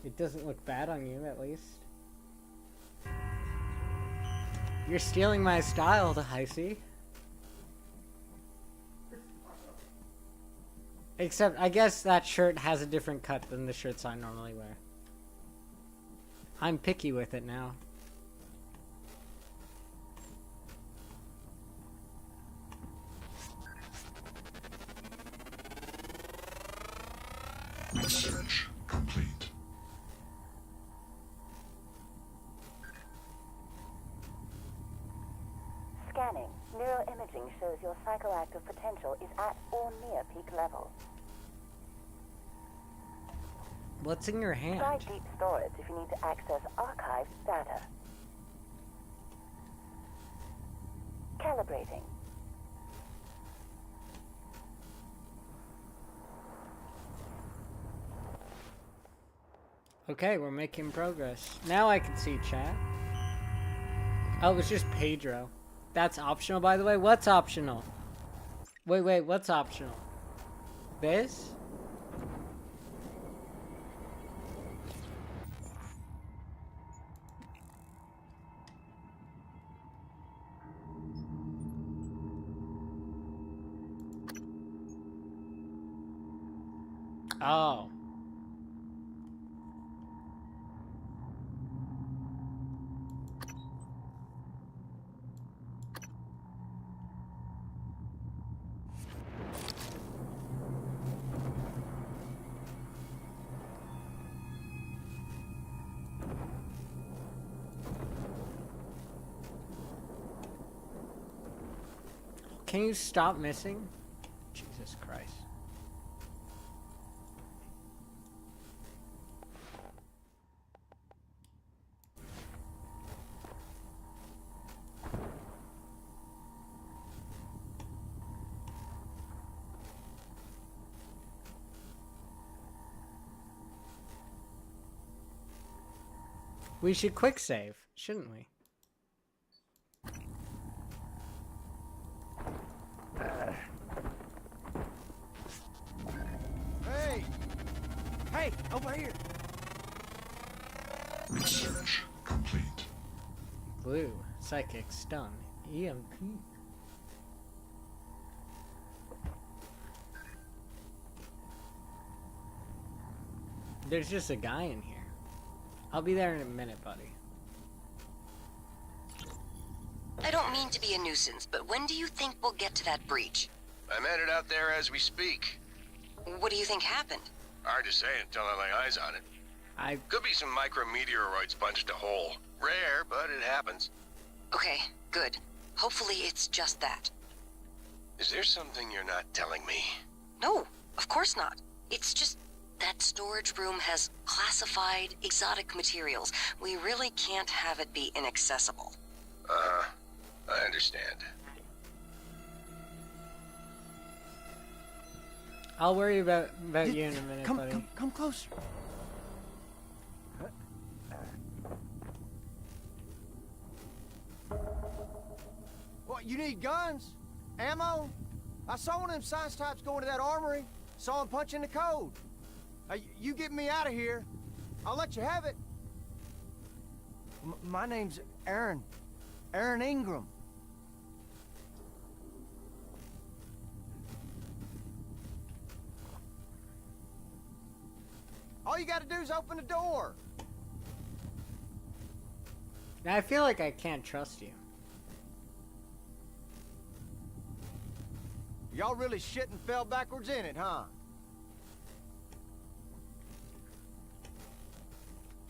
it doesn't look bad on you, at least. You're stealing my style, the Heisey. Except, I guess that shirt has a different cut than the shirts I normally wear. I'm picky with it now. Research complete. Scanning. Neuroimaging shows your psychoactive potential is at or near peak level. What's in your hand? Try deep storage if you need to access archived data. Calibrating. Okay, we're making progress. Now I can see chat. Oh, it was just Pedro. That's optional, by the way. What's optional? Wait, what's optional? This? Oh. Can you stop missing? Jesus Christ. We should quick save, shouldn't we? Hey! Hey, over here! Research complete. Blue, psychic, stun, EMP. There's just a guy in here. I'll be there in a minute, buddy. I don't mean to be a nuisance, but when do you think we'll get to that breach? I'm headed out there as we speak. What do you think happened? Hard to say until I lay eyes on it. I Could be some micrometeoroids punched a hole. Rare, but it happens. Okay, good. Hopefully it's just that. Is there something you're not telling me? No, of course not. It's just that storage room has classified exotic materials. We really can't have it be inaccessible. I understand. I'll worry about you in a minute, buddy. Come closer. What, you need guns? Ammo? I saw one of them science types go into that armory. Saw him punching the code. You get me out of here. I'll let you have it. My name's Aaron. Aaron Ingram. All you gotta do is open the door. Now I feel like I can't trust you. Y'all really shit and fell backwards in it, huh?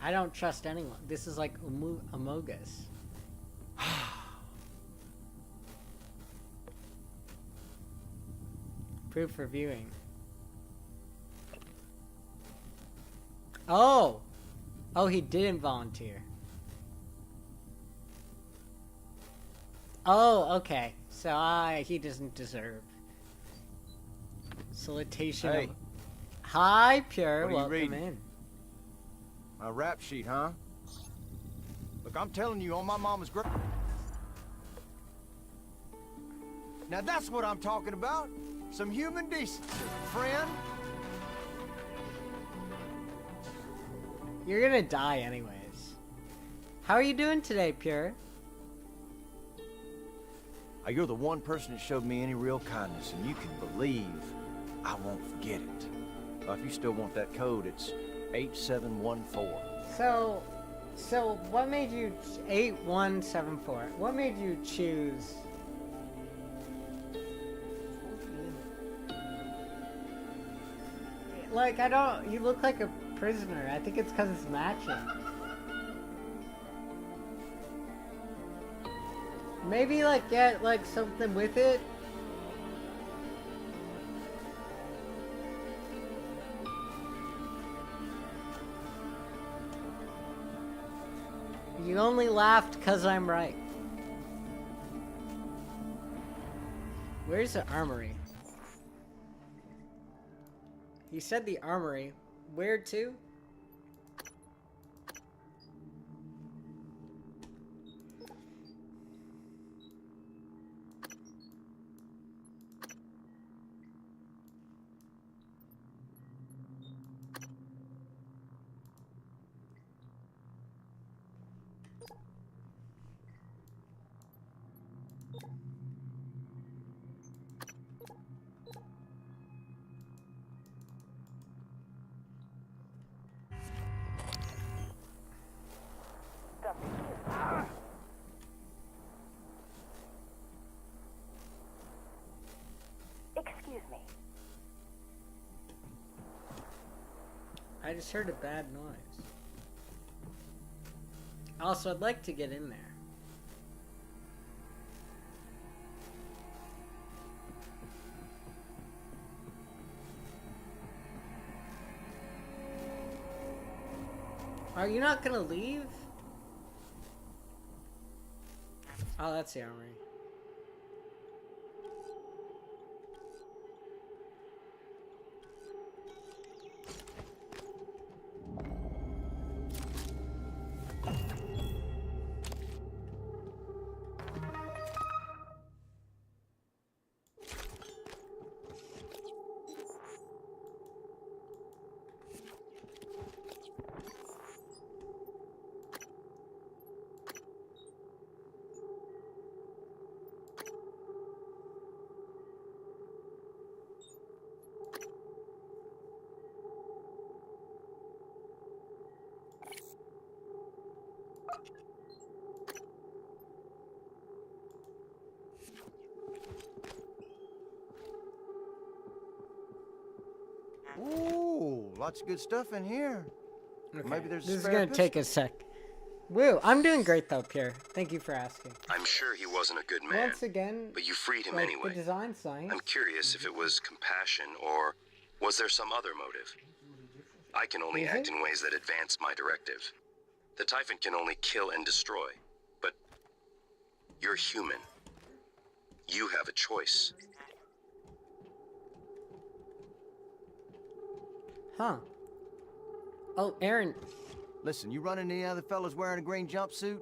I don't trust anyone. This is like Among Us. Proof for viewing. Oh! Oh, he didn't volunteer. Oh, okay. So he doesn't deserve. Solicitation Hey. of... Hi, Pure. What are you Welcome reading? in. My rap sheet, huh? Look, I'm telling you, on my mama's grave. Now that's what I'm talking about. Some human decency, friend. You're gonna die anyways. How are you doing today, Pure? You're the one person that showed me any real kindness, and you can believe I won't forget it. If you still want that code, it's 8714. So what made you 8174? What made you choose? Like you look like a prisoner. I think it's because it's matching. Maybe like get like something with it. You only laughed because I'm right. Where's the armory? He said the armory. Where to? me. I just heard a bad noise. Also, I'd like to get in there. Are you not gonna leave? Oh, that's the armory. Ooh, lots of good stuff in here. Okay. Maybe there's a This is spare gonna pistol. take a sec. Woo, I'm doing great though, Pierre. Thank you for asking. I'm sure he wasn't a good man, Once again, but you freed him like anyway. the design science. I'm curious if it was compassion or was there some other motive? I can only Is act it? in ways that advance my directive. The Typhon can only kill and destroy, but you're human. You have a choice. Huh. Oh, Aaron. Listen, you run into any other fellas wearing a green jumpsuit?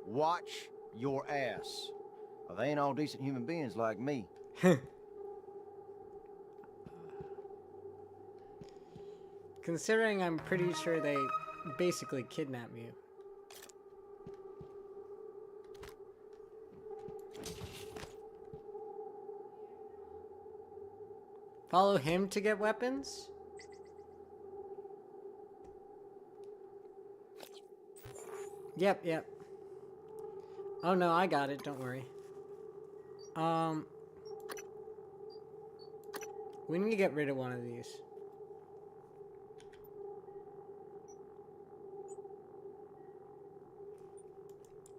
Watch your ass. Well, they ain't all decent human beings like me. Considering I'm pretty sure they basically kidnapped you. Follow him to get weapons? Yep. Oh no, I got it, don't worry. We need to get rid of one of these.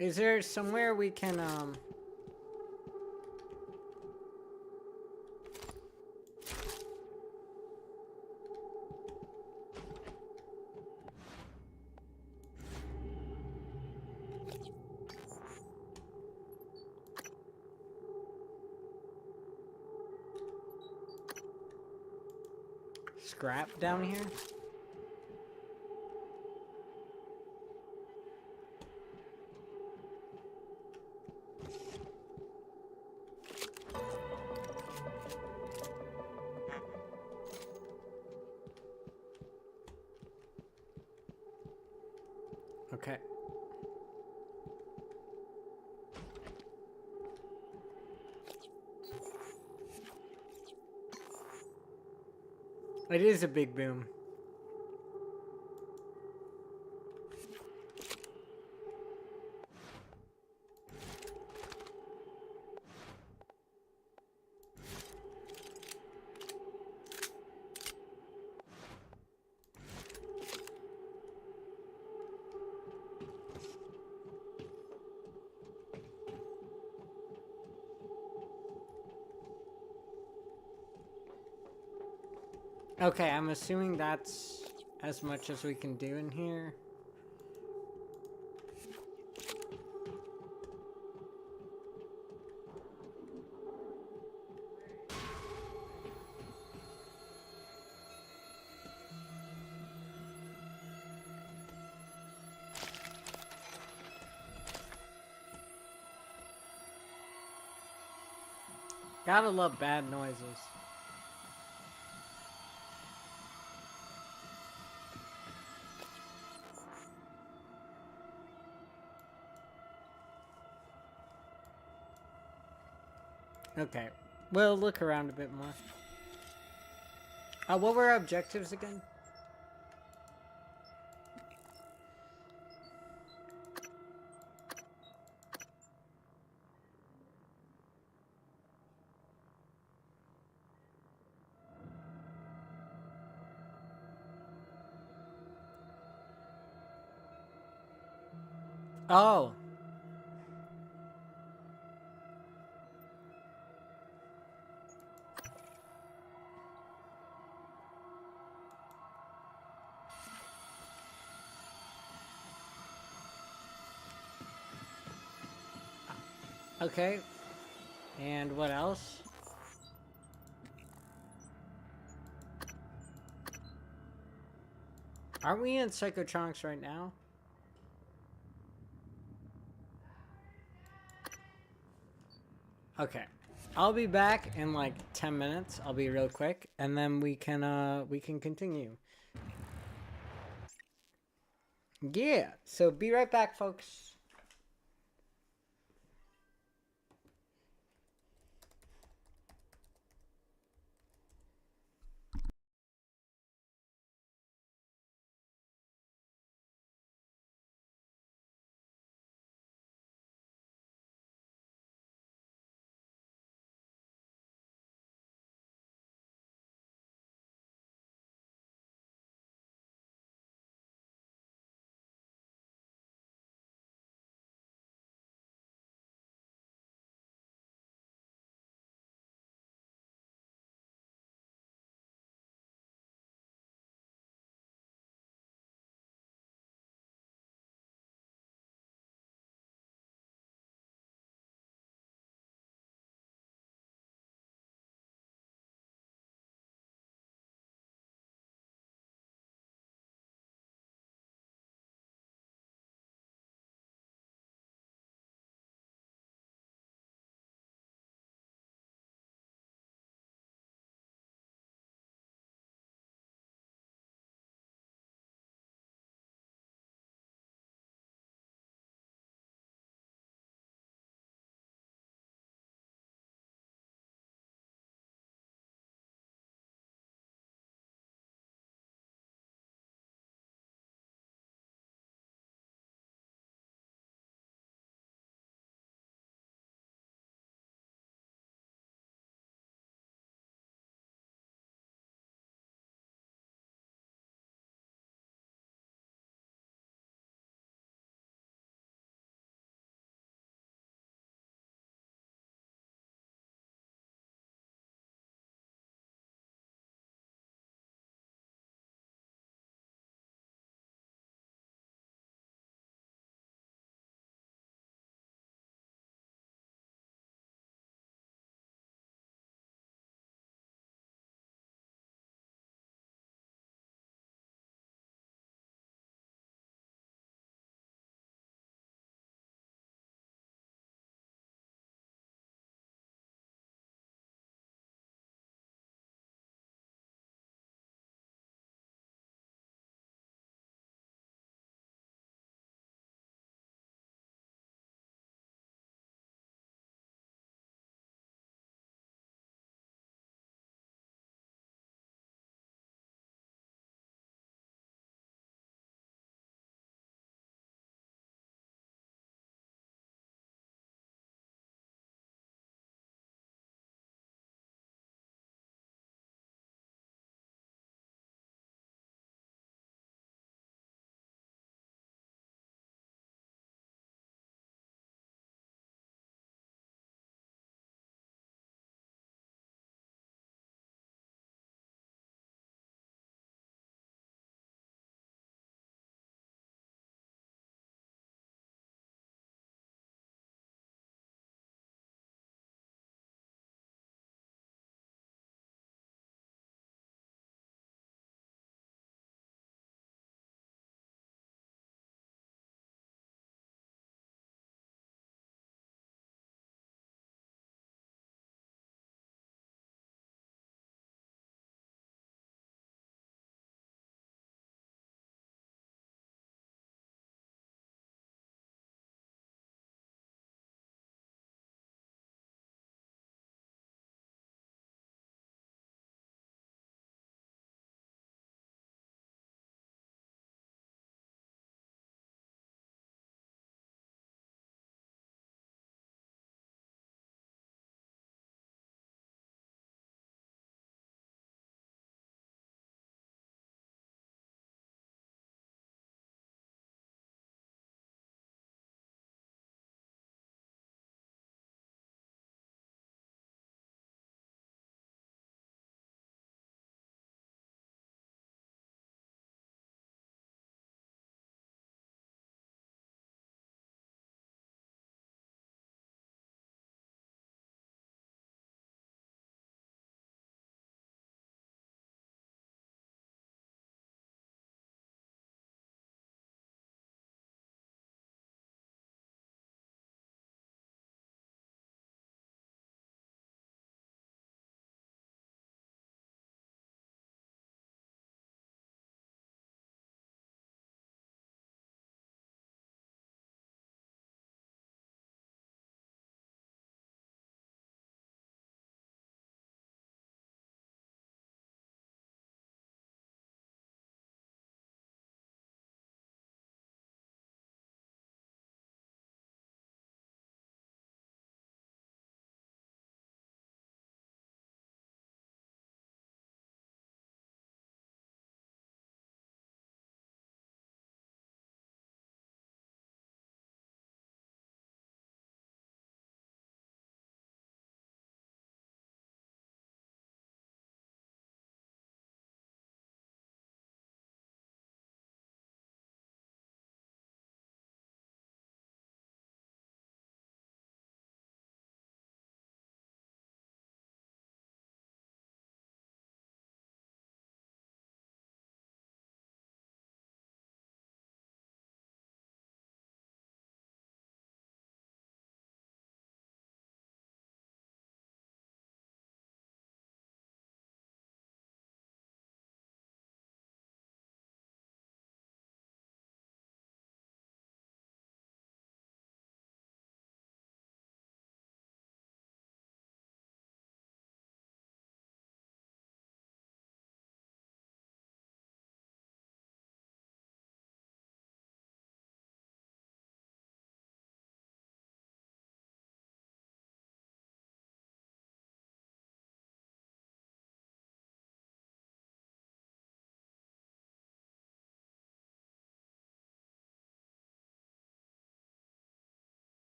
Is there somewhere we can, scrap down here? Okay. It is a big boom. Okay, I'm assuming that's as much as we can do in here. Gotta love bad noises. Okay, we'll look around a bit more. What were our objectives again? Oh. Okay. And what else? Aren't we in Psychotronics right now? Okay. I'll be back in like 10 minutes. I'll be real quick, and then we can continue. Yeah. So be right back, folks.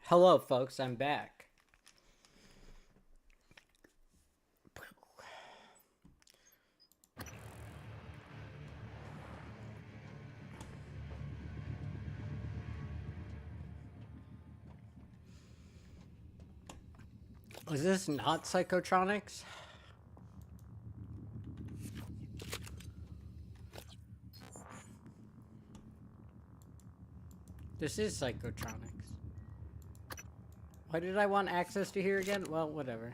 Hello, folks. I'm back. Is this not Psychotronics? This is Psychotronics. Why did I want access to here again? Well, whatever.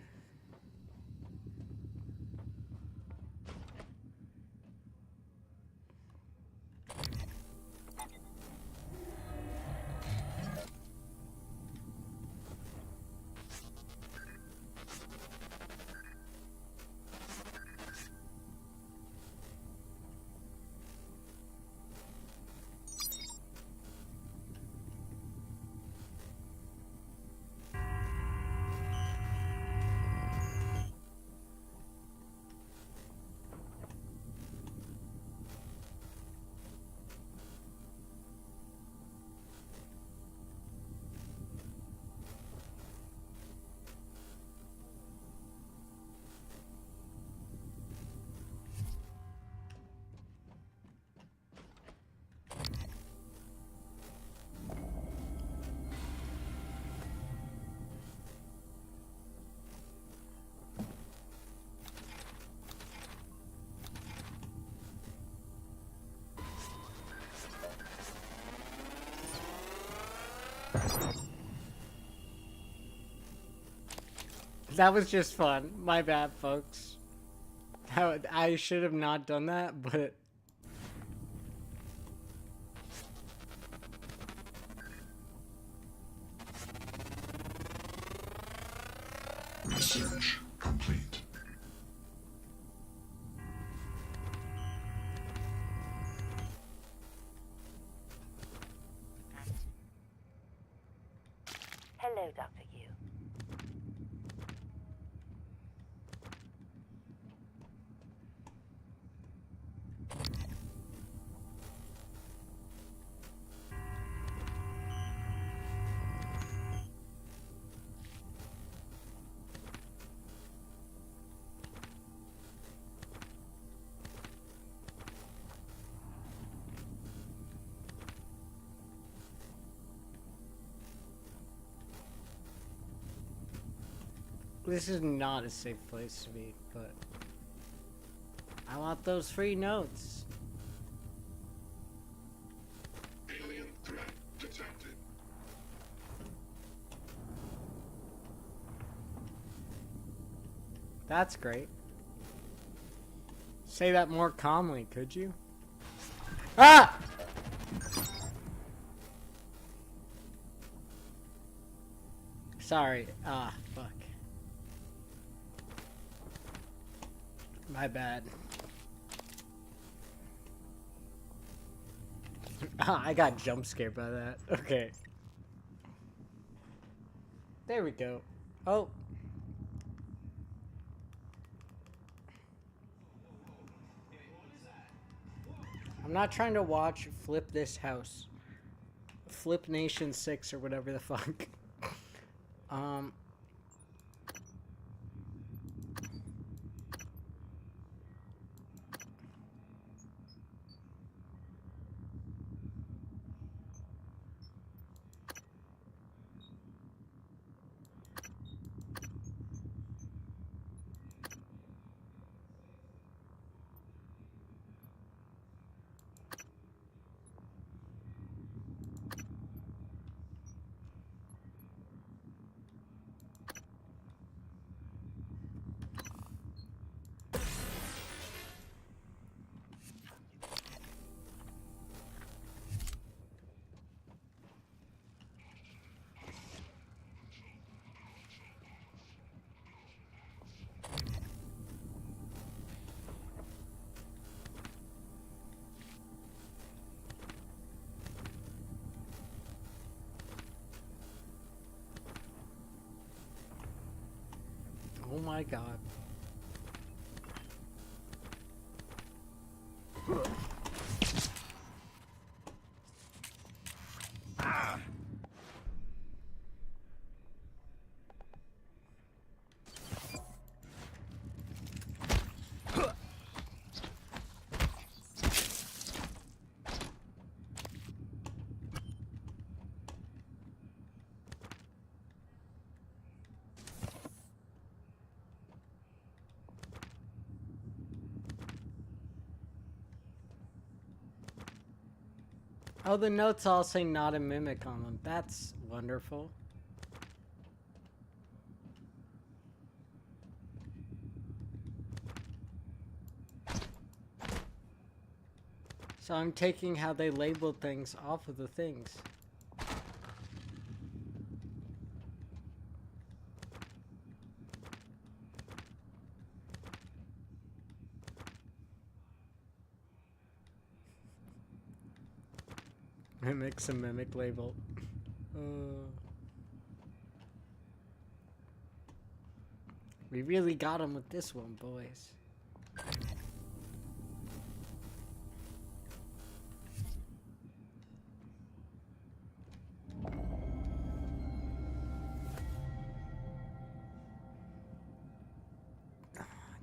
That was just fun. My bad, folks. I should have not done that, but... Research complete. Hello, Dr. Yu. This is not a safe place to be, but... I want those free notes. Alien threat detected. That's great. Say that more calmly, could you? Ah! Sorry. Ah, fuck. My bad. I got jump scared by that. Okay. There we go. Oh. I'm not trying to watch Flip This House. Flip Nation 6 or whatever the fuck. Oh my god. Oh, the notes all say not a mimic on them. That's wonderful. So I'm taking how they labeled things off of the things. Mimic's a mimic label. We really got him with this one, boys.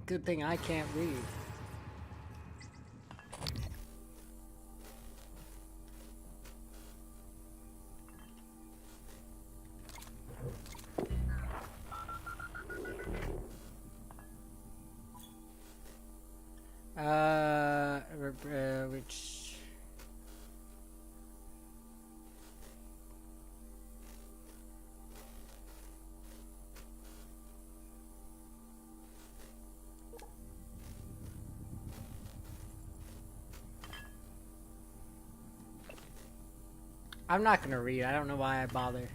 Good thing I can't read. Which... I'm not gonna read. I don't know why I bother.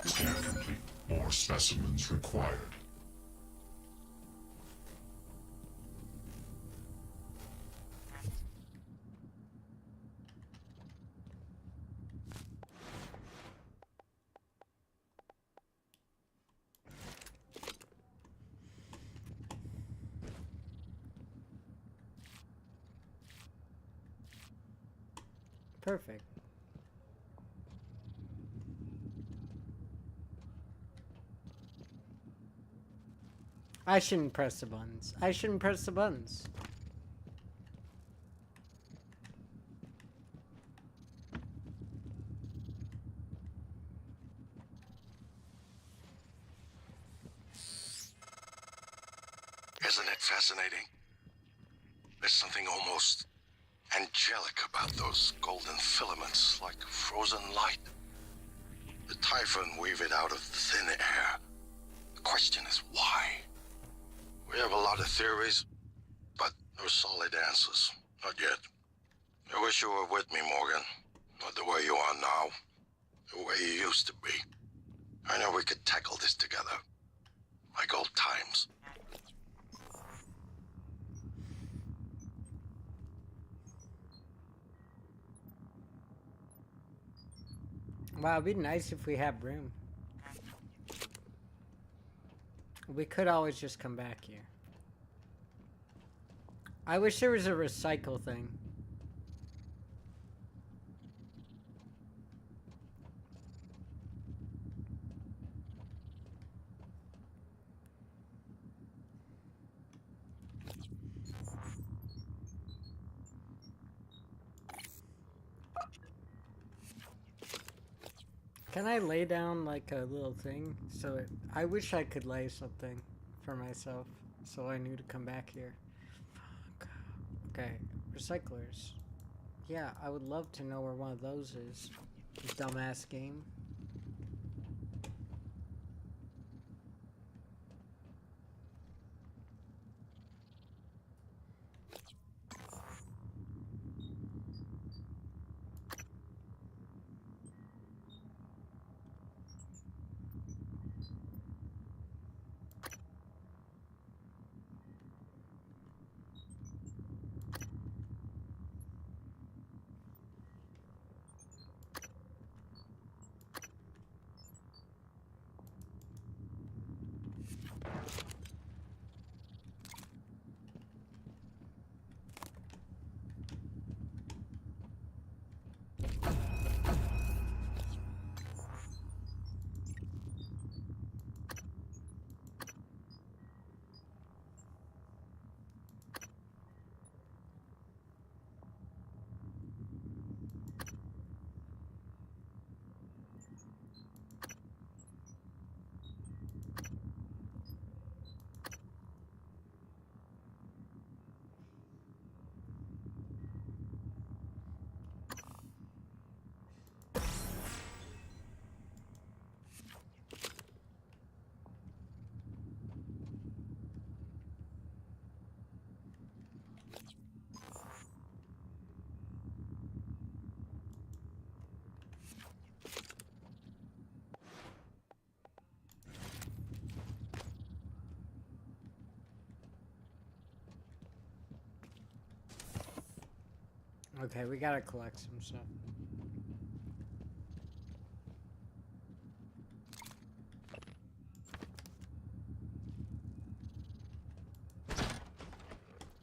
Scan complete. More specimens required. Perfect. I shouldn't press the buttons. I shouldn't press the buttons. Isn't it fascinating? There's something almost angelic about those golden filaments, like frozen light. The Typhon weave it out of thin air. The question is why? We have a lot of theories, but no solid answers. Not yet. I wish you were with me, Morgan. Not the way you are now. The way you used to be. I know we could tackle this together. Like old times. Wow, it'd be nice if we had room. We could always just come back here. I wish there was a recycle thing. Can I lay down like a little thing? I wish I could lay something for myself so I knew to come back here. Fuck. Okay, recyclers. Yeah, I would love to know where one of those is. Dumbass game. Okay, we gotta collect some stuff.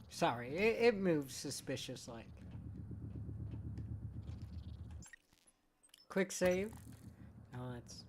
Sorry, it moves suspicious like. Quick save. Oh, that's...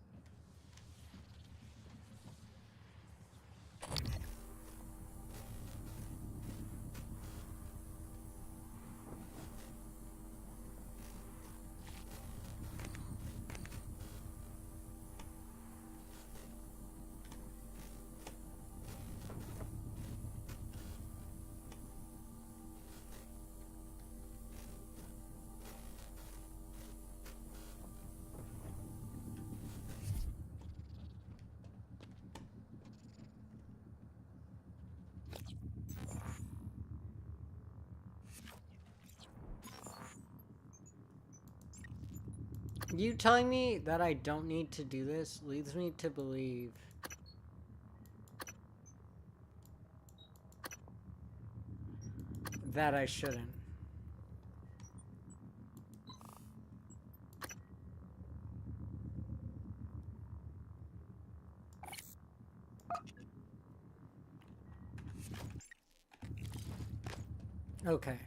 You telling me that I don't need to do this leads me to believe that I shouldn't. Okay.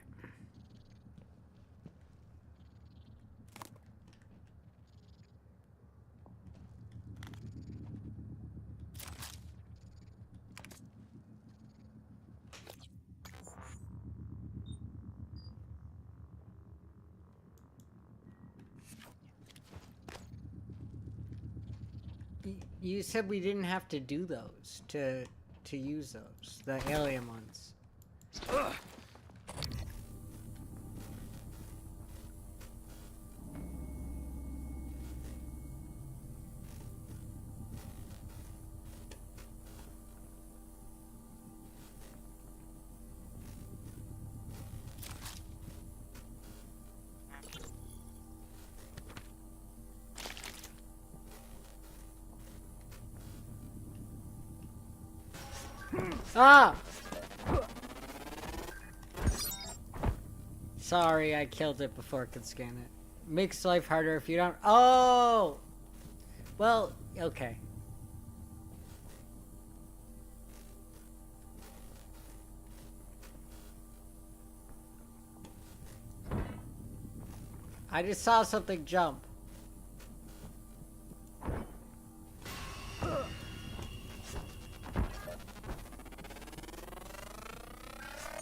You said we didn't have to do those to use those, the alien ones. Ugh. Ah! Sorry, I killed it before it could scan it. Makes life harder if you don't... Oh! Well, okay. I just saw something jump.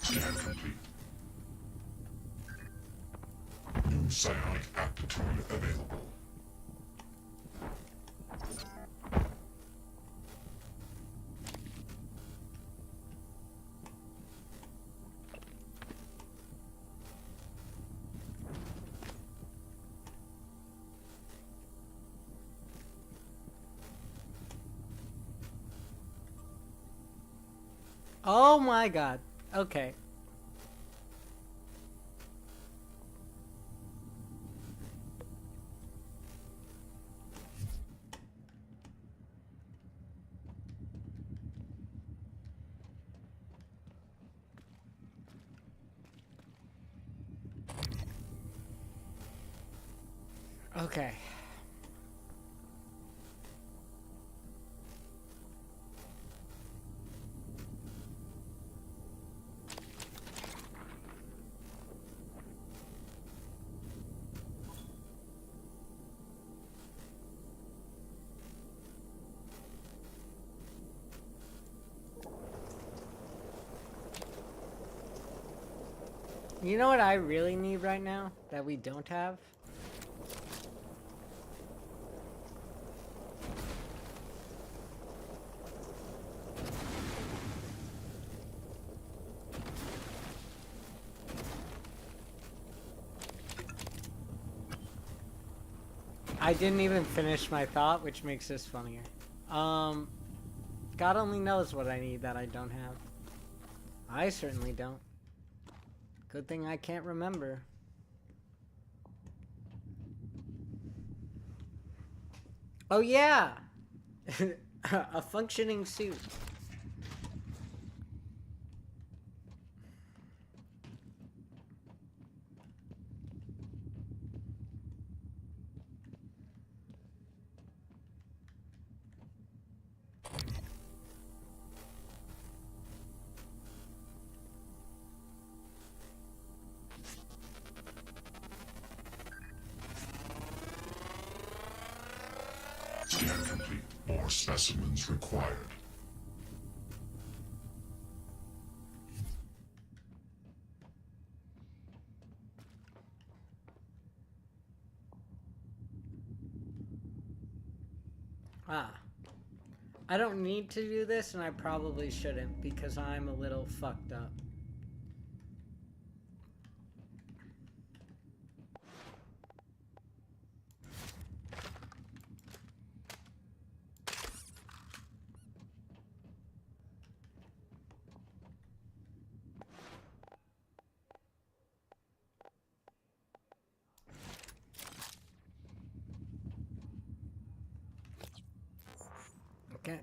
Scan complete. New psionic aptitude available. Oh my god. Okay. Okay. You know what I really need right now that we don't have? I didn't even finish my thought, which makes this funnier. God only knows what I need that I don't have. I certainly don't. Good thing I can't remember. Oh yeah! A functioning suit. Scan complete. More specimens required. Ah. I don't need to do this, and I probably shouldn't, because I'm a little fucked up. Okay.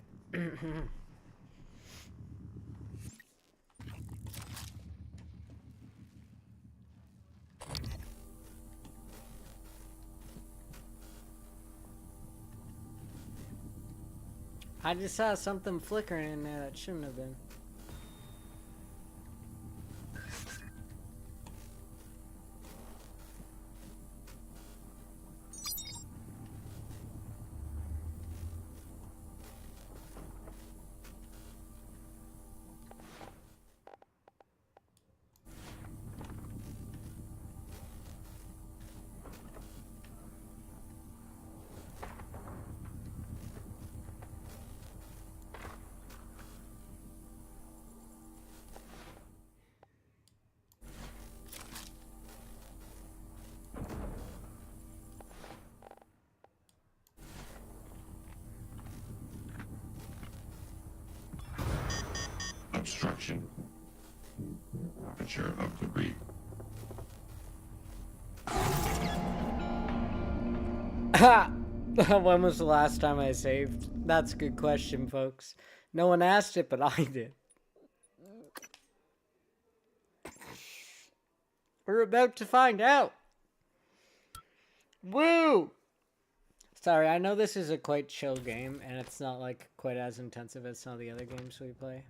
I just saw something flickering in there that shouldn't have been. Obstruction. Aperture of debris. When was the last time I saved? That's a good question, folks. No one asked it, but I did. We're about to find out. Woo! Sorry, I know this is a quite chill game, and it's not like quite as intensive as some of the other games we play.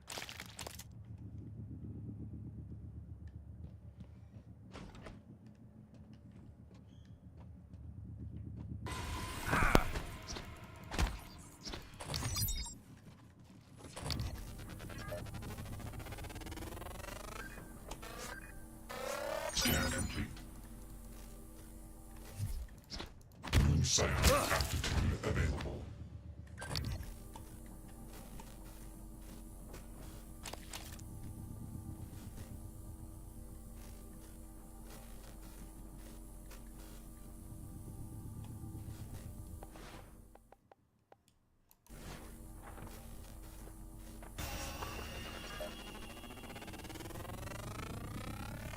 Scan complete. New science aptitude available.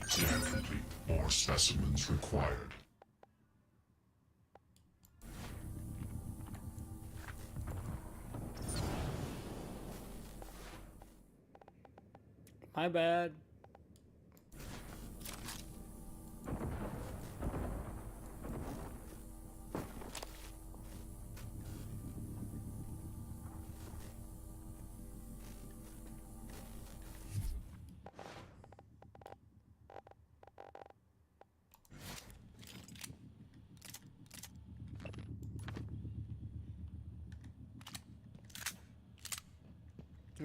Scan complete. More specimens required. My bad.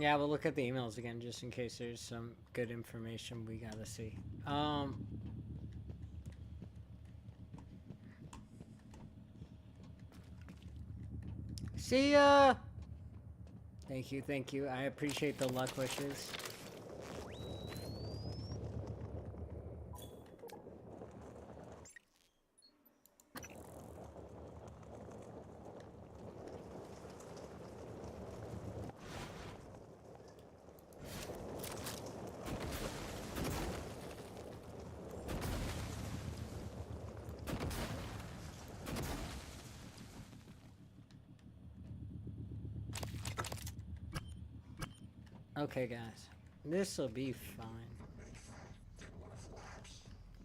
Yeah, we'll look at the emails again just in case there's some good information we gotta see. See ya! Thank you, thank you. I appreciate the luck wishes. Okay, guys. This'll be fine.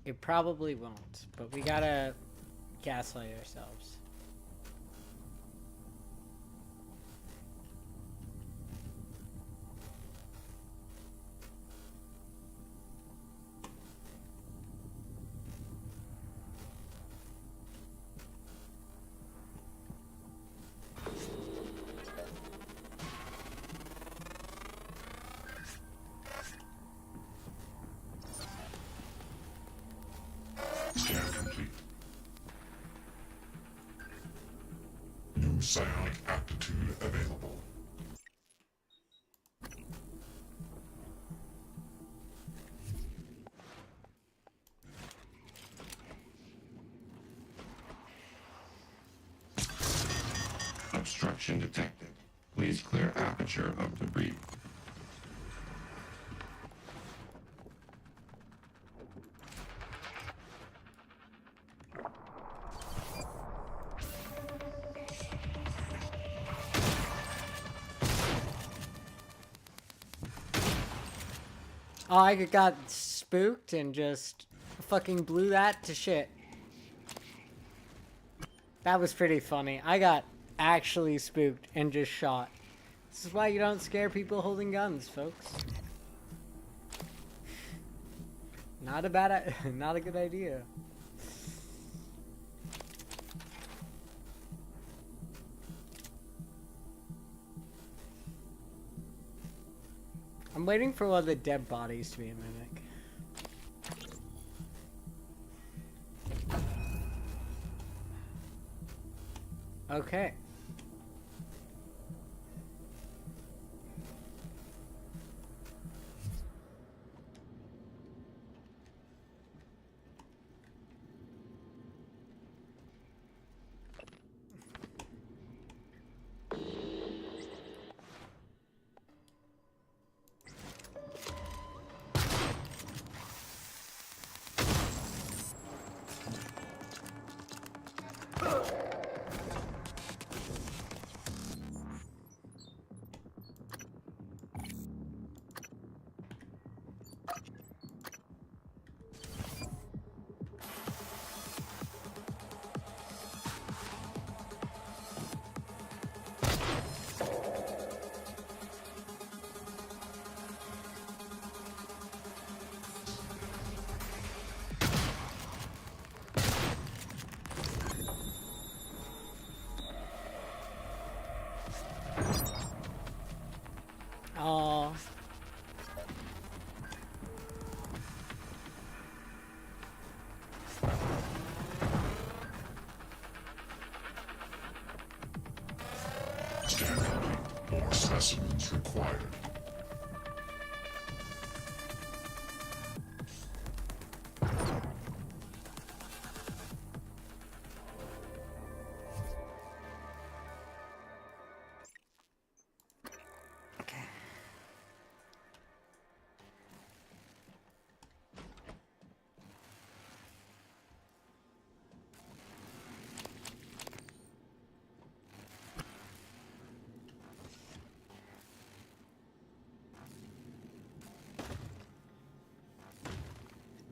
It probably won't, but we gotta gaslight ourselves. psionic aptitude available. Obstruction detected. Please clear aperture of debris. Oh, I got spooked and just fucking blew that to shit. That was pretty funny. I got actually spooked and just shot. This is why you don't scare people holding guns, folks. Not a good idea. I'm waiting for one of the dead bodies to be a mimic. Okay. Oh. Scan complete. More specimens required.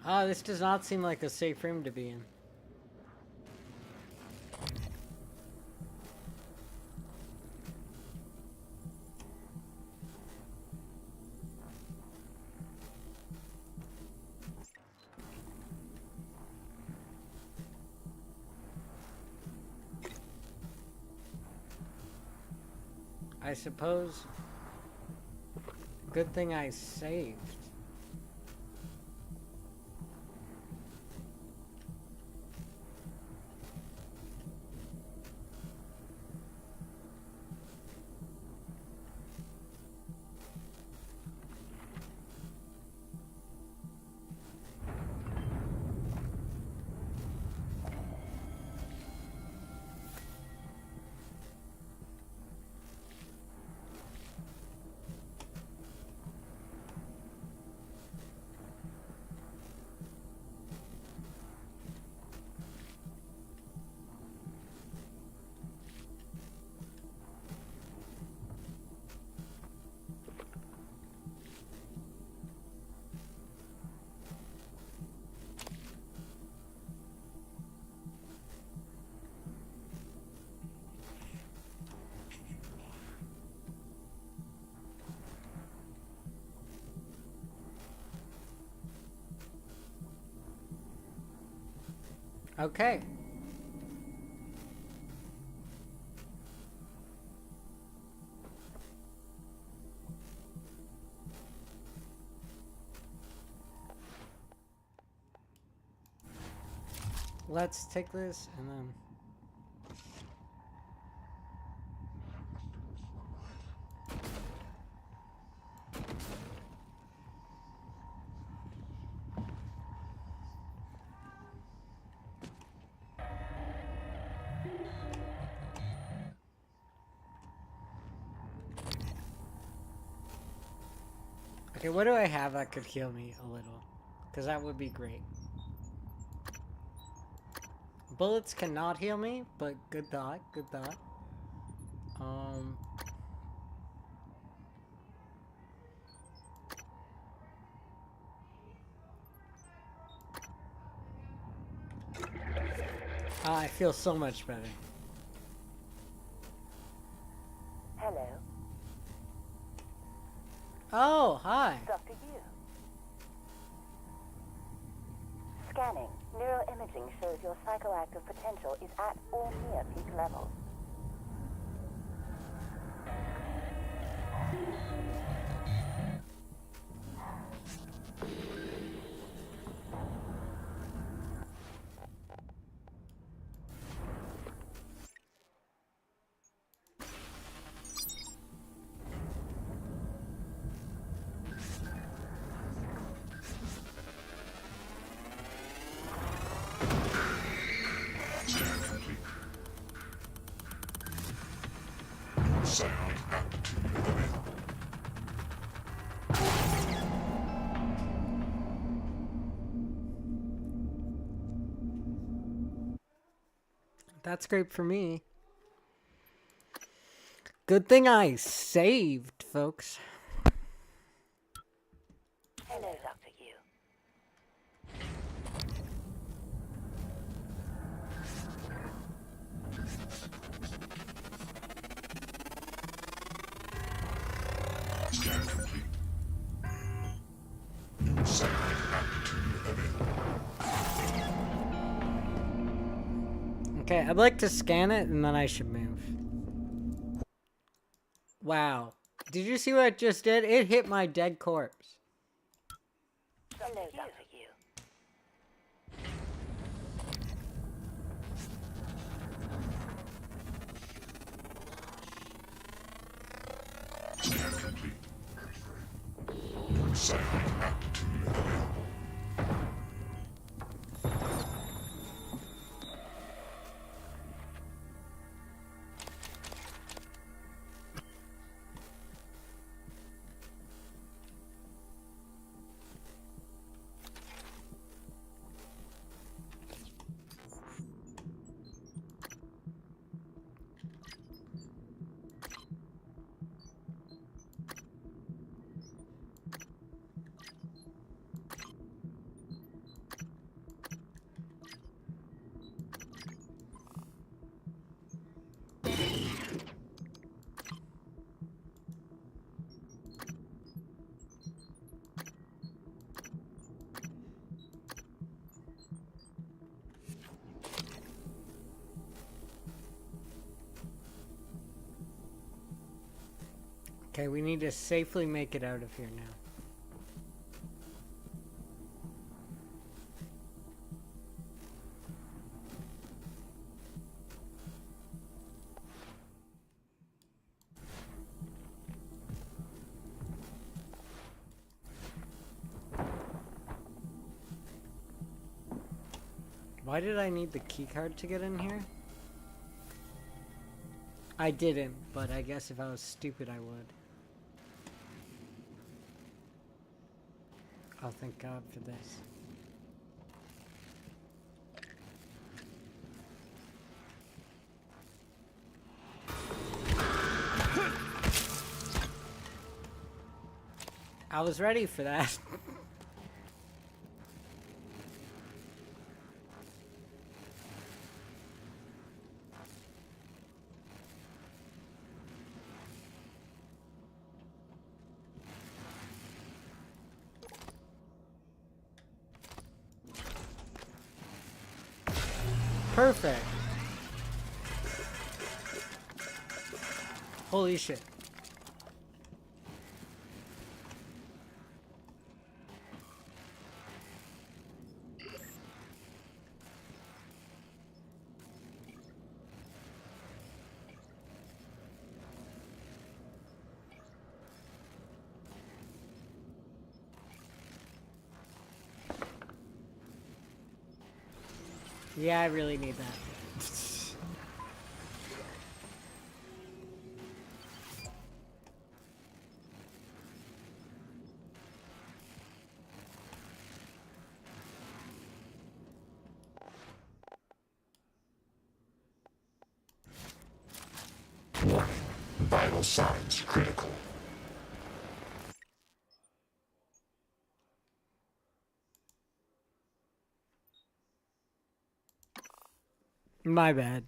Ah, this does not seem like a safe room to be in. I suppose. Good thing I saved. Okay. Let's take this and then... Okay, what do I have that could heal me a little? Because that would be great. Bullets cannot heal me, but good thought, good thought. I feel so much better. Hello. Oh, hi. Dr. Yu. Scanning. Neuroimaging shows your psychoactive potential is at or near peak levels. Sound aptitude available. That's great for me. Good thing I saved, folks. Hello, Dr. Yu. Scan complete. Sound aptitude available. Okay, I'd like to scan it and then I should move. Wow. Did you see what it just did? It hit my dead corpse. Hello, Dr. Yu. Scan complete. Sound aptitude available. Okay, we need to safely make it out of here now. Why did I need the key card to get in here? I didn't, but I guess if I was stupid, I would. Oh, thank God for this. I was ready for that. Perfect. Holy shit. Yeah, I really need that. Warning. Vital signs critical. My bad.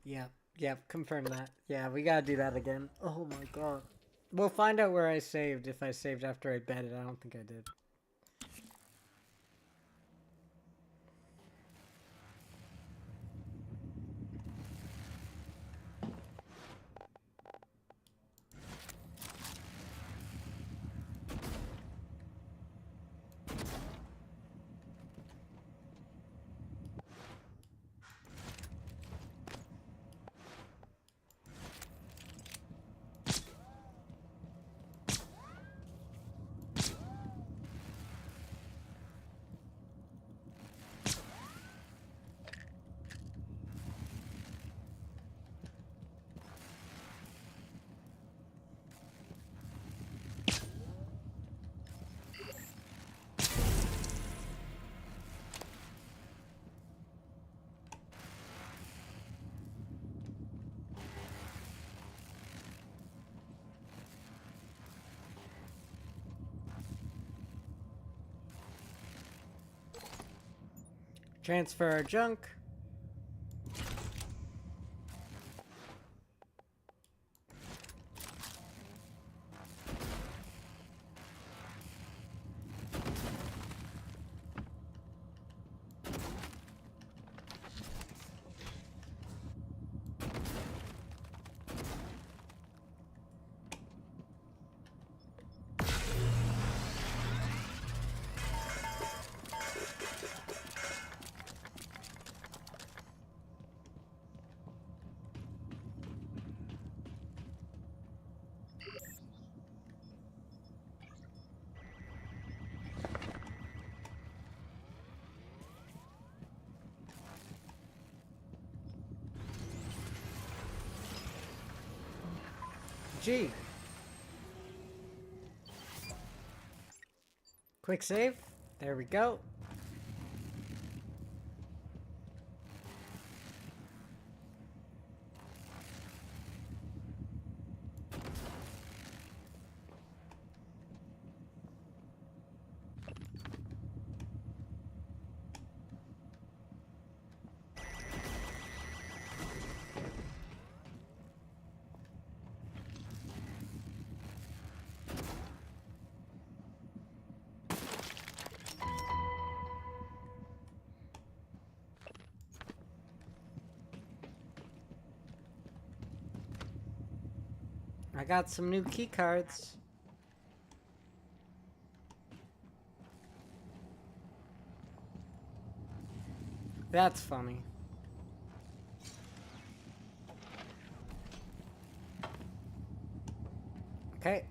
Yeah, confirm that. Yeah, we gotta do that again. Oh my god. We'll find out where I saved, if I saved after I bedded. I don't think I did. Transfer our junk. G. Quick save. There we go. I got some new key cards. That's funny. Okay.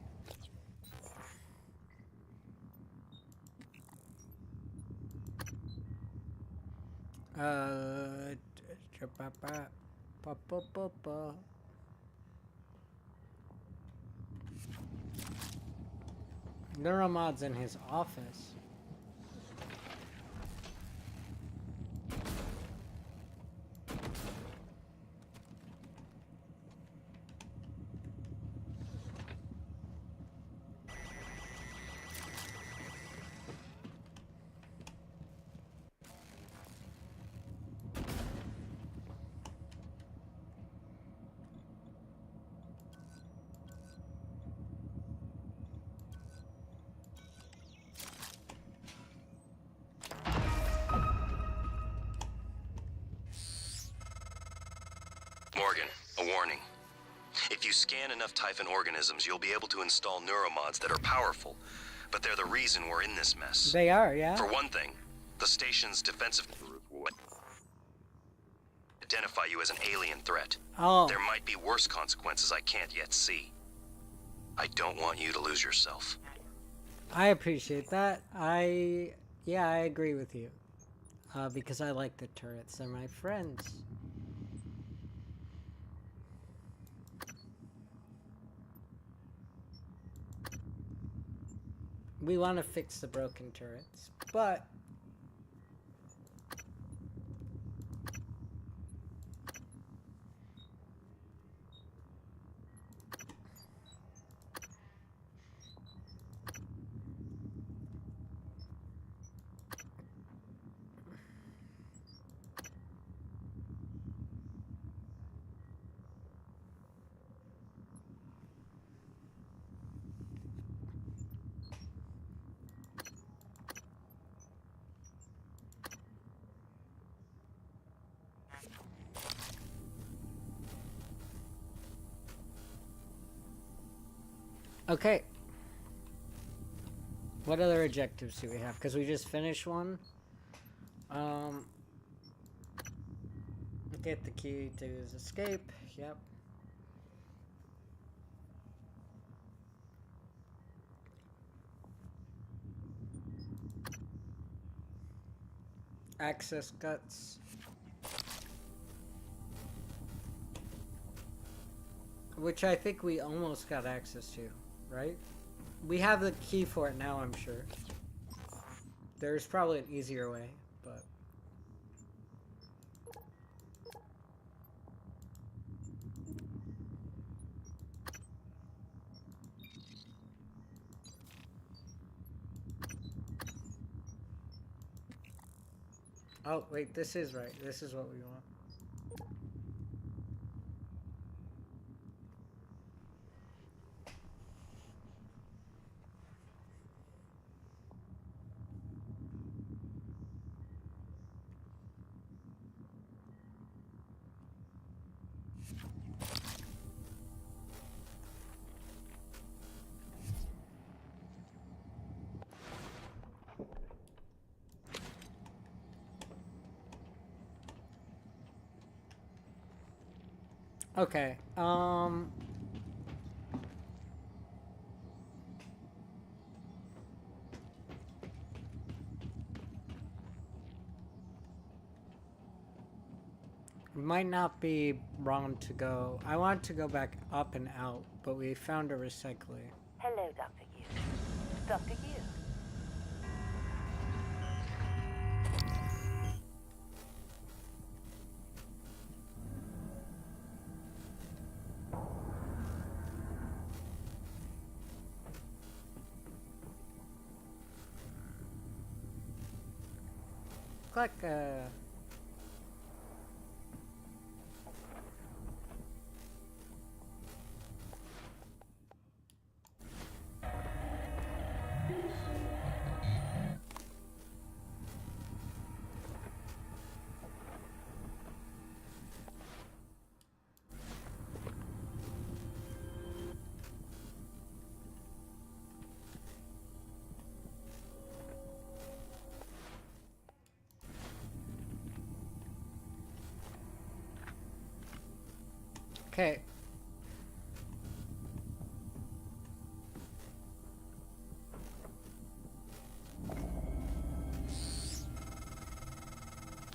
Neuromod's in his office. Morgan, a warning. If you scan enough Typhon organisms, you'll be able to install neuromods that are powerful, but they're the reason we're in this mess. They are, yeah. For one thing, the station's defensive identify you as an alien threat. Oh. There might be worse consequences I can't yet see. I don't want you to lose yourself. I appreciate that. I agree with you. Because I like the turrets. They're my friends. We want to fix the broken turrets, but Okay. What other objectives do we have? Because we just finished one. Get the key to his escape. Yep. Access guts. Which I think we almost got access to, right? We have the key for it now, I'm sure. There's probably an easier way, but... Oh, wait, this is right. This is what we want. Okay, it might not be wrong to go. I want to go back up and out, but we found a recycler. Hello, Dr. Youth. Dr. Youth. Click, Okay.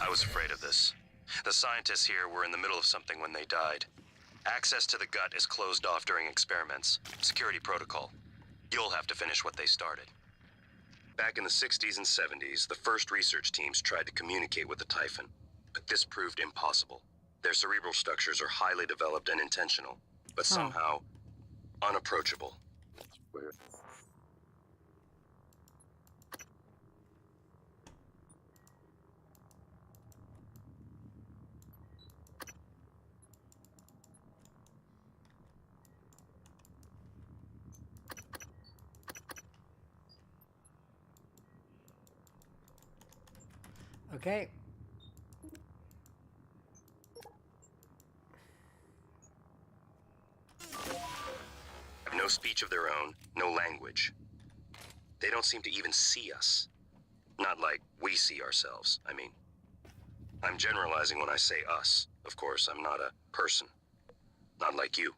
I was afraid of this. The scientists here were in the middle of something when they died. Access to the gut is closed off during experiments. Security protocol. You'll have to finish what they started. Back in the 60s and 70s, the first research teams tried to communicate with the Typhon, but this proved impossible. Their cerebral structures are highly developed and intentional, but somehow unapproachable. Okay. Have no speech of their own, no language. They don't seem to even see us. Not like we see ourselves, I mean. I'm generalizing when I say us. Of course, I'm not a person. Not like you.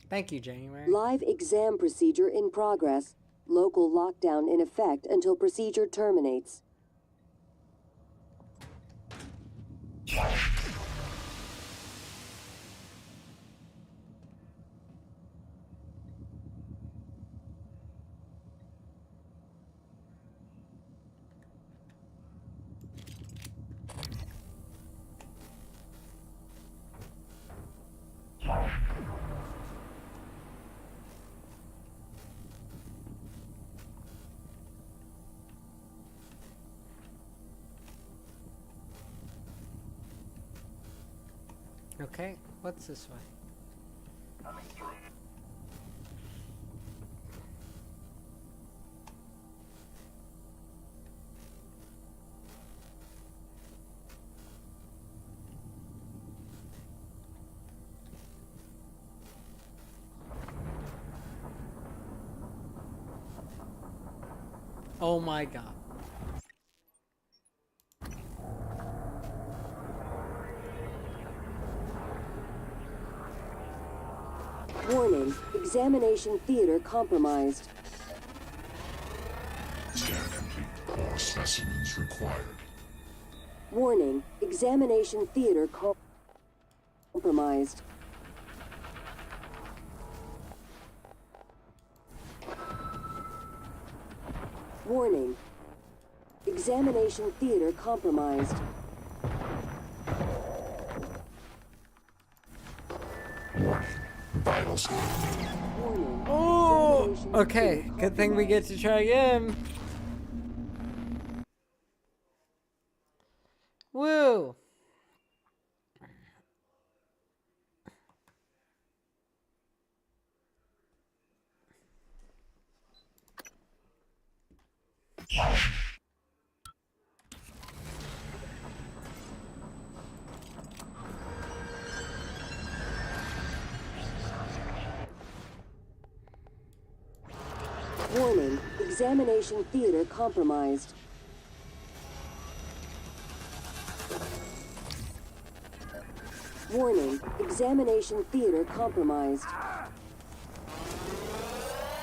Thank you, January. Live exam procedure in progress. Local lockdown in effect until procedure terminates. Okay, what's this way? Oh my god. Warning, examination theater compromised. Scan complete. More specimens required. Warning, examination theater compromised. Warning, examination theater compromised. Warning. Vital signs. Warning, Oh! examination Okay, theater good thing we get to try again. Woo! Warning, examination theater compromised. Warning, examination theater compromised.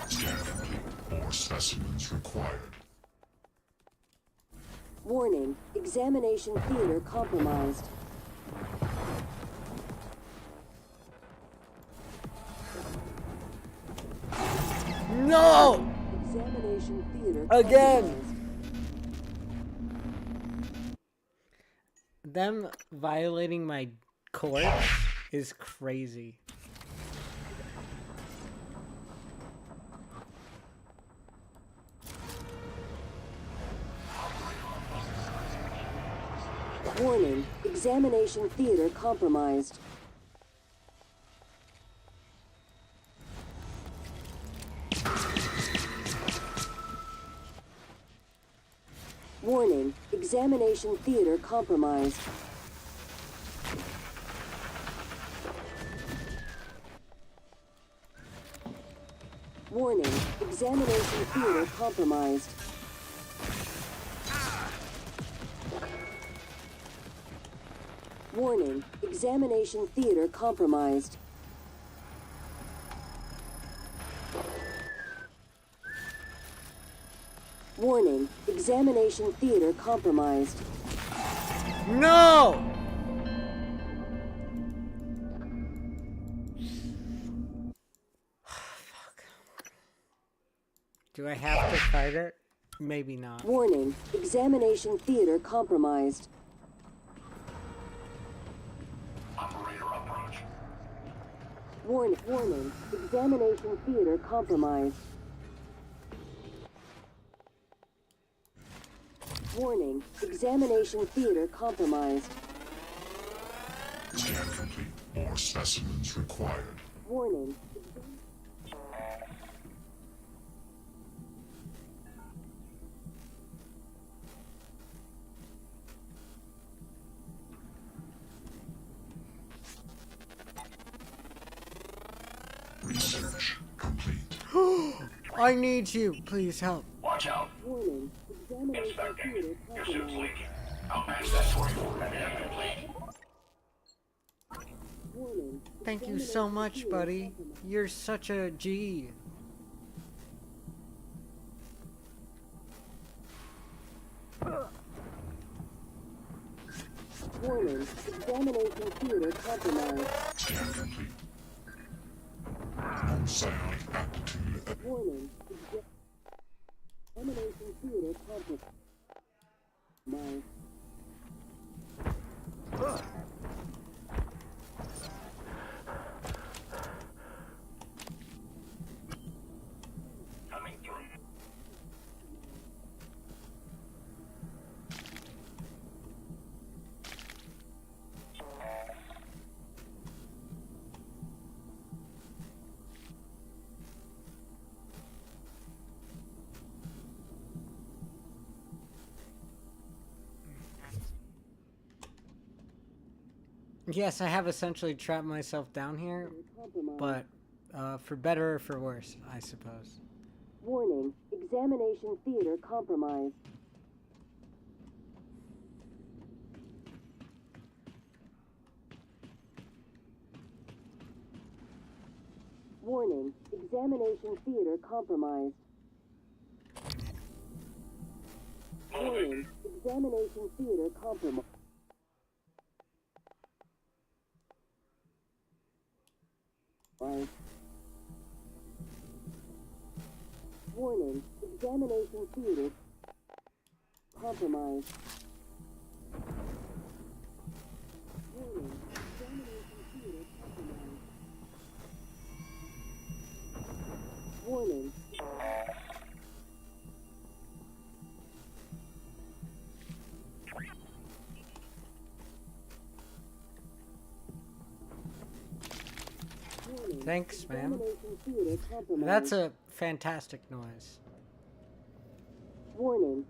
Scan complete. More specimens required. Warning, examination theater compromised. No! Examination theater Again! compromised. Them violating my court is crazy. Warning, examination theater compromised. Warning, examination theater compromised. Warning, examination theater compromised. Warning, examination theater compromised. Warning, examination theater compromised. No! Fuck. Do I have to fight it? Maybe not. Warning, examination theater compromised. Operator approach. Warning, examination theater compromised. Warning, examination theater compromised. Scan complete. More specimens required. Warning. Research complete. I need you. Please help. Watch out. Warning, examination Inspecting. theater Your suit's compromised. leaking. I'll patch that for you. And complete. Warning. Thank you so much, buddy. You're such a G. Warning, examination theater compromised. Scan complete. No psionic aptitude. Warning, examination theater compromised. Coming through. Yes, I have essentially trapped myself down here, but for better or for worse, I suppose. Warning, examination theater compromised. Warning, examination theater compromised. Warning, examination theater compromised. Warning, examination theater compromised. Warning, examination theater compromised. Warning. Thanks, ma'am. Examination theater compromised. That's a fantastic noise. Warning.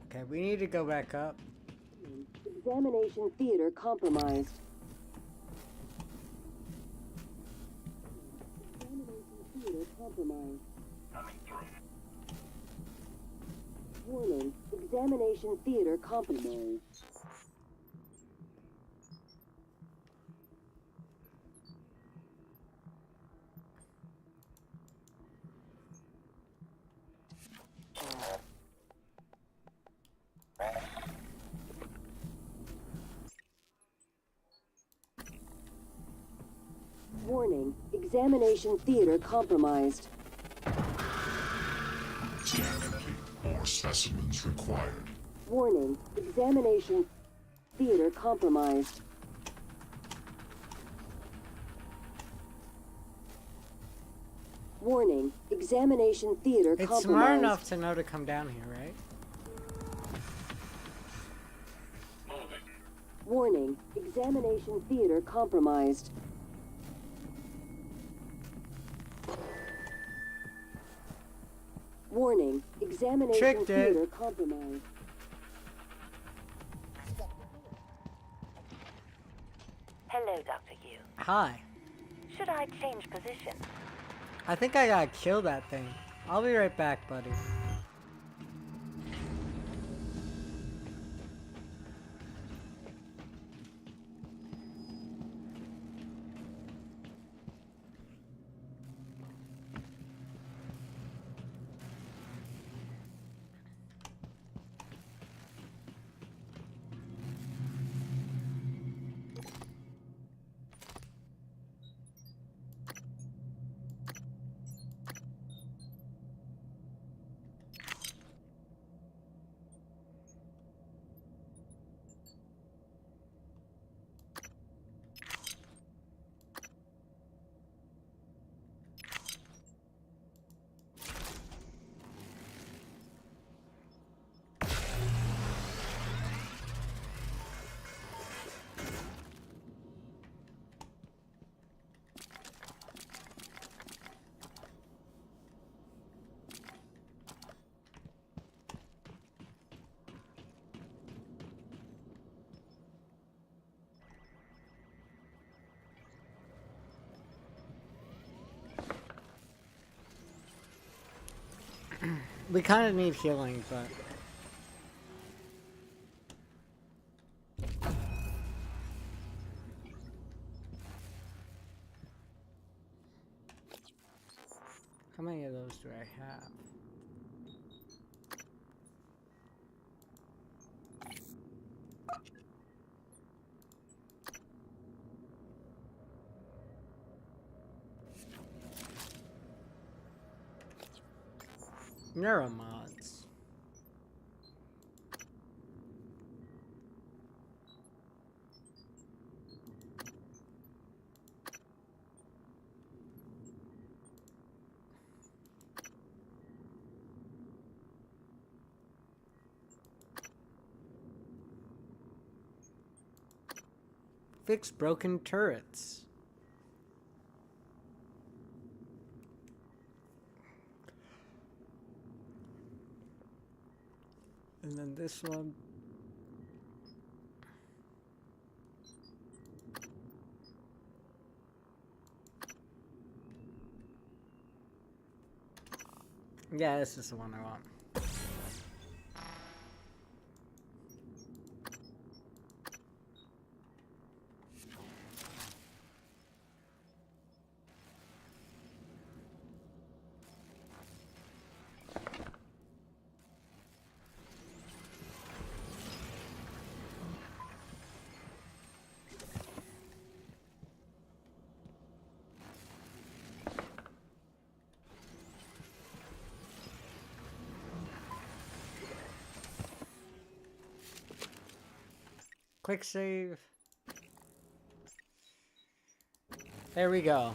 Okay, we need to go back up. Examination theater compromised. Examination theater compromised. Coming through. Warning. Examination theater compromised. Warning, examination theater compromised. Scan complete. More specimens required. Warning, examination theater compromised. Warning, examination theater It's compromised. smart enough to know to come down here, right? Moving. Warning, examination theater compromised. Warning, examination Tricked it. theater compromised. Hello, Dr. Yu. Hi. Should I change position? I think I gotta kill that thing. I'll be right back, buddy. We kind of need healing, but... How many of those do I have? Neuromods. Fix broken turrets. And then this one. Yeah, this is the one I want. Quick save. There we go.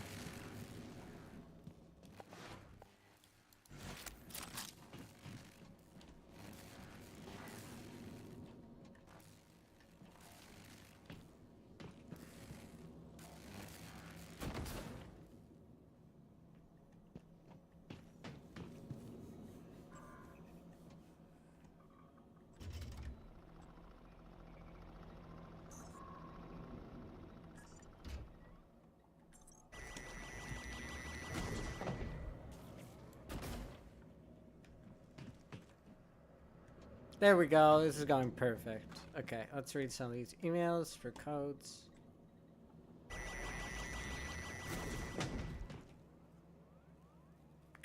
There we go. This is going perfect. Okay, let's read some of these emails for codes.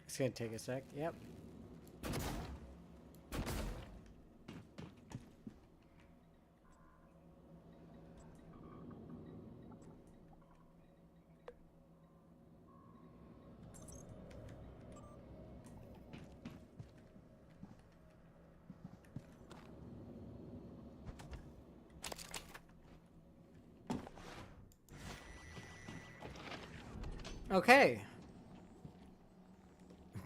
It's gonna take a sec. Yep. Okay.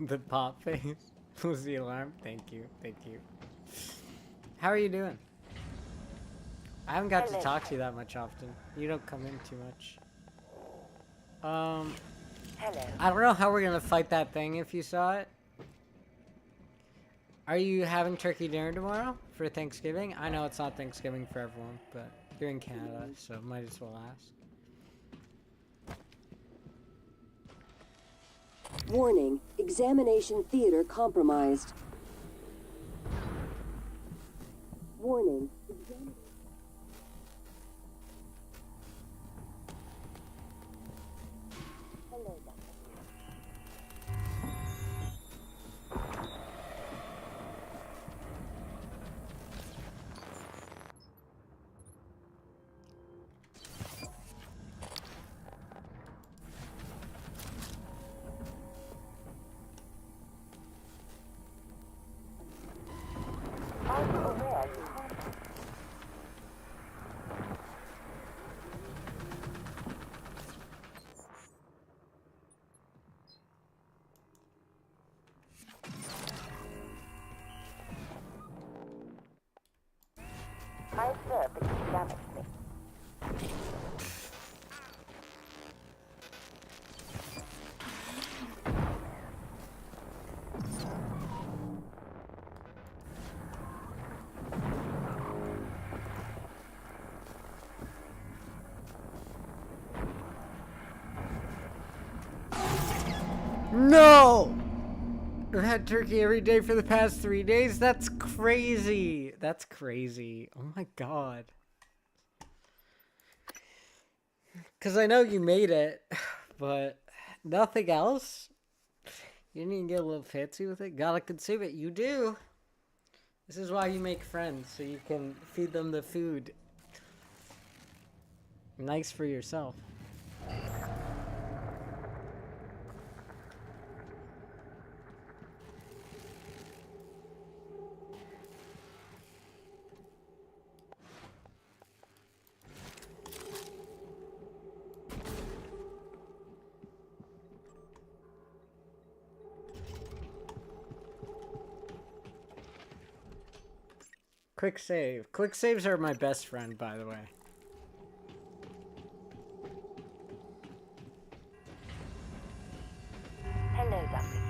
The pop face was the alarm. Thank you. Thank you. How are you doing? I haven't got to talk to you that much often. You don't come in too much. Hello. I don't know how we're gonna fight that thing if you saw it. Are you having turkey dinner tomorrow for Thanksgiving? I know it's not Thanksgiving for everyone, but you're in Canada, so might as well ask. Warning, examination theater compromised. Warning. Hello. Are you aware you can't... I observed that you damaged me. No! I've had turkey every day for the past 3 days? That's crazy. That's crazy. Oh my god. Because I know you made it, but nothing else? You didn't even get a little fancy with it? Gotta consume it. You do. This is why you make friends, so you can feed them the food. Nice for yourself. Quick save. Quick saves are my best friend, by the way. Hello, Dr.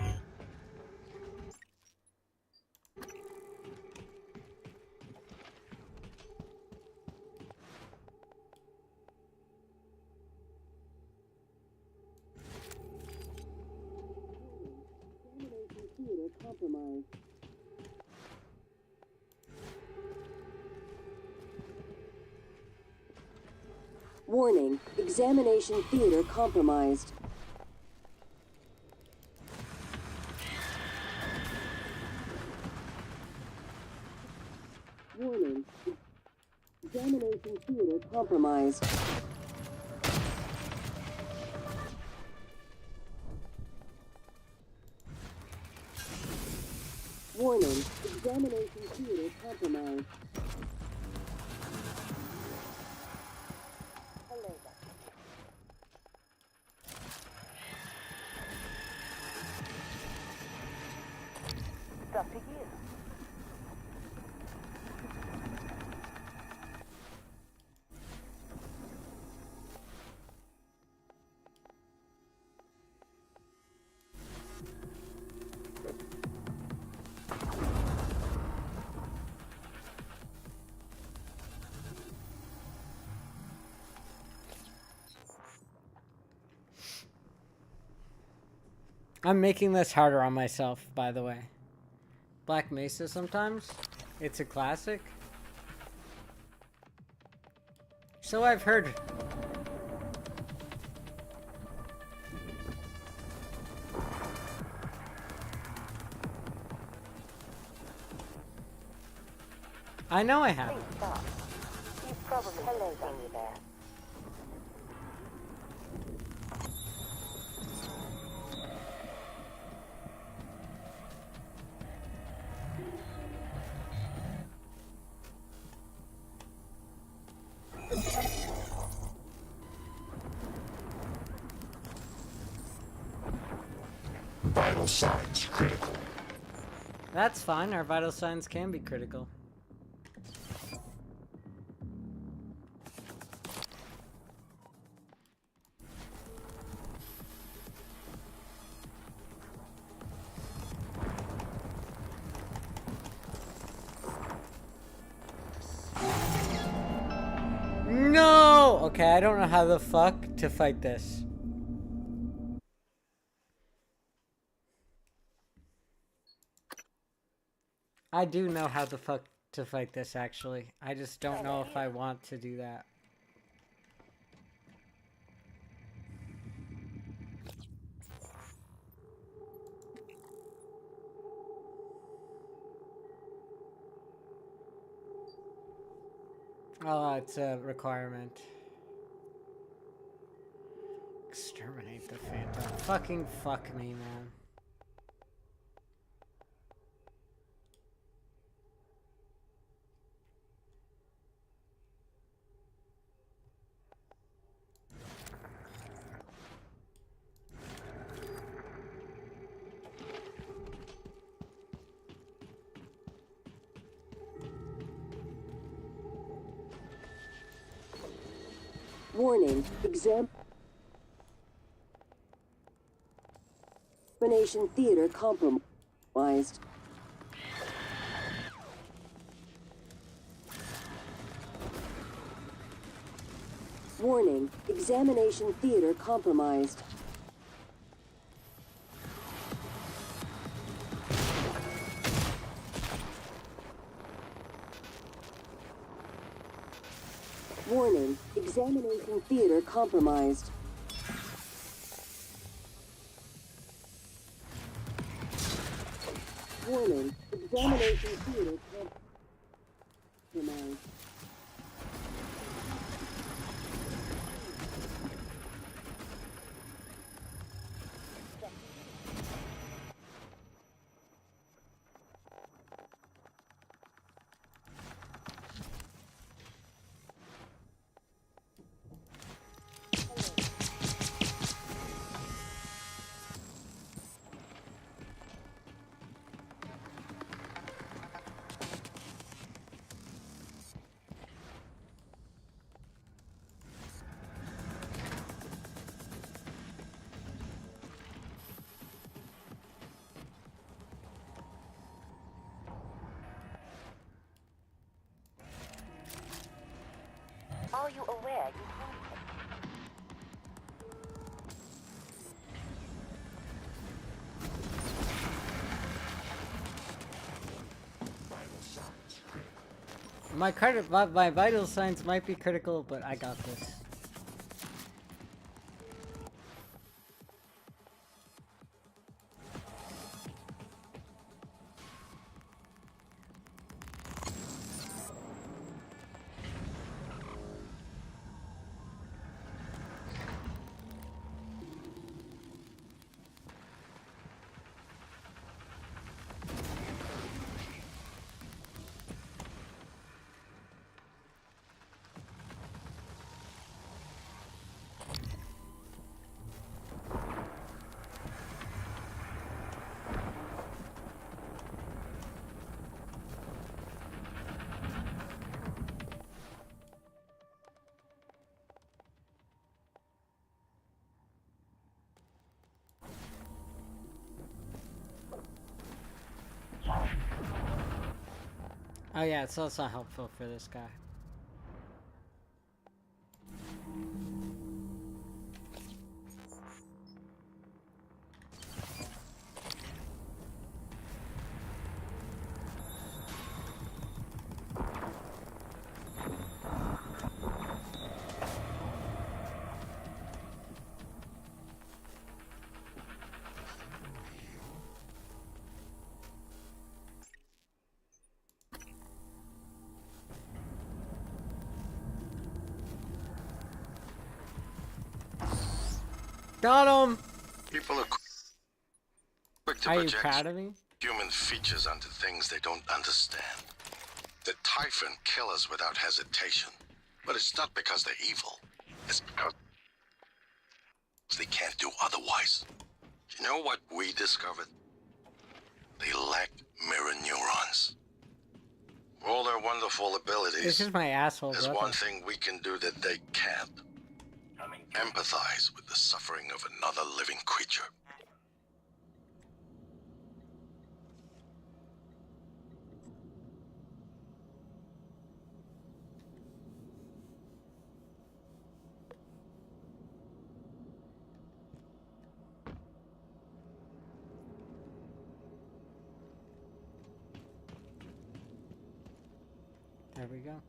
Theater compromised. Warning, examination theater compromised. Warning, examination theater compromised. Warning, examination theater compromised. It's up to you. I'm making this harder on myself, by the way. Black Mesa sometimes. It's a classic. So I've heard. I know I have. Please stop. You've probably seen me there. Vital signs critical. That's fine. Our vital signs can be critical. No! Okay, I don't know how the fuck to fight this. I do know how the fuck to fight this, actually. I just don't know if I want to do that. Oh, it's a requirement. Exterminate the Phantom. Fucking fuck me, man. Warning, examination theater compromised. Warning, examination theater compromised. Warning, examination theater compromised. Warning, examination theater compromised. My vital signs might be critical, but I got this. Oh yeah, it's also helpful for this guy. Got him! People are quick to Are you project proud of me? human features onto things they don't understand. The Typhon kill us without hesitation, but it's not because they're evil. It's because they can't do otherwise. You know what we discovered? They lack mirror neurons. All their wonderful abilities, This is my asshole there's brother. one thing we can do that they can't. Empathize with the suffering of another living creature. There we go.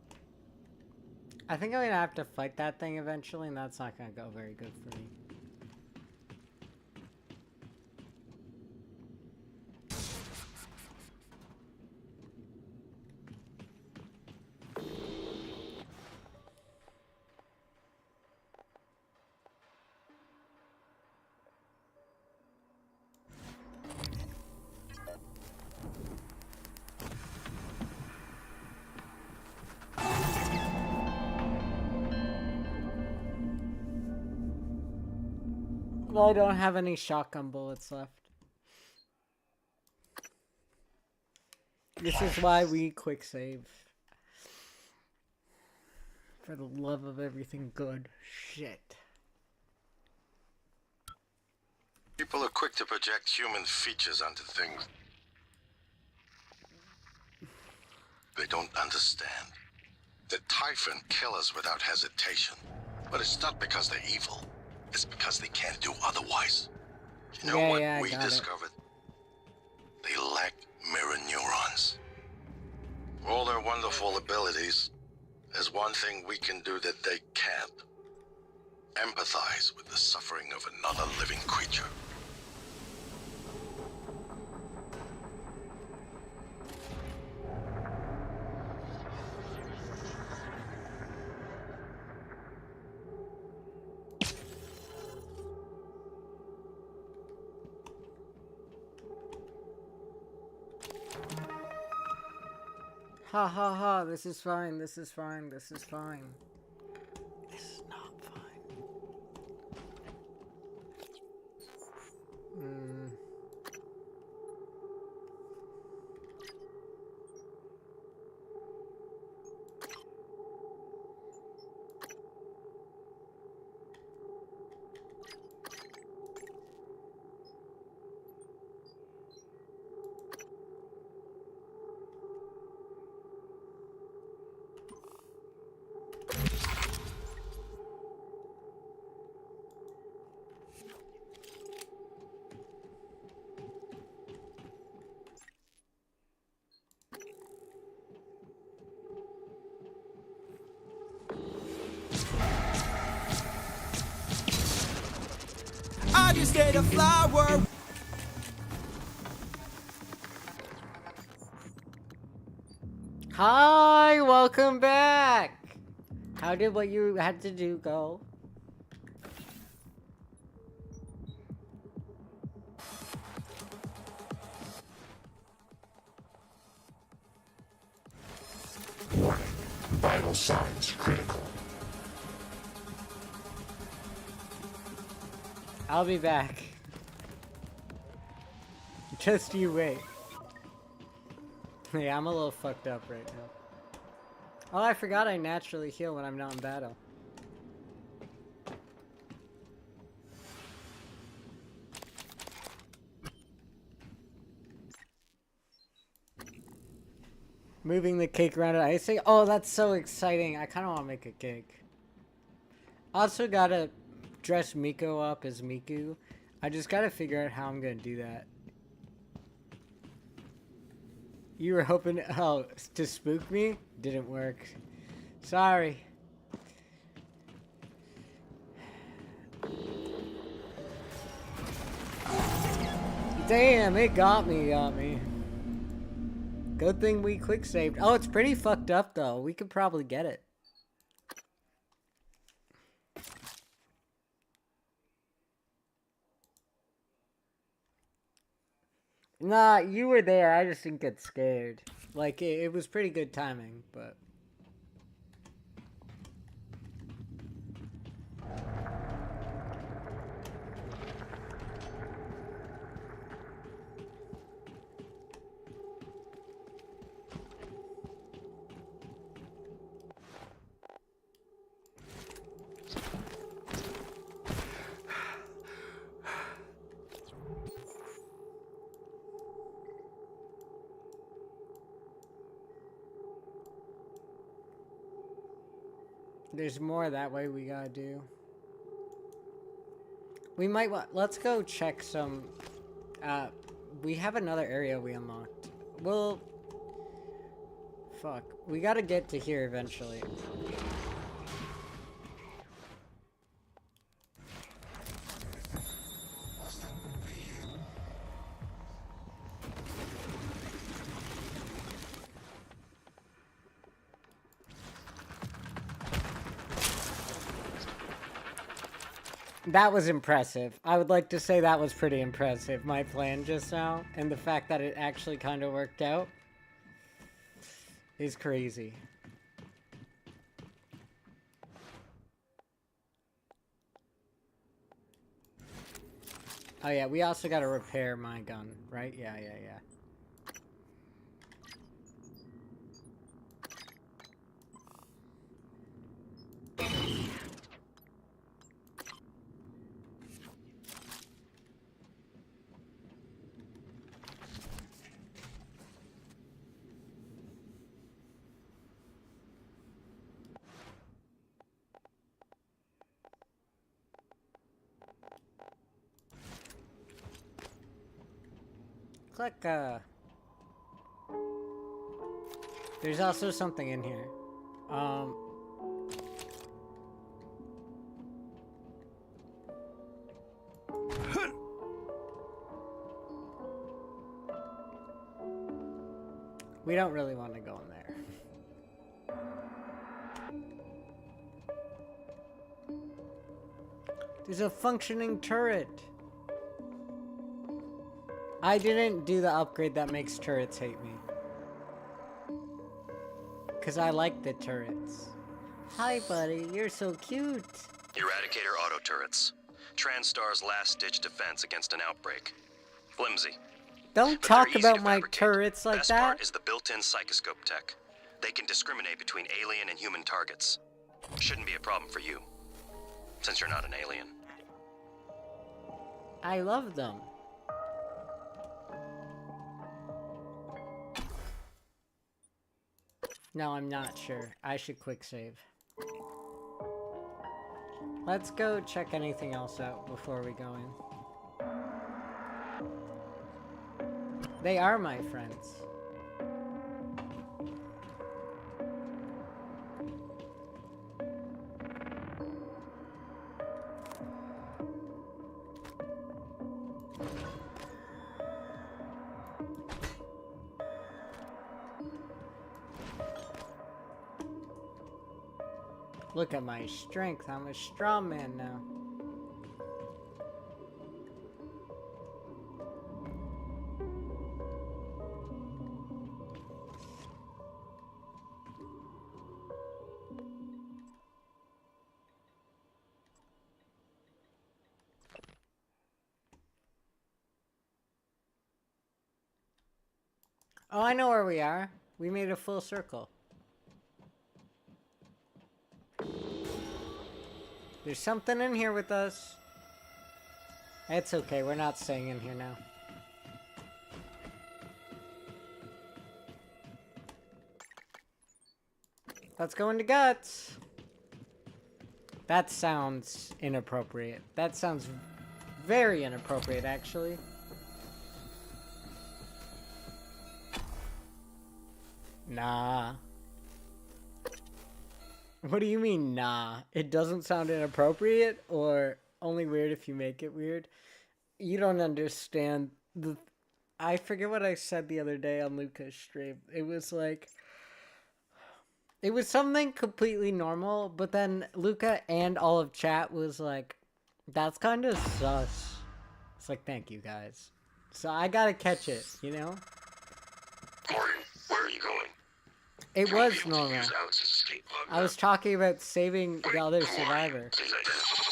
I think I'm gonna have to fight that thing eventually, and that's not gonna go very good for me. Well, I don't have any shotgun bullets left. This is why we quick save. For the love of everything good. Shit. People are quick to project human features onto things they don't understand. The Typhon kill us without hesitation, but it's not because they're evil. It's because they can't do otherwise. You know what I we got discovered? They lack mirror neurons. All their wonderful abilities, there's one thing we can do that they can't. Empathize with the suffering of another living creature. Ha ha ha, this is fine, this is fine, this is fine. This is not fine. scared of flower. Hi, welcome back. How did what you had to do go? Warning. Vital signs critical. I'll be back. Just you wait. Yeah, I'm a little fucked up right now. Oh, I forgot I naturally heal when I'm not in battle. Moving the cake around at icing. Oh, that's so exciting. I kind of want to make a cake. Also gotta dress Miko up as Miku. I just gotta figure out how I'm gonna do that. You were hoping to spook me? Didn't work. Sorry. Damn, it got me. Good thing we quick saved. Oh, it's pretty fucked up though. We could probably get it. Nah, you were there. I just didn't get scared. Like, it was pretty good timing, but... There's more that way we gotta do. We might let's go check some, we have another area we unlocked. Well, fuck. We gotta get to here eventually. That was impressive. I would like to say that was pretty impressive, my plan just now. And the fact that it actually kind of worked out is crazy. Oh yeah, we also gotta repair my gun, right? Yeah. Click, There's also something in here. We don't really want to go in there. There's a functioning turret. I didn't do the upgrade that makes turrets hate me. Because I like the turrets. Hi, buddy. You're so cute. Eradicator auto turrets. TranStar's last-ditch defense against an outbreak. Flimsy. Don't talk about my turrets like Best that. part is the built-in psychoscope tech. They can discriminate between alien and human targets. Shouldn't be a problem for you, since you're not an alien. I love them. No, I'm not sure. I should quick save. Let's go check anything else out before we go in. They are my friends. Look at my strength. I'm a strong man now. Oh, I know where we are. We made a full circle. There's something in here with us. It's okay, we're not staying in here now. Let's go into guts. That sounds inappropriate. That sounds very inappropriate, actually. Nah. What do you mean, nah? It doesn't sound inappropriate, or only weird if you make it weird? You don't understand the... I forget what I said the other day on Luca's stream. It was like... It was something completely normal, but then Luca and all of chat was like, that's kind of sus. It's like, thank you, guys. So I gotta catch it, you know? Morgan, where are you going? It You won't was be able to normal. use Alex's escape pod I was map. talking about saving the other Who are you? survivor. Please identify.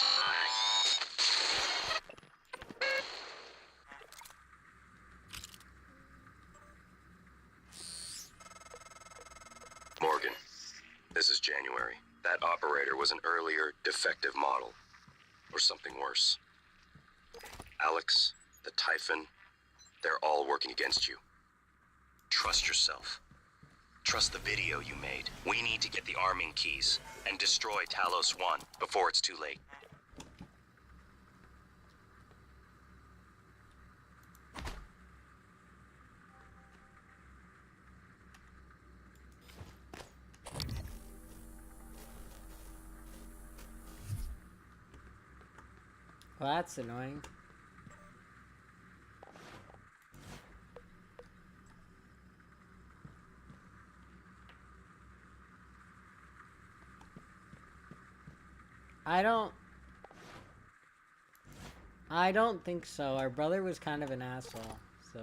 Morgan, this is January. That operator was an earlier, defective model. Or something worse. Alex, the Typhon, they're all working against you. Trust yourself. Trust the video you made. We need to get the arming keys and destroy Talos 1 before it's too late. Well, that's annoying. I don't think so. Our brother was kind of an asshole, so...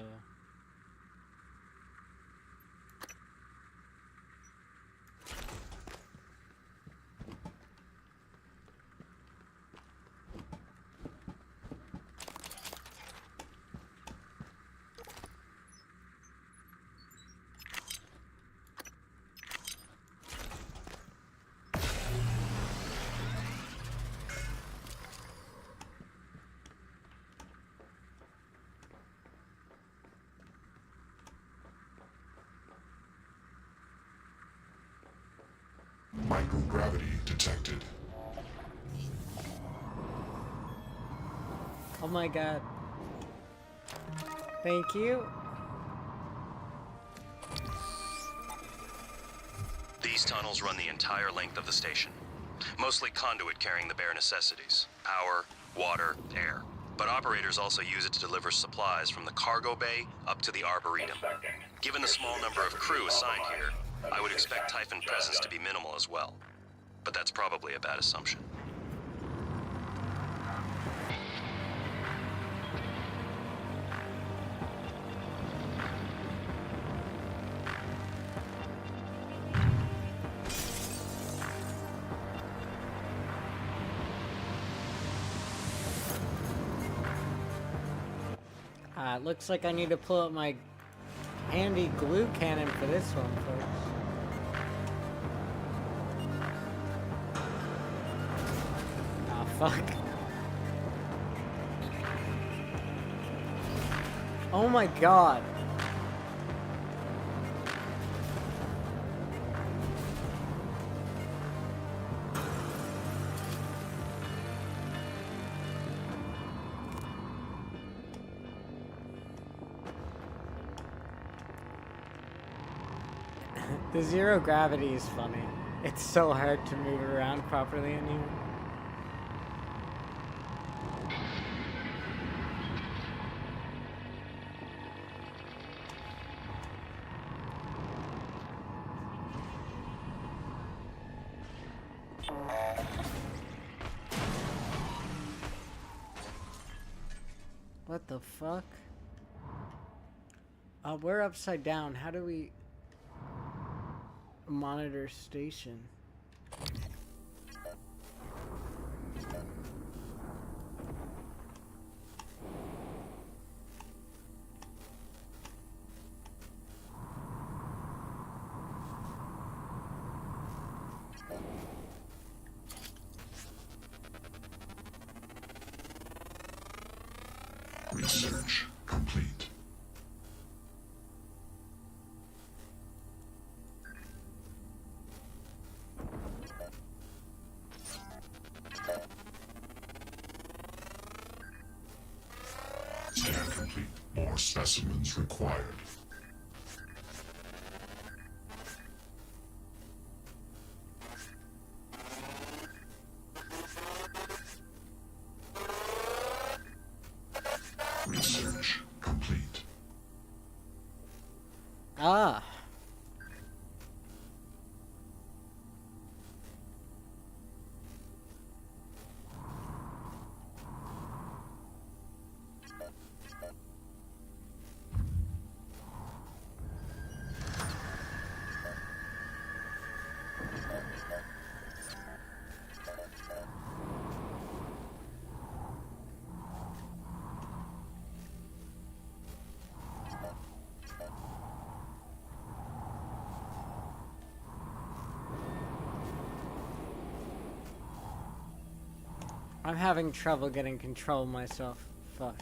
Microgravity detected. Oh my god. Thank you. These tunnels run the entire length of the station. Mostly conduit carrying the bare necessities. Power, water, air. But operators also use it to deliver supplies from the cargo bay up to the Arboretum. Given the small number of crew assigned here, I would expect Typhon presence to be minimal as well. But that's probably a bad assumption. It looks like I need to pull up my handy glue cannon for this one, folks. Ah, fuck. Oh my god. The zero gravity is funny. It's so hard to move around properly in here. What the fuck? We're upside down. How do we monitor station? Research complete. Scan complete. More specimens required. Research complete. Ah. I'm having trouble getting control of myself. Fuck.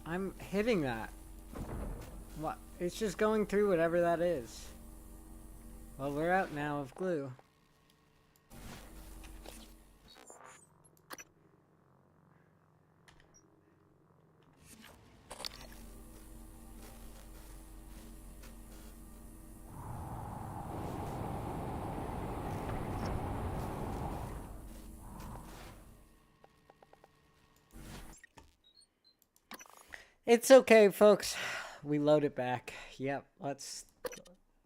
I'm hitting that. What? It's just going through whatever that is. Well, we're out now of glue. It's okay, folks. We load it back. Yep, let's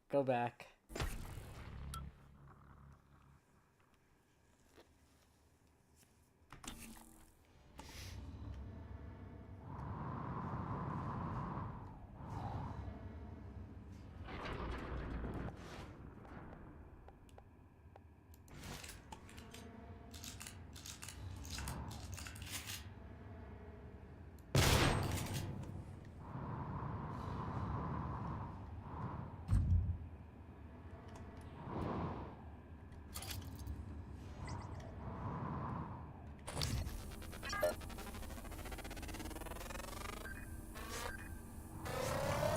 go back.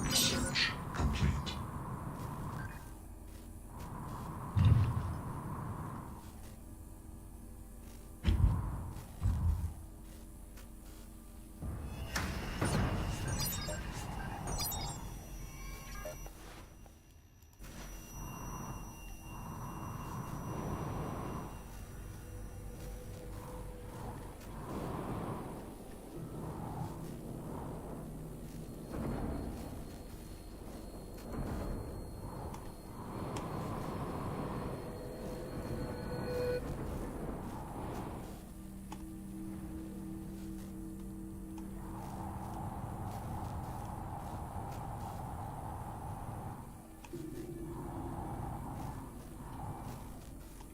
Research complete.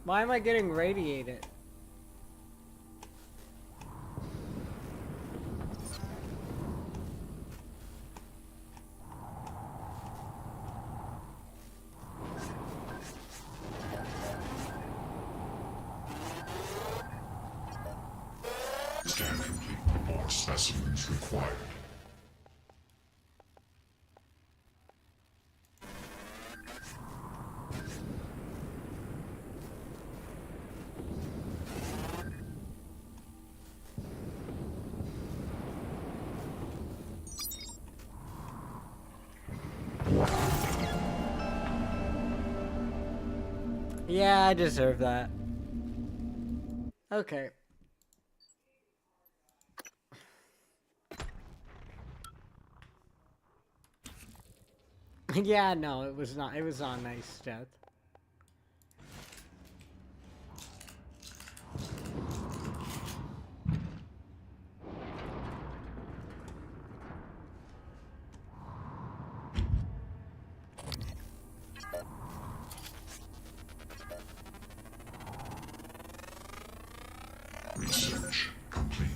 Why am I getting radiated? Scan complete. More specimens required. Yeah, I deserve that. Okay. Yeah, no, it was not. It was not a nice death. Research complete.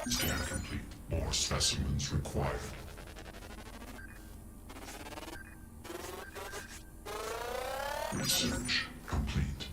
Scan complete. More specimens required. Research complete.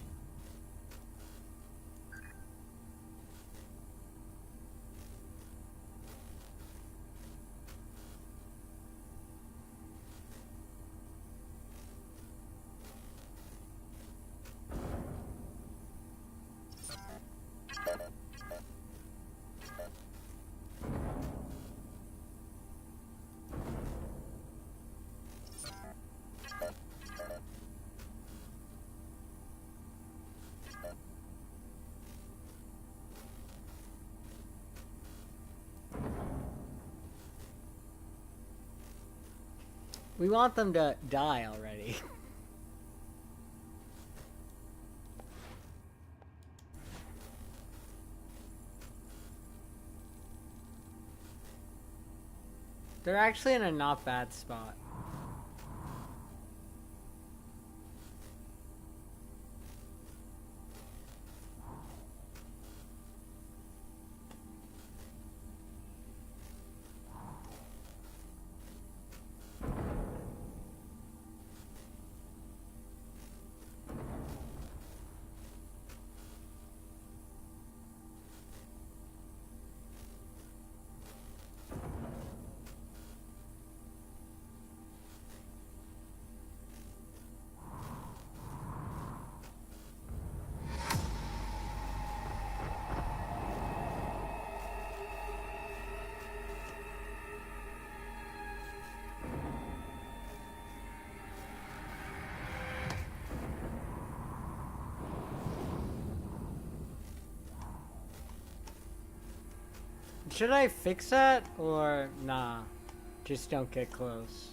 We want them to die already. They're actually in a not bad spot. Should I fix that or nah? Just don't get close.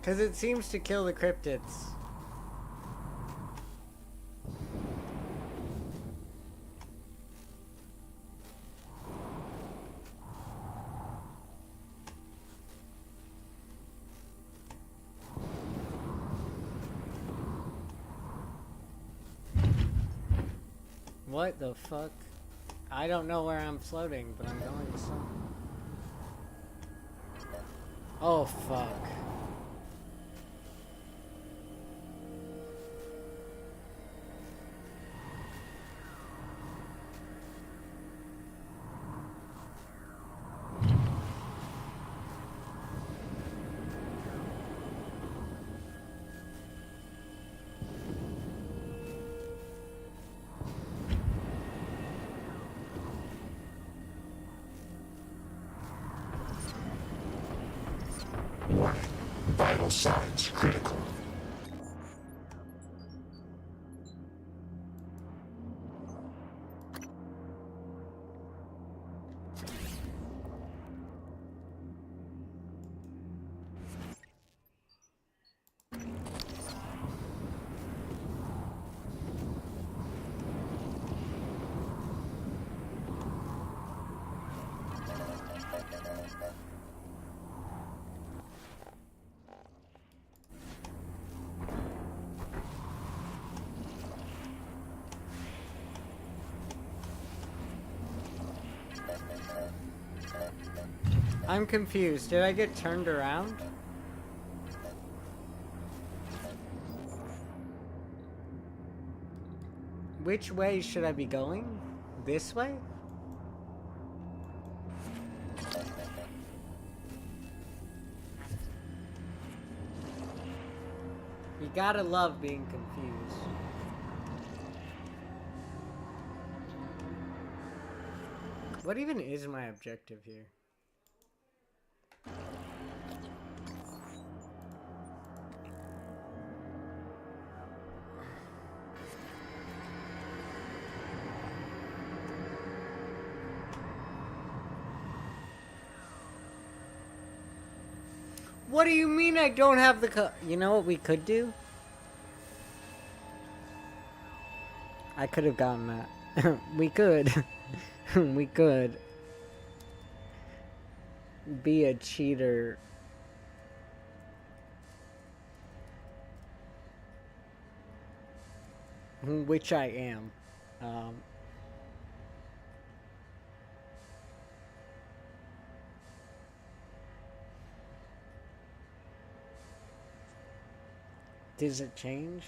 Cause it seems to kill the cryptids. What the fuck? I don't know where I'm floating, but I'm going to some. Oh fuck. Warning. Vital signs critical. I'm confused. Did I get turned around? Which way should I be going? This way? You gotta love being confused. What even is my objective here? What do you mean I don't have the You know what we could do? I could have gotten that. We could. We could. Be a cheater. Which I am. Does it change?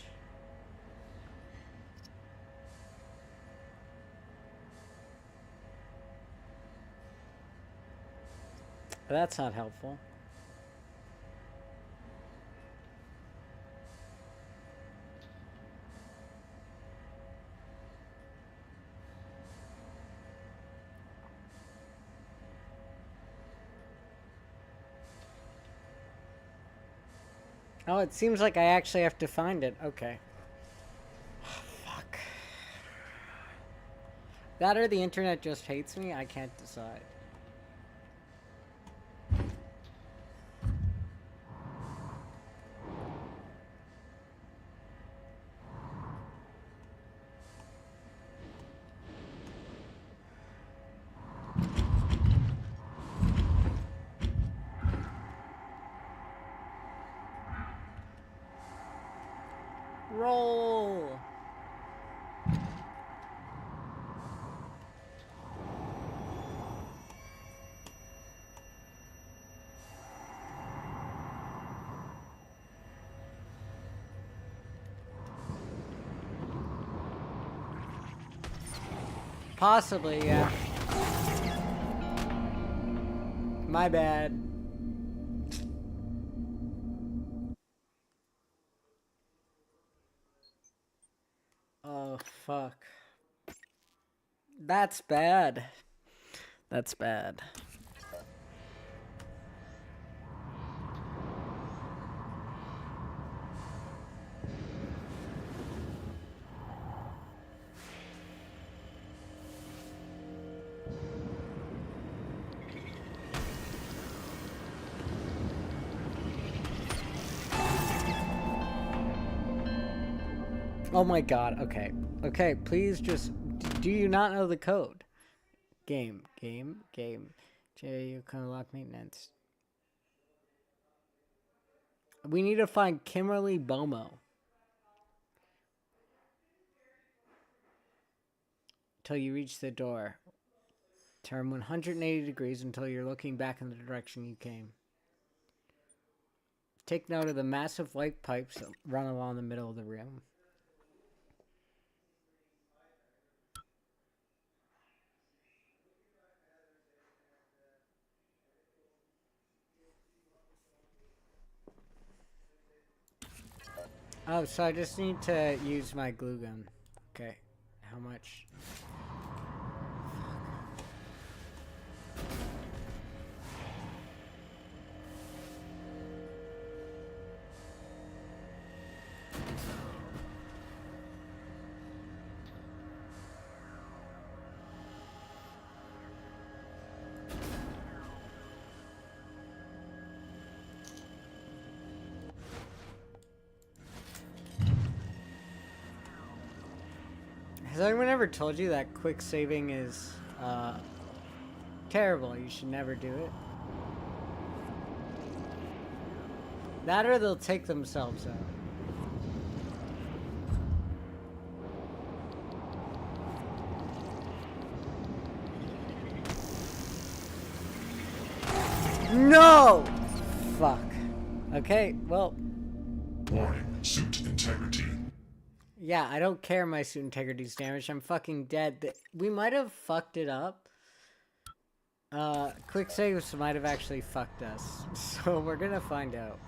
That's not helpful. Oh, it seems like I actually have to find it. Okay. Oh, fuck. That or the internet just hates me? I can't decide. Roll. Possibly, yeah. My bad. Oh, fuck. That's bad. That's bad. Oh my god, okay. Okay, please just... Do you not know the code? Game. J, you can unlock maintenance. We need to find Kimberly Bomo. Until you reach the door. Turn 180 degrees until you're looking back in the direction you came. Take note of the massive white pipes that run along the middle of the room. Oh, so I just need to use my glue gun. Okay. How much? Has anyone ever told you that quick saving is terrible? You should never do it. That or they'll take themselves out. No! Fuck. Okay, well. Warning, suit integrity. Yeah, I don't care my suit integrity's damaged. I'm fucking dead. We might have fucked it up. Quick saves might have actually fucked us. So we're gonna find out.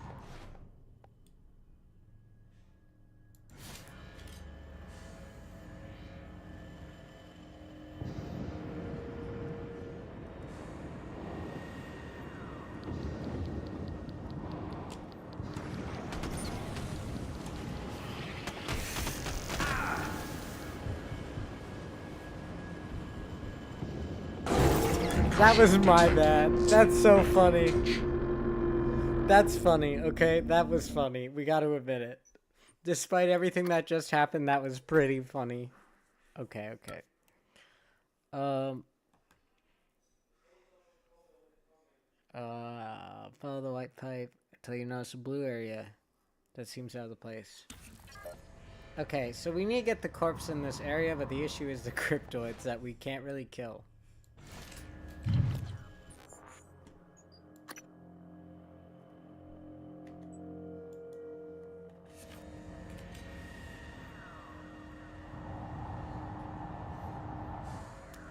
That was my bad. That's so funny. That's funny, okay? That was funny. We gotta admit it. Despite everything that just happened, that was pretty funny. Okay. Follow the white pipe until you notice a blue area that seems out of the place. Okay, so we need to get the corpse in this area, but the issue is the cryptoids that we can't really kill.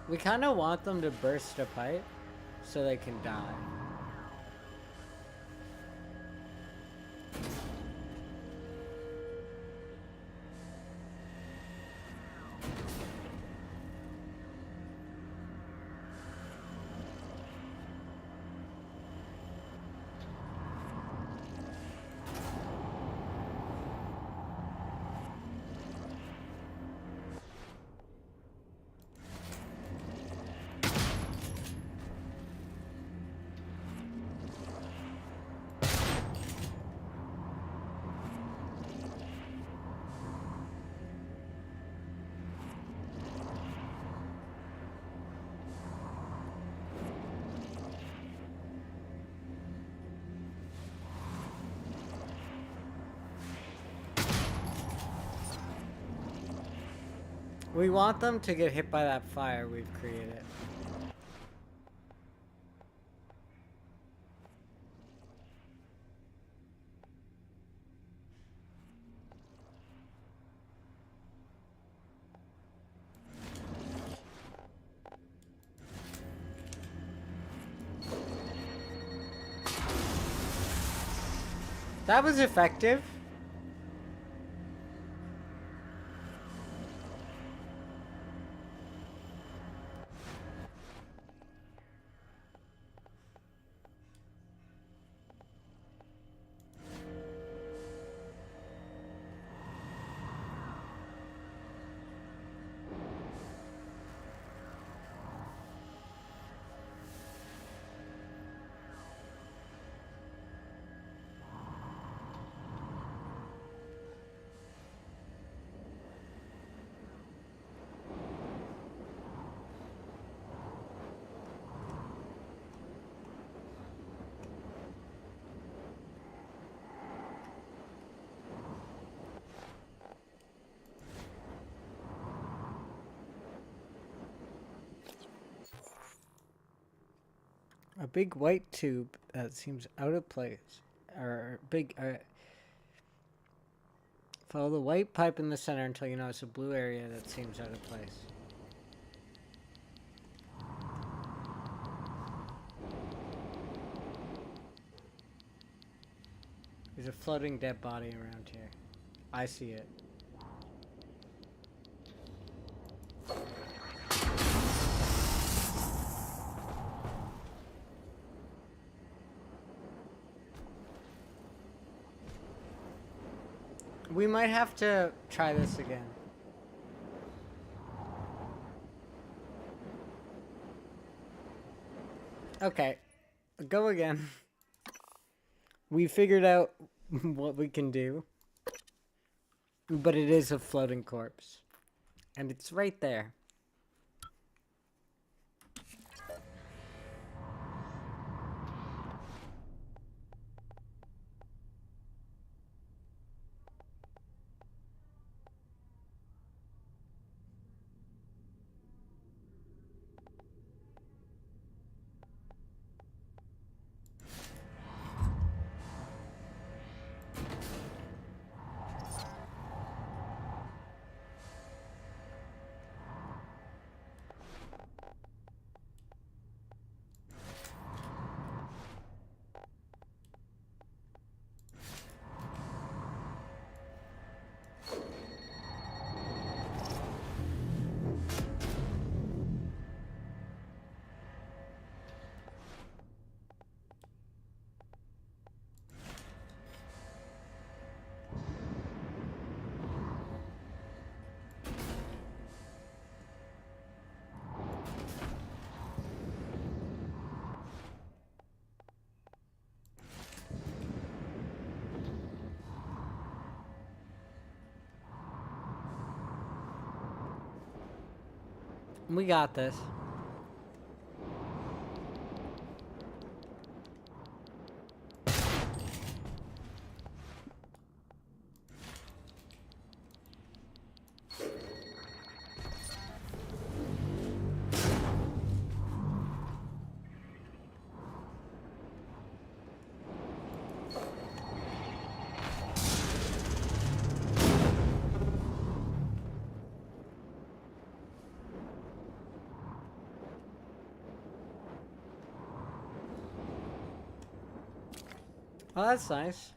We kind of want them to burst a pipe so they can die. We want them to get hit by that fire we've created. That was effective. A big white tube that seems out of place. Or big... follow the white pipe in the center until you notice a blue area that seems out of place. There's a floating dead body around here. I see it. We might have to try this again. Okay, go again. We figured out what we can do, but it is a floating corpse, and it's right there. We got this. Oh, that's nice.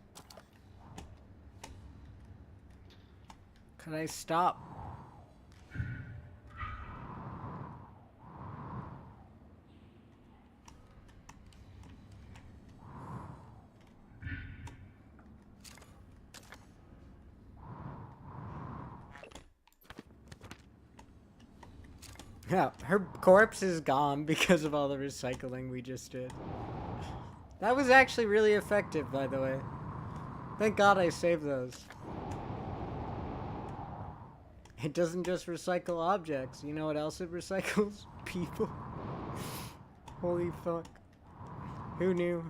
Could I stop? Yeah, her corpse is gone because of all the recycling we just did. That was actually really effective, by the way. Thank God I saved those. It doesn't just recycle objects. You know what else it recycles? People. Holy fuck. Who knew?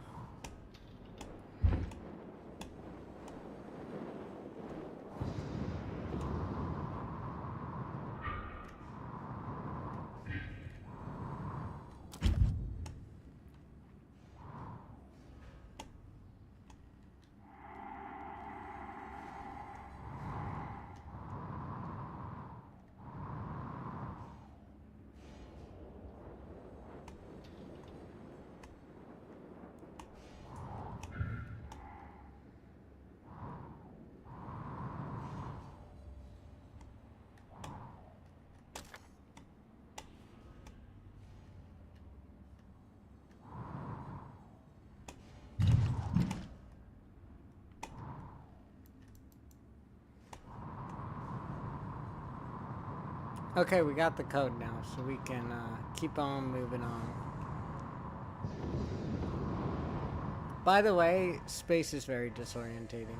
Okay, we got the code now, so we can keep on moving on. By the way, space is very disorientating.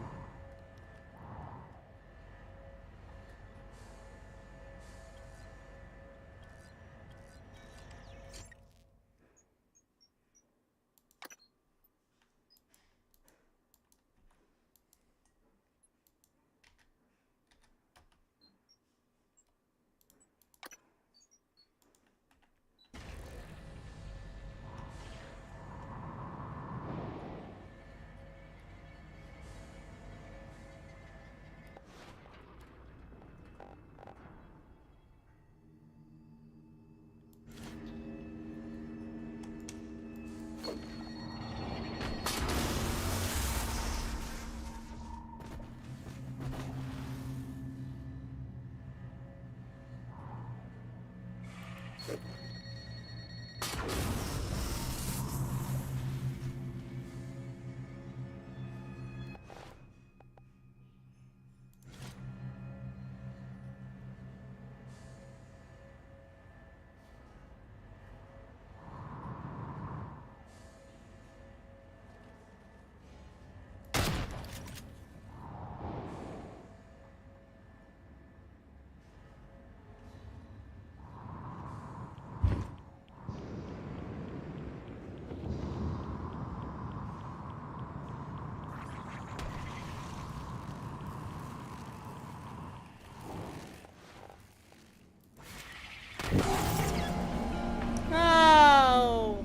Oh!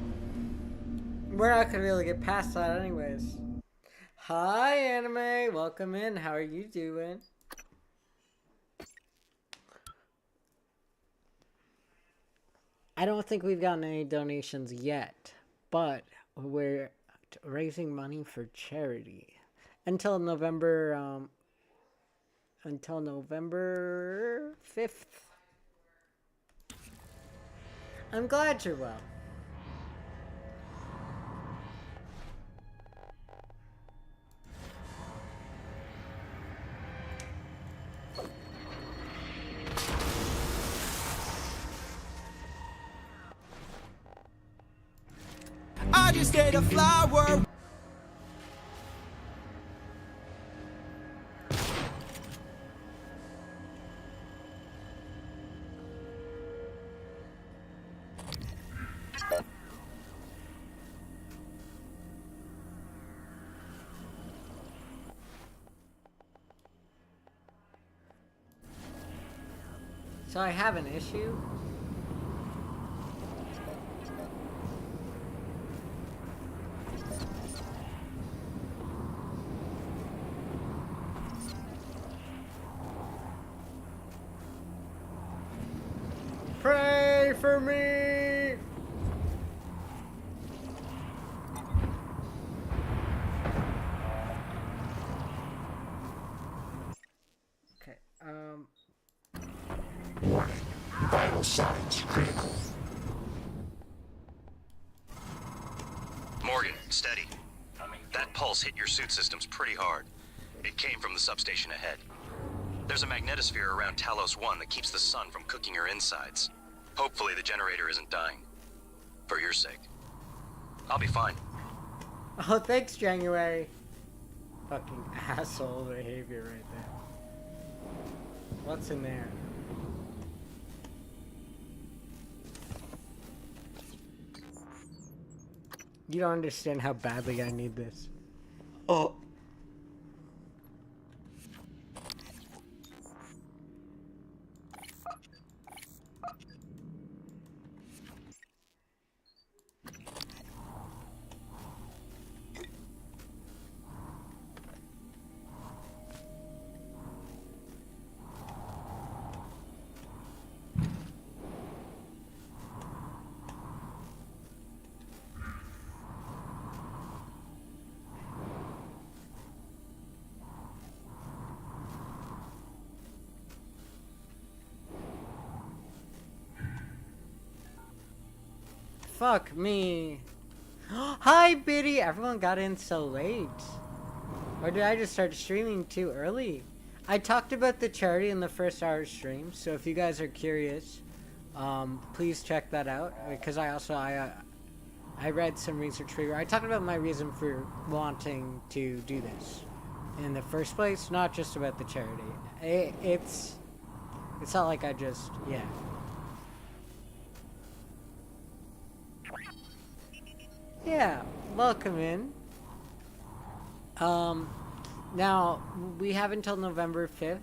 We're not gonna be able to get past that anyways. Hi, Anime. Welcome in. How are you doing? I don't think we've gotten any donations yet, but we're raising money for charity until November 5th. I'm glad you're well. I just ate a flower. So I have an issue. Pray for me! Okay, Vital signs critical. Morgan, steady. That pulse hit your suit systems pretty hard. It came from the substation ahead. There's a magnetosphere around Talos 1 that keeps the sun from cooking your insides. Hopefully the generator isn't dying. For your sake. I'll be fine. oh, thanks, January. Fucking asshole behavior right there. What's in there? You don't understand how badly I need this. Oh. Fuck me. Hi, Biddy! Everyone got in so late. Or did I just start streaming too early? I talked about the charity in the first hour stream, so if you guys are curious, please check that out. Because I read some research for you. I talked about my reason for wanting to do this in the first place, not just about the charity. It's not like I just, yeah. Yeah, welcome in. Now, we have until November 5th.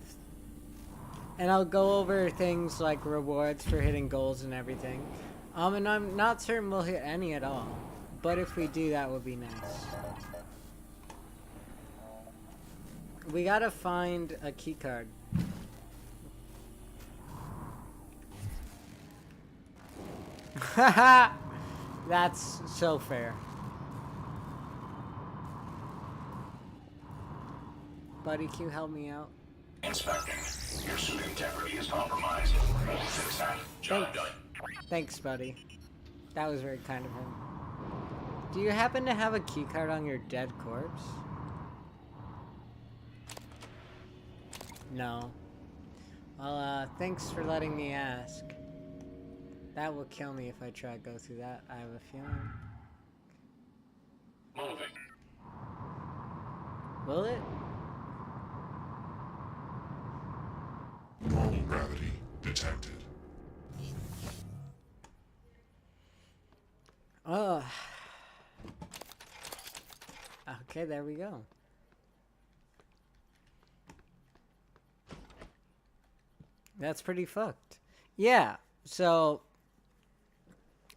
And I'll go over things like rewards for hitting goals and everything. And I'm not certain we'll hit any at all. But if we do, that would be nice. We gotta find a key card. Haha! That's so fair. Buddy, can you help me out? Inspecting. Your suit integrity is compromised. We'll fix that. Job done. Thanks, buddy. That was very kind of him. Do you happen to have a keycard on your dead corpse? No. Well, thanks for letting me ask. That will kill me if I try to go through that, I have a feeling. Moving. Will it? Normal gravity detected. Oh. Okay, there we go. That's pretty fucked. Yeah, so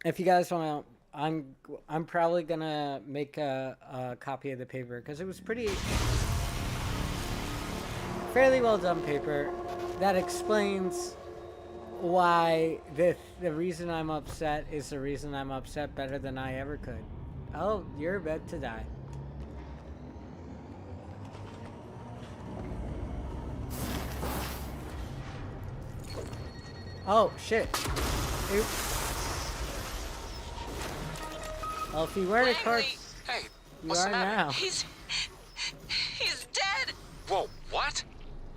if you guys want to, I'm probably gonna make a copy of the paper because it was fairly well done paper that explains why the reason I'm upset is the reason I'm upset better than I ever could. Oh, you're about to die. Oh, shit. Oops. Well, if you weren't a corpse, hey, you what's are the matter? now. He's dead! Whoa, what?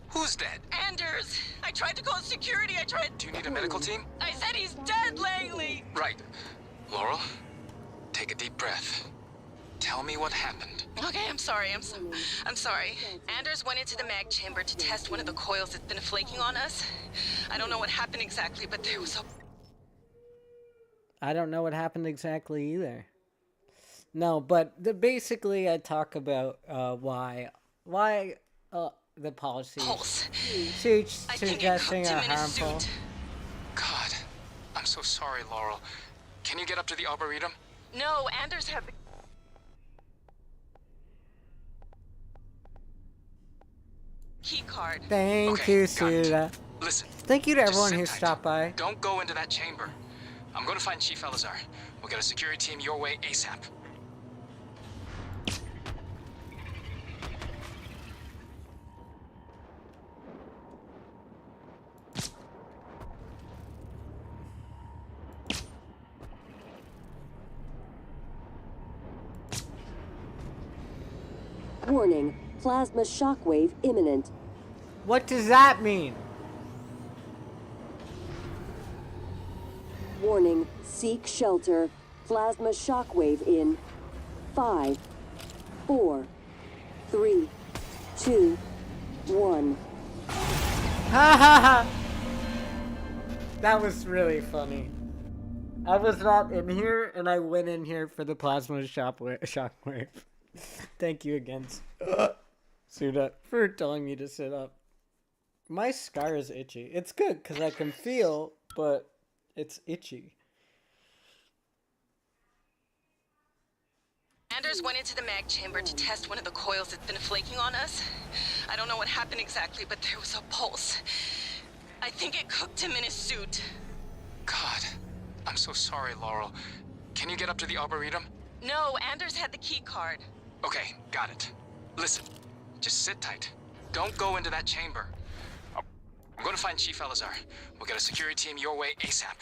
Who's dead? Anders! I tried to call security, Do you need a medical team? I said he's dead, Langley! Right. Laurel, take a deep breath. Tell me what happened. Okay, I'm sorry. I'm sorry. Anders went into the mag chamber to test one of the coils that's been flaking on us. I don't know what happened exactly, but there was a... I don't know what happened exactly either. No, but basically I talk about why the policies Pulse. suggesting are harmful. so sorry, Laurel. Can you get up to the Arboretum? No, Anders had the key card. Thank you, got it. Suda. Listen. Thank you to just everyone sit who tight. stopped by. Don't go into that chamber. I'm going to find Chief Elazar. We'll get a security team your way ASAP. Warning, plasma shockwave imminent. What does that mean? Warning, seek shelter. Plasma shockwave in 5, 4, 3, 2, 1. Ha ha ha! That was really funny. I was not in here, and I went in here for the plasma shockwave. Thank you again, Suda, for telling me to sit up. My scar is itchy. It's good because I can feel, but it's itchy. Anders went into the mag chamber to test one of the coils that's been flaking on us. I don't know what happened exactly, but there was a pulse. I think it cooked him in his suit. God, I'm so sorry, Laurel. Can you get up to the Arboretum? No, Anders had the key card. Okay, got it. Listen, just sit tight. Don't go into that chamber. I'm going to find Chief Elazar. We'll get a security team your way ASAP.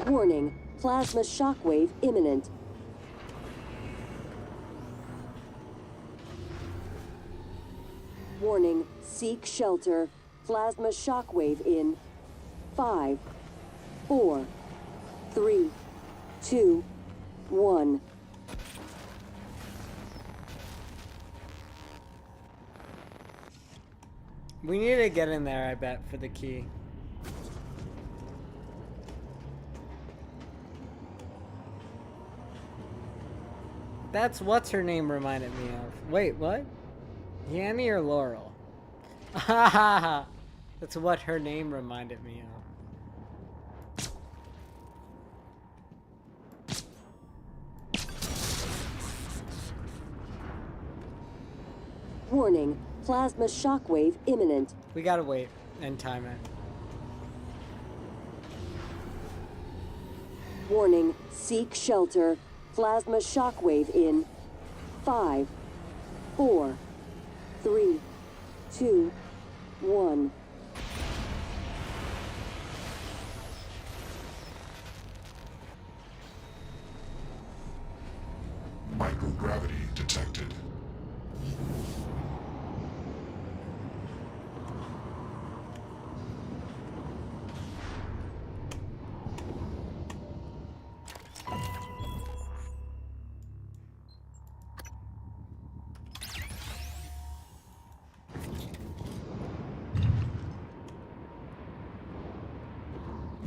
Warning, plasma shockwave imminent. Warning, seek shelter. Plasma shockwave in 5, 4, 3, 2, 1. We need to get in there, I bet, for the key. That's what's her name reminded me of. Wait, what? Yanni or Laurel? That's what her name reminded me of. Warning, plasma shockwave imminent. We gotta wait and time it. Warning, seek shelter. Plasma shockwave in 5, 4, 3, 2, 1. Microgravity detected.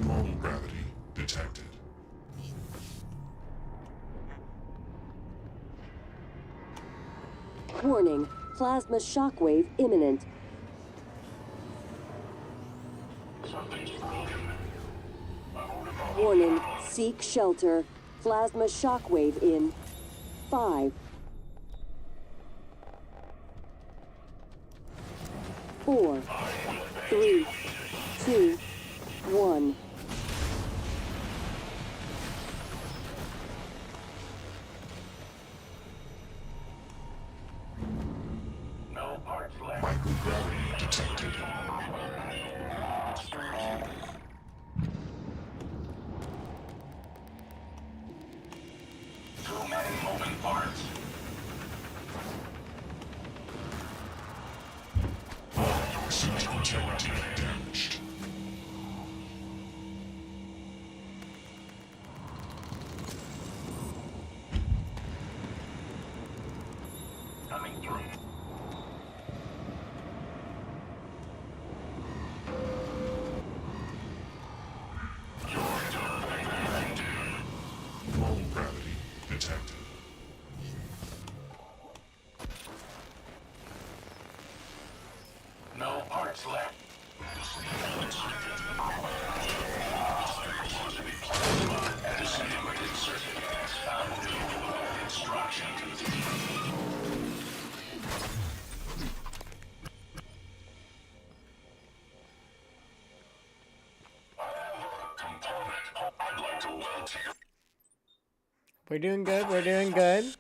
Normal gravity detected. Warning, plasma shockwave imminent. Warning, seek shelter. Plasma shockwave in 5, 4, 3, 2, 1. No parts left. Microgravity detected. Too many moving parts. All your central integrity damaged. Coming through. Normal gravity detected. We're doing good. We're doing good.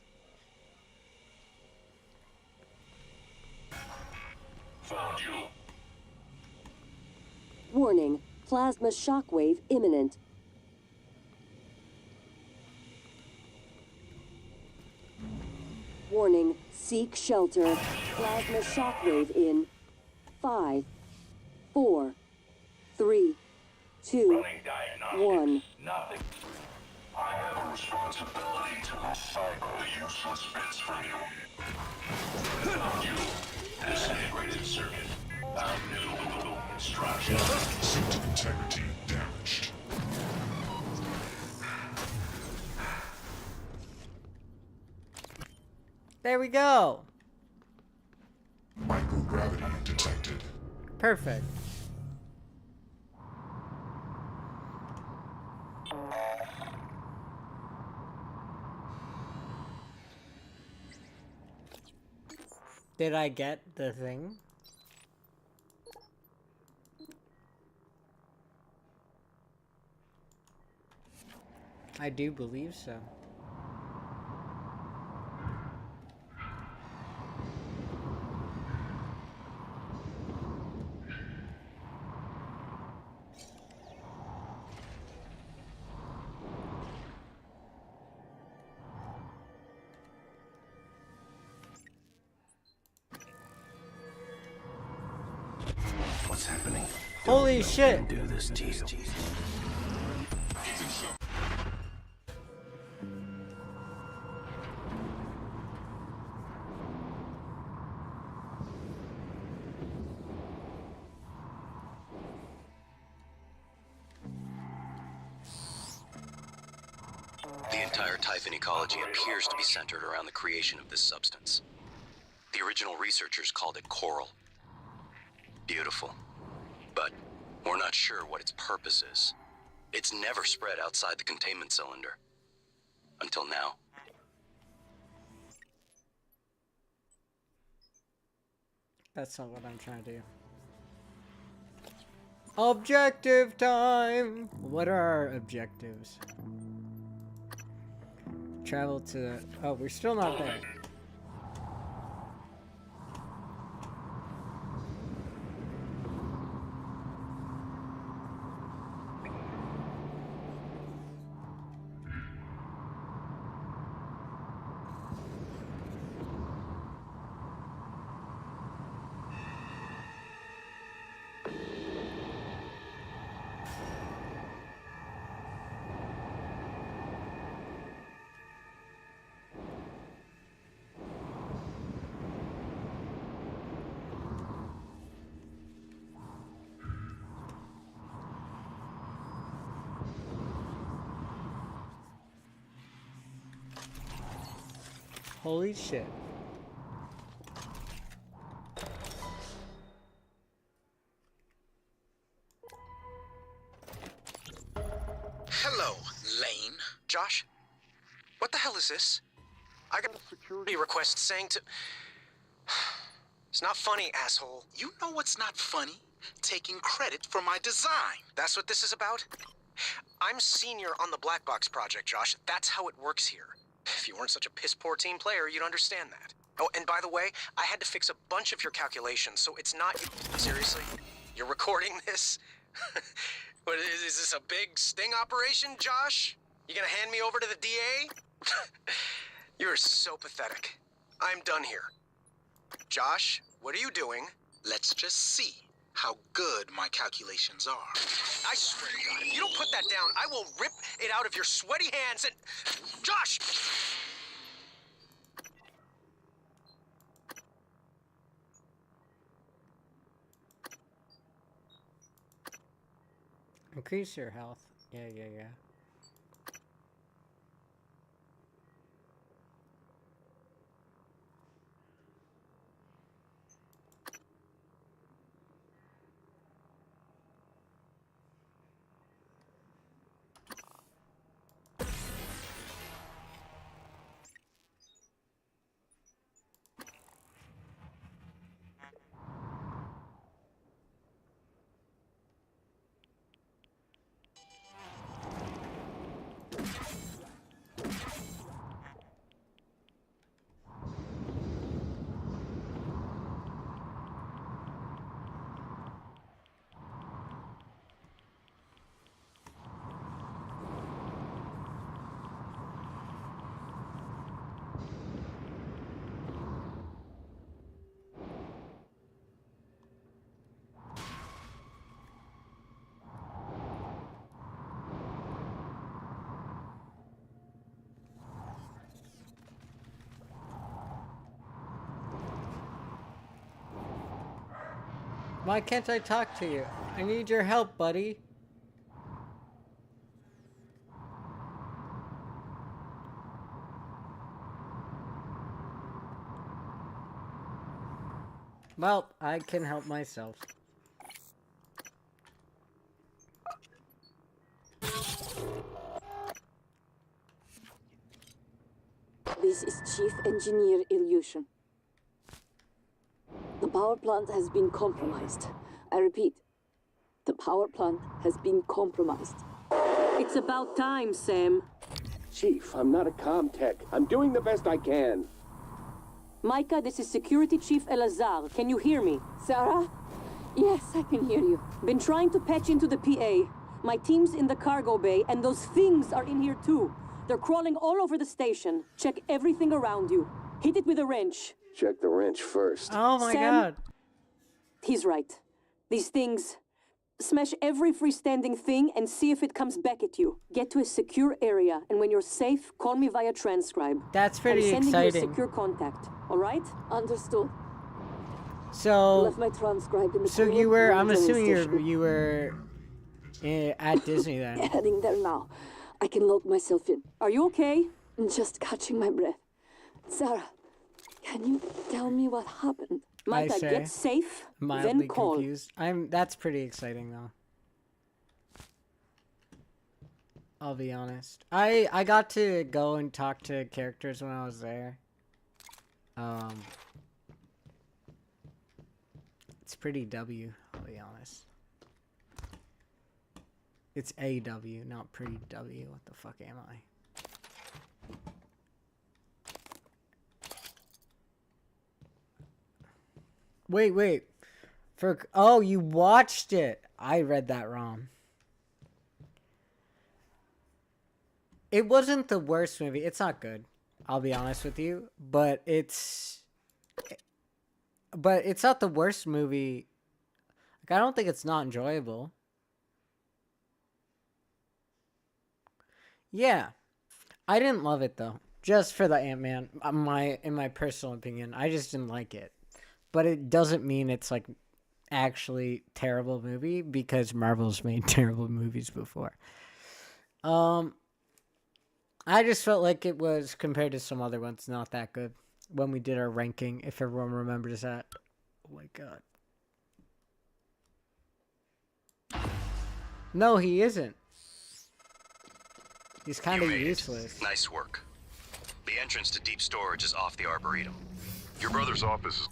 Found you. Warning, plasma shockwave imminent. Warning, seek shelter. Plasma shockwave in 5, 4, 3, 2, 1. Nothing. I have a responsibility to recycle the useless bits from you. Found you. Disintegrated circuit. Found new instructions. Suit integrity damaged. There we go. Microgravity detected. Perfect. Did I get the thing? I do believe so. What's happening? Holy shit! Do this to you. The entire Typhon ecology appears to be centered around the creation of this substance. The original researchers called it coral. Beautiful. But we're not sure what its purpose is. It's never spread outside the containment cylinder. Until now. That's not what I'm trying to do. Objective time! What are our objectives? Travel to... Oh, we're still not there. Holy shit. Hello, Lane. Josh? What the hell is this? I got a security request saying to... It's not funny, asshole. You know what's not funny? Taking credit for my design. That's what this is about? I'm senior on the Black Box project, Josh. That's how it works here. If you weren't such a piss-poor team player, you'd understand that. Oh, and by the way, I had to fix a bunch of your calculations, so it's not... Seriously? You're recording this? What, is this a big sting operation, Josh? You gonna hand me over to the DA? You're so pathetic. I'm done here. Josh, what are you doing? Let's just see how good my calculations are. I swear to God, if you don't put that down, I will rip it out of your sweaty hands and... Josh! Increase your health. Yeah. Why can't I talk to you? I need your help, buddy. Well, I can help myself. This is Chief Engineer Illusion. The power plant has been compromised. I repeat, the power plant has been compromised. It's about time, Sam. Chief, I'm not a comm tech. I'm doing the best I can. Micah, this is Security Chief Elazar. Can you hear me? Sarah? Yes, I can hear you. Been trying to patch into the PA. My team's in the cargo bay, and those things are in here too. They're crawling all over the station. Check everything around you. Hit it with a wrench. Check the wrench first. Oh my Sam, god. He's right. These things... Smash every freestanding thing and see if it comes back at you. Get to a secure area, and when you're safe, call me via transcribe. That's pretty I'm sending exciting. you a secure contact. All right? Understood. So, Left my transcribe in the so cooler you were, room I'm train assuming station. you were at Disney then. Heading there now. I can load myself in. Are you okay? Just catching my breath. Sarah, can you tell me what happened? Micah, say, get safe, Mildly then call. confused. That's pretty exciting though. I'll be honest. I got to go and talk to characters when I was there. It's pretty W, I'll be honest. It's AW, not pretty W. What the fuck am I? Wait. Oh, you watched it. I read that wrong. It wasn't the worst movie. It's not good. I'll be honest with you, but it's not the worst movie. Like, I don't think it's not enjoyable. Yeah. I didn't love it though. Just for the Ant-Man, in my personal opinion, I just didn't like it. But it doesn't mean it's like actually terrible movie, because Marvel's made terrible movies before. I just felt like it was, compared to some other ones, not that good when we did our ranking, if everyone remembers that. Oh my god. No, he isn't. He's kind of useless. Nice work. The entrance to deep storage is off the Arboretum. Your brother's office is...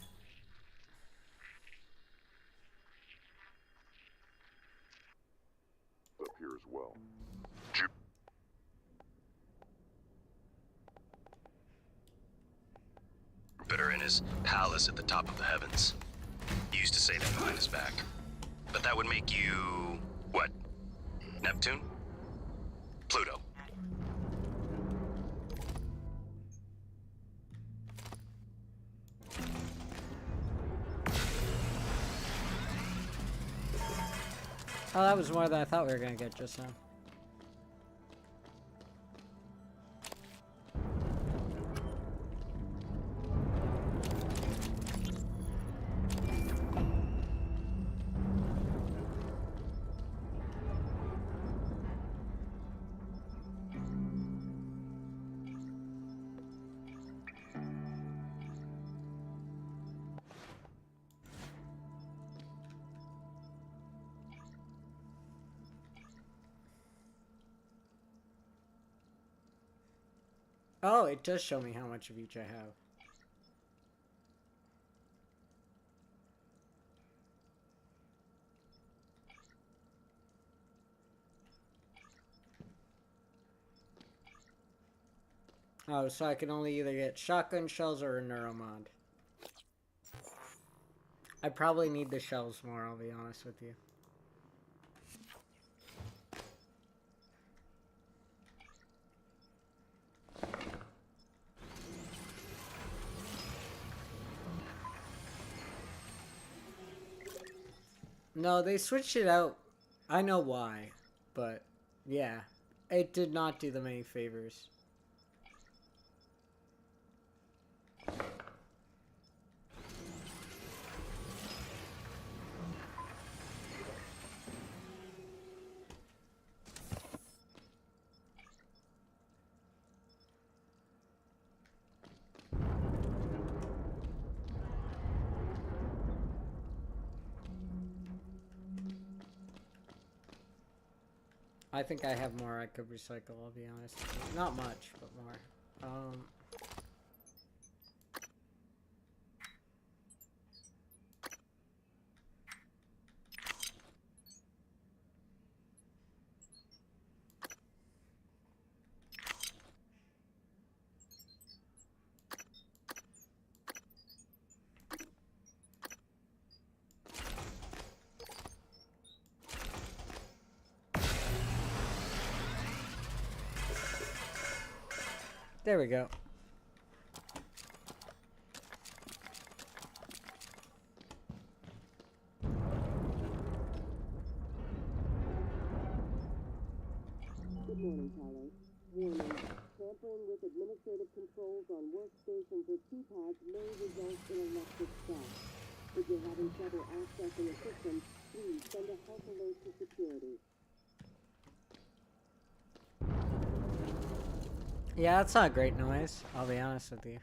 up here as well. Jupiter in his palace at the top of the heavens. He used to say that behind his back. But that would make you... what? Neptune? Pluto. Oh, that was more than I thought we were gonna get just now. Oh, it does show me how much of each I have. Oh, so I can only either get shotgun shells or a neuromod. I probably need the shells more, I'll be honest with you. No, they switched it out. I know why, but yeah, it did not do them any favors. I think I have more I could recycle, I'll be honest. Not much, but more. There we go. Good morning, Tyler. Warning. Tampering with administrative controls on workstations or keypads may result in electric shock. If you're having trouble accessing a system, please send a health alert to security. Yeah, that's not great noise, I'll be honest with you.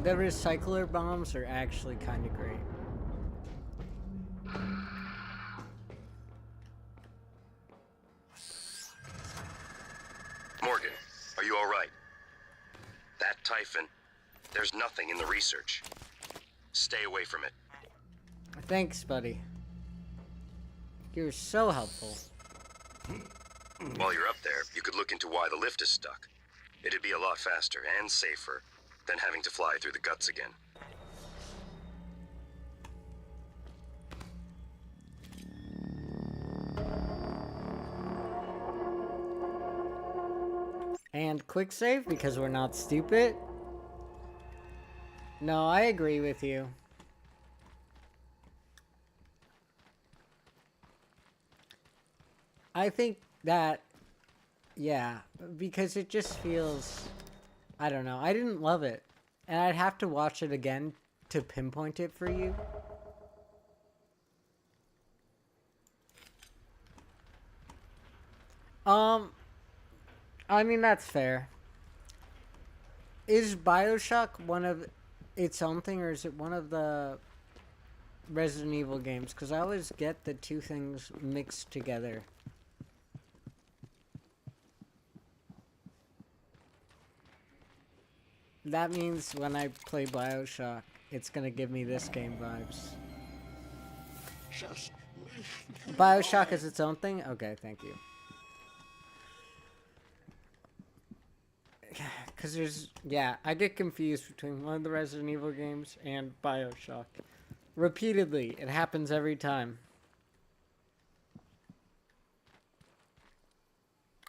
The recycler bombs are actually kind of great. Morgan, are you all right? That Typhon, there's nothing in the research. Stay away from it. Thanks, buddy. You're so helpful. While you're up there, you could look into why the lift is stuck. It'd be a lot faster and safer than having to fly through the guts again. And quick save because we're not stupid. No, I agree with you. I think that, yeah, because it just feels, I don't know, I didn't love it. And I'd have to watch it again to pinpoint it for you. I mean, that's fair. Is BioShock one of its own thing, or is it one of the Resident Evil games? Because I always get the two things mixed together. That means when I play BioShock, it's gonna give me this game vibes. BioShock is its own thing? Okay, thank you. Because there's, yeah, I get confused between one of the Resident Evil games and BioShock. Repeatedly, it happens every time.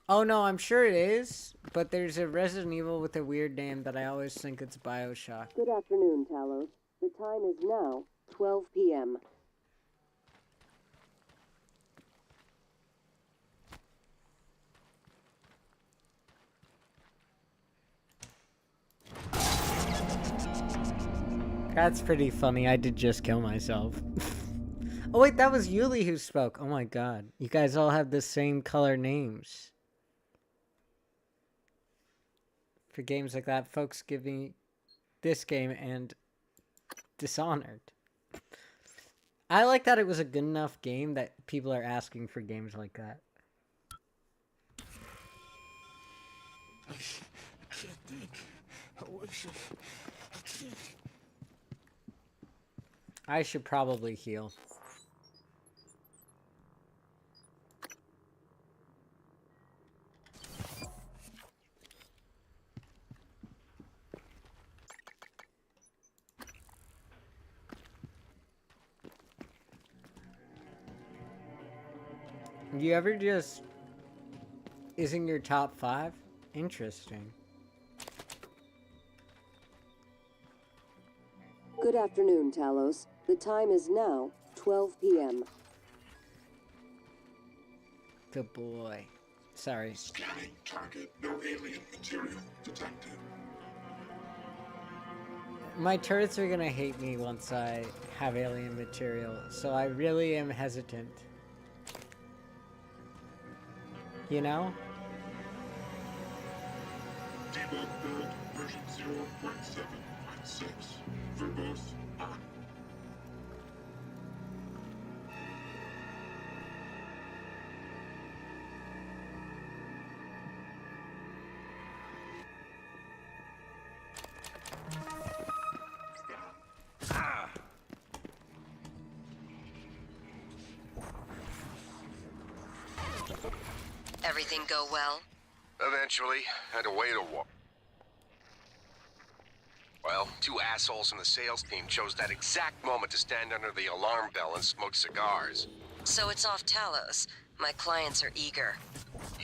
Oh no, I'm sure it is, but there's a Resident Evil with a weird name that I always think it's BioShock. Good afternoon, Talos. The time is now 12 p.m. That's pretty funny. I did just kill myself. Oh wait, that was Yuli who spoke. Oh my god. You guys all have the same color names. For games like that, folks give me this game and Dishonored. I like that it was a good enough game that people are asking for games like that. I can't think. I wish I can't. I should probably heal. You ever just isn't your top 5? Interesting. Good afternoon, Talos. The time is now 12 p.m. Good boy. Sorry. Scanning target. No alien material detected. My turrets are gonna hate me once I have alien material, so I really am hesitant. You know? Debug build version 0.7.6. Verbose on. Everything go well? Eventually, had to wait a while. Well, two assholes from the sales team chose that exact moment to stand under the alarm bell and smoke cigars. So it's off Talos. My clients are eager.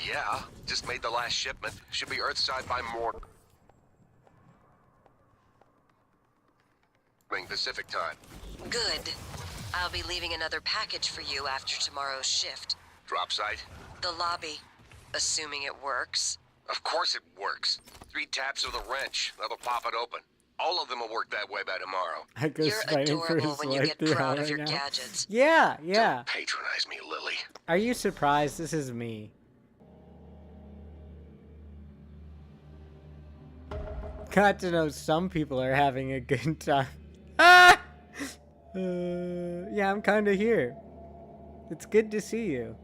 Yeah, just made the last shipment. Should be Earthside by morning Pacific time. Good. I'll be leaving another package for you after tomorrow's shift. Drop site? The lobby. Assuming it works. Of course it works. 3 taps of the wrench. That'll pop it open. All of them will work that way by tomorrow. You're adorable when you get proud of your gadgets. Yeah. Don't patronize me, Lily. Are you surprised? This is me. Got to know some people are having a good time. Ah! Yeah, I'm kind of here. It's good to see you.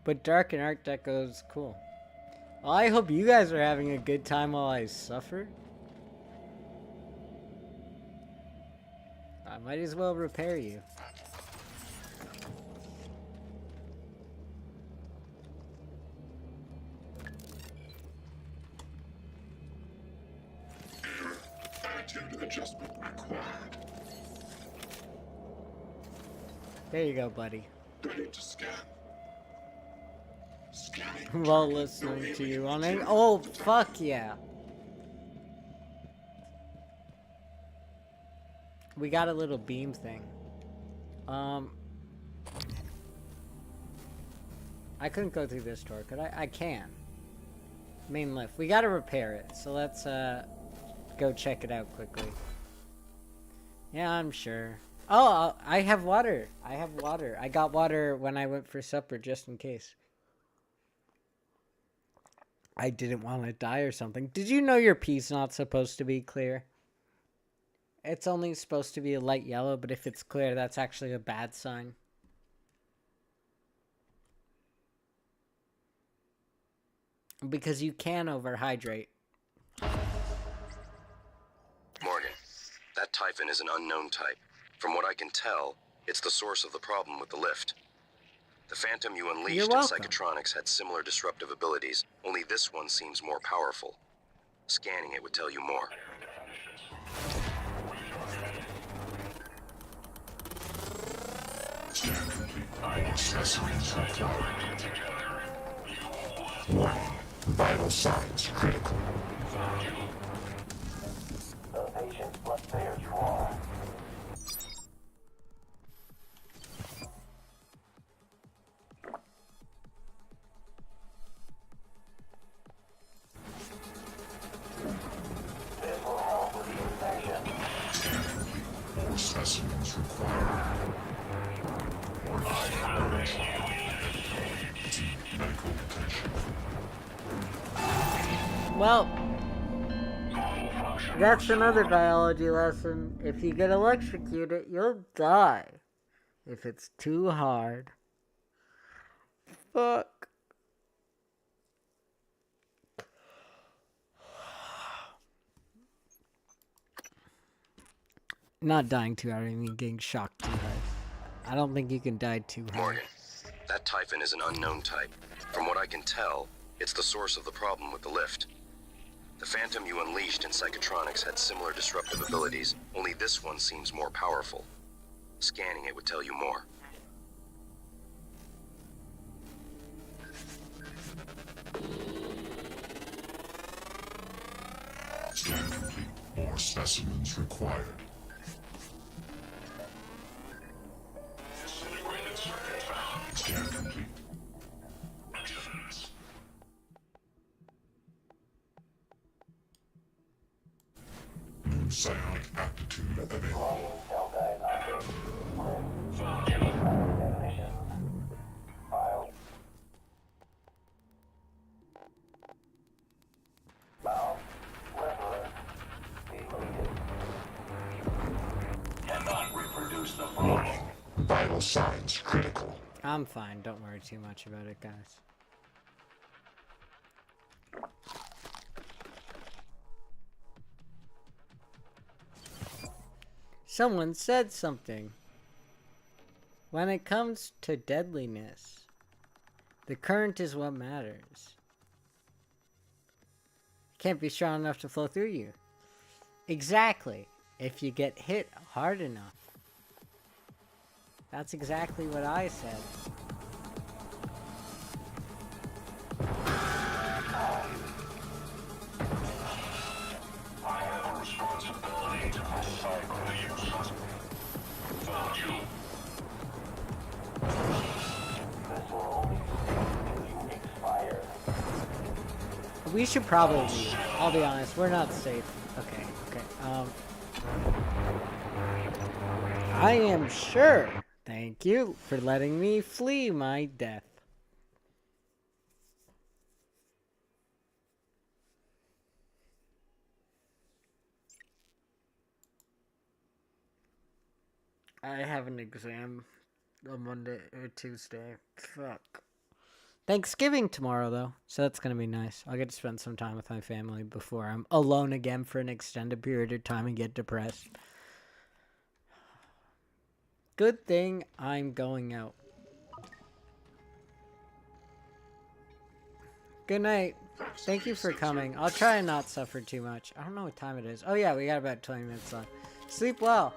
But Dark and Art Deco's cool. Well, I hope you guys are having a good time while I suffer. I might as well repair you. Attitude adjustment required. There you go, buddy. Ready to scan. Scanning. While listening to you on it. Oh, fuck yeah. We got a little beam thing. I couldn't go through this door, could I? I can. Main lift. We gotta repair it, so let's go check it out quickly. Yeah, I'm sure. Oh, I have water. I got water when I went for supper, just in case. I didn't want to die or something. Did you know your pee's not supposed to be clear? It's only supposed to be a light yellow, but if it's clear, that's actually a bad sign. Because you can overhydrate. Morgan, that Typhon is an unknown type. From what I can tell, it's the source of the problem with the lift. The Phantom you unleashed in Psychotronics had similar disruptive abilities, only this one seems more powerful. Scanning it would tell you more. Scan complete. All specimens required. 1. Vital signs critical. The patient must bear trauma. This will help with the infection. Scan complete. More specimens required. Deep medical attention. Well, that's another biology lesson. If you get electrocuted, you'll die. If it's too hard. Fuck. Not dying too hard, I mean getting shocked too hard. I don't think you can die too hard. Morgan, that Typhon is an unknown type. From what I can tell, it's the source of the problem with the lift. The Phantom you unleashed in Psychotronics had similar disruptive abilities, only this one seems more powerful. Scanning it would tell you more. Scan complete. More specimens required. Disintegrated circuit found. Scan complete. New psionic aptitude available. Cell diagnostics. Found definition. File. Warning. Vital signs critical. I'm fine. Don't worry too much about it, guys. Someone said something. When it comes to deadliness, the current is what matters. It can't be strong enough to flow through you. Exactly. If you get hit hard enough. That's exactly what I said. I have a responsibility to recycle useless. Without you. This will only until you expire. We should probably leave. I'll be honest, we're not safe. Okay. I am sure. Thank you for letting me flee my death. I have an exam on Monday or Tuesday. Fuck. Thanksgiving tomorrow, though, so that's gonna be nice. I'll get to spend some time with my family before I'm alone again for an extended period of time and get depressed. Good thing I'm going out. Good night. Thank you for coming. I'll try and not suffer too much. I don't know what time it is. Oh yeah, we got about 20 minutes left. Sleep well.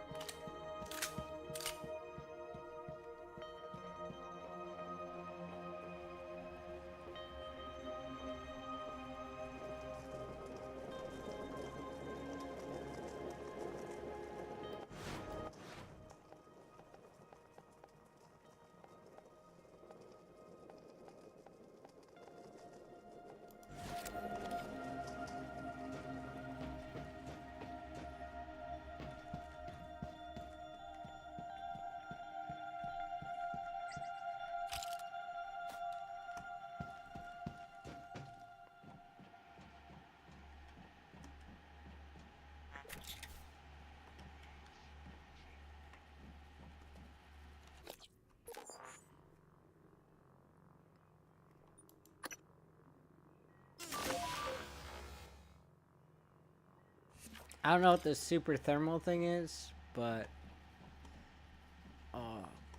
I don't know what the super thermal thing is, but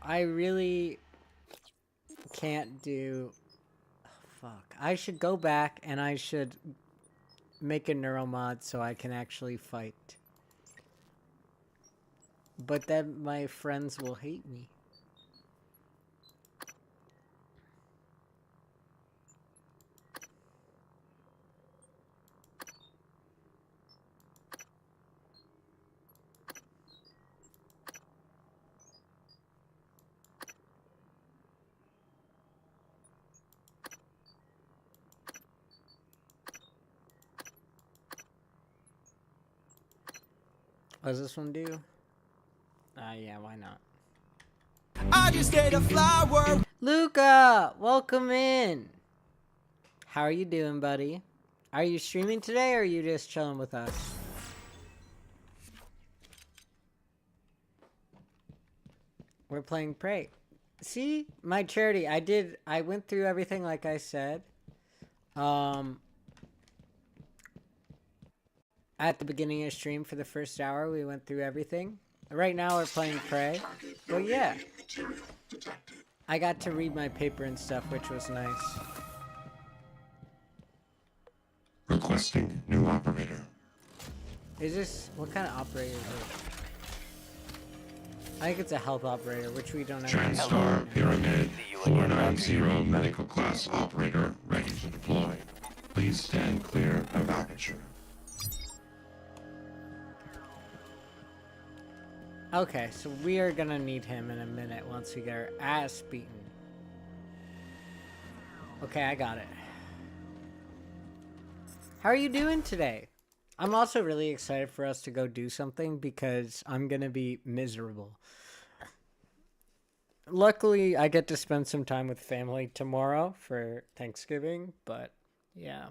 I really can't do. Oh, fuck. I should go back and I should make a neuromod so I can actually fight. But then my friends will hate me. What does this one do? Yeah, why not? I just ate a flower. Luca, welcome in. How are you doing, buddy? Are you streaming today or are you just chilling with us? We're playing Prey. See? My charity. I went through everything like I said. At the beginning of stream for the first hour, we went through everything. Right now we're playing Prey. But yeah. I got to read my paper and stuff, which was nice. Requesting new operator. Is this... what kind of operator is it? I think it's a health operator, which we don't have. TranStar Pyramid 490 medical class operator ready to deploy. Please stand clear of aperture. Okay, so we are gonna need him in a minute once we get our ass beaten. Okay, I got it. How are you doing today? I'm also really excited for us to go do something because I'm gonna be miserable. Luckily, I get to spend some time with family tomorrow for Thanksgiving, but yeah.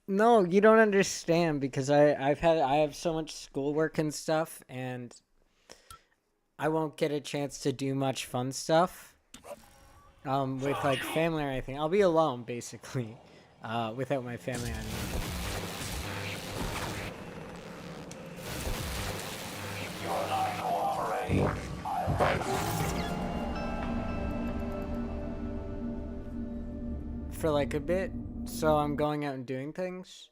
No, you don't understand because I have so much schoolwork and stuff, and I won't get a chance to do much fun stuff. With like family or anything. I'll be alone basically, without my family. I mean. You're not cooperating. For like a bit, so I'm going out and doing things.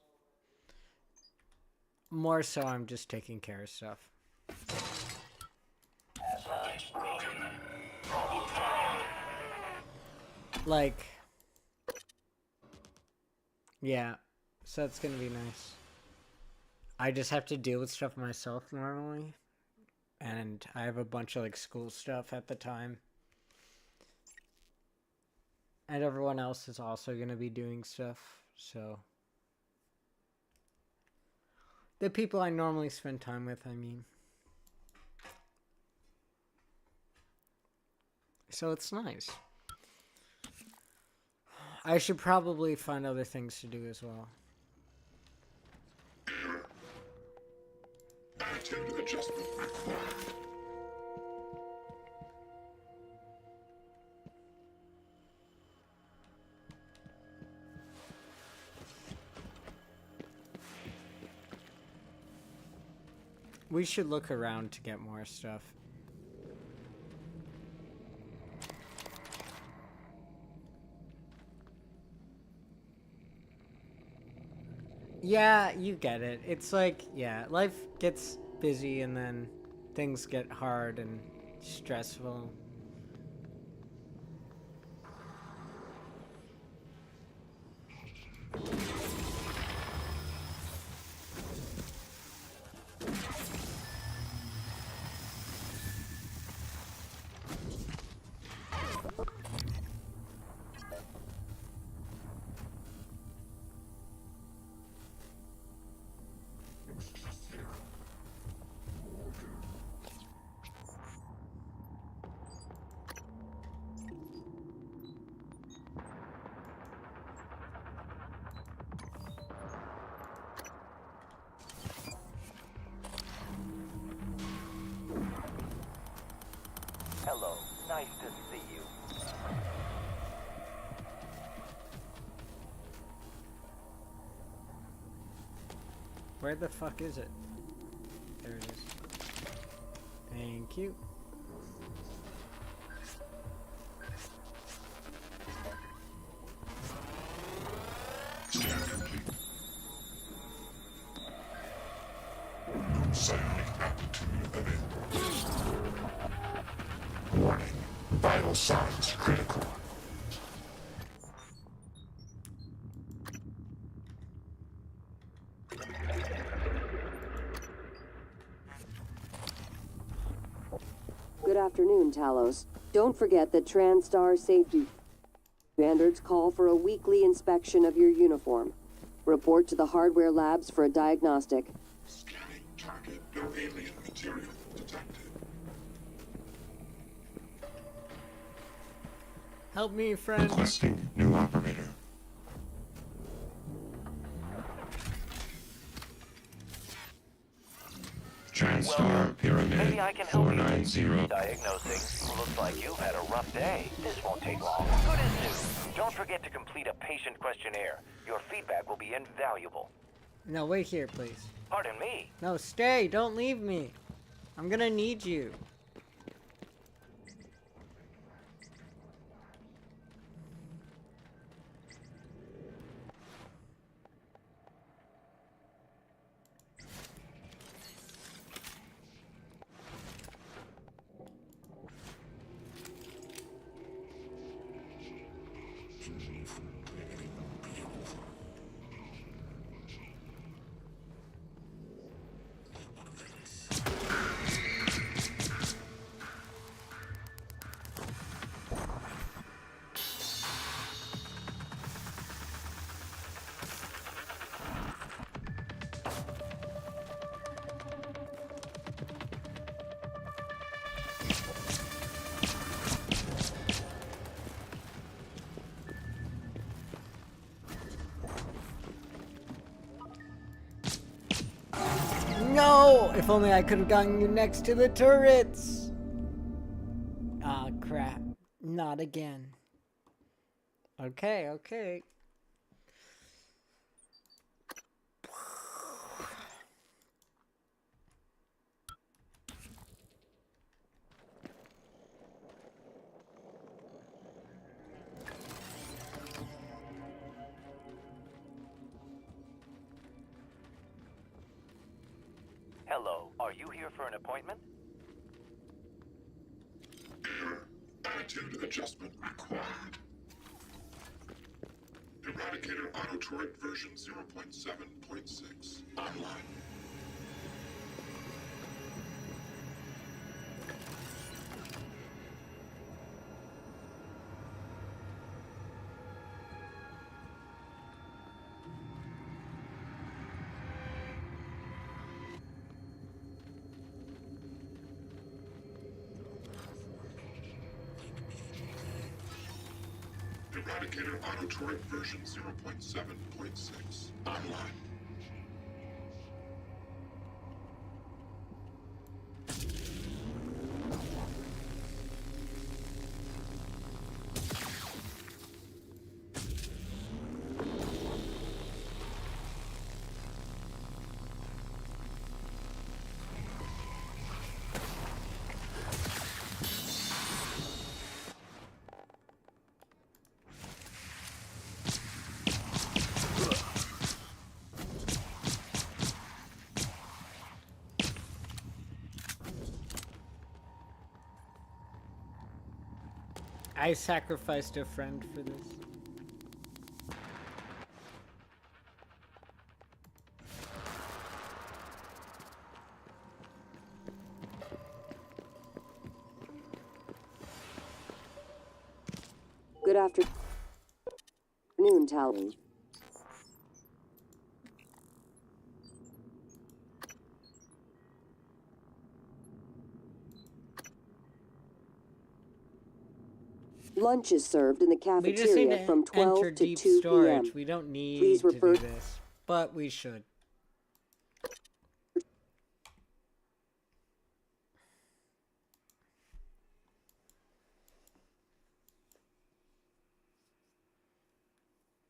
More so, I'm just taking care of stuff. Like, yeah, so that's gonna be nice. I just have to deal with stuff myself normally, and I have a bunch of like school stuff at the time. And everyone else is also going to be doing stuff, so. The people I normally spend time with, I mean. So it's nice. I should probably find other things to do as well. Attitude adjustment required. We should look around to get more stuff. Yeah, you get it. It's like, yeah, life gets busy and then things get hard and stressful. Hello, nice to see you. Where the fuck is it? There it is. Thank you. Psionic aptitude available. Warning. Vital signs critical. Good afternoon, Talos. Don't forget that TranStar safety standards call for a weekly inspection of your uniform. Report to the hardware labs for a diagnostic. Scanning target. No alien material detected. Help me, friend. Requesting new operator. TranStar Pyramid Maybe I can help 490. you. Diagnosing. Looks like you've had a rough day. This won't take long. Good as new. Don't forget to complete a patient questionnaire. Your feedback will be invaluable. No, wait here, please. Pardon me. No, stay. Don't leave me. I'm gonna need you. No! If only I could have gotten you next to the turrets! Ah, crap. Not again. Okay, okay. Hello, are you here for an appointment? Attitude adjustment required. Eradicator auto turret version 0.7.6 online. Eradicator auto turret version 0.7.6 online. I sacrificed a friend for this. Good afternoon, Talon. Lunch is served in the We just need cafeteria to from 12 enter to deep 2 storage. p.m. We don't need Please to refer do this, but we should.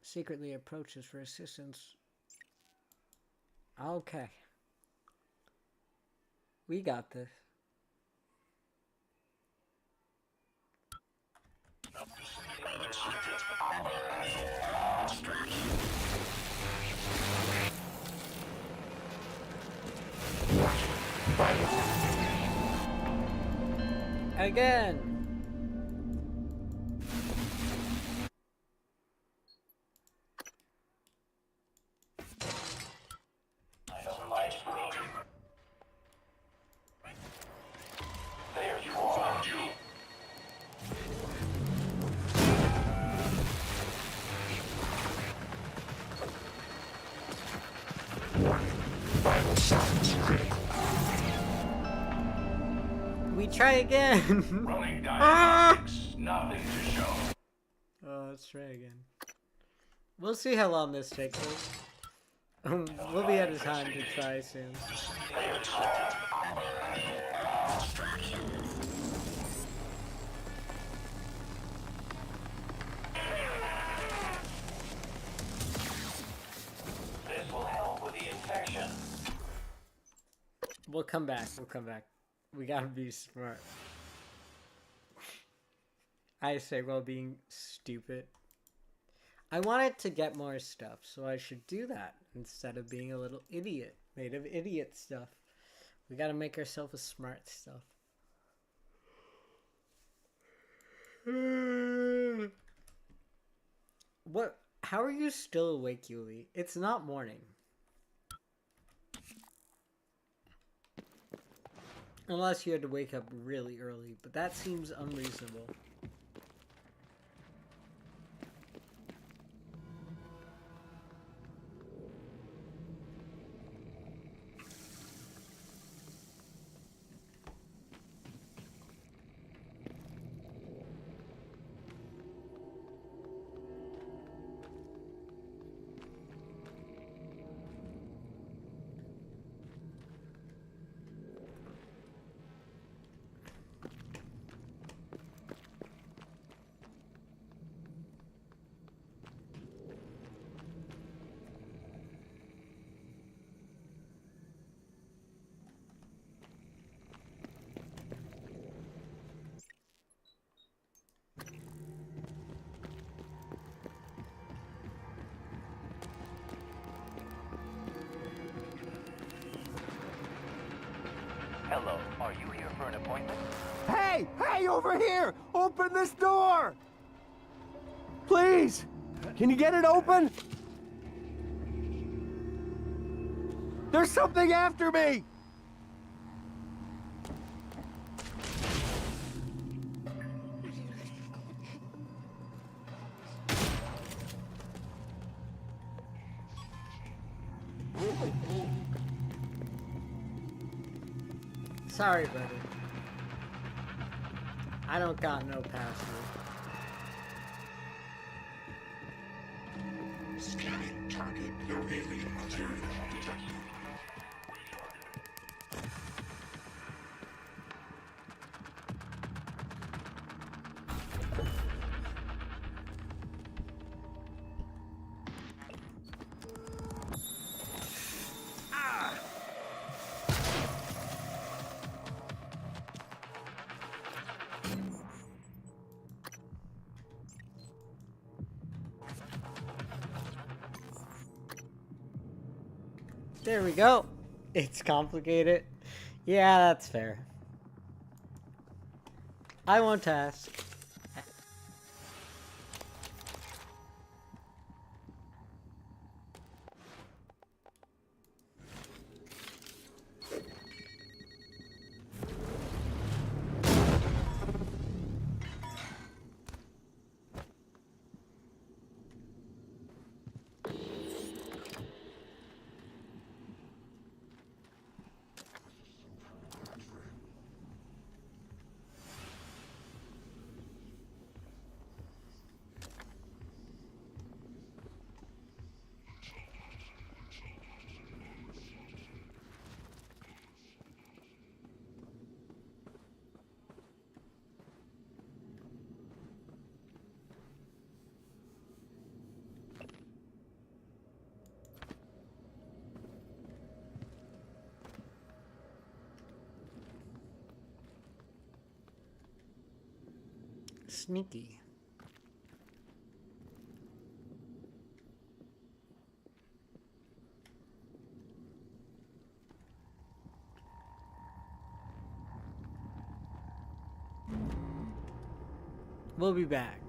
Secretly approaches for assistance. Okay. We got this. Again. There you are. Vital signs critical. We try again. Running diagnostics. Nothing to show. Oh, let's try again. We'll see how long this takes us. We'll be out of time to try soon. This will help with the infection. We'll come back. We'll come back. We gotta be smart. I say while being stupid. I wanted to get more stuff, so I should do that instead of being a little idiot made of idiot stuff. We gotta make ourselves a smart stuff. What? How are you still awake, Yuli? It's not morning. Unless you had to wake up really early, but that seems unreasonable. Hello, are you here for an appointment? Hey! Hey, over here! Open this door! Please! Can you get it open? There's something after me! Sorry, buddy. I don't got no password. Scanning target. No alien material detected. There we go. It's complicated. Yeah, that's fair. I won't ask. Sneaky. We'll be back.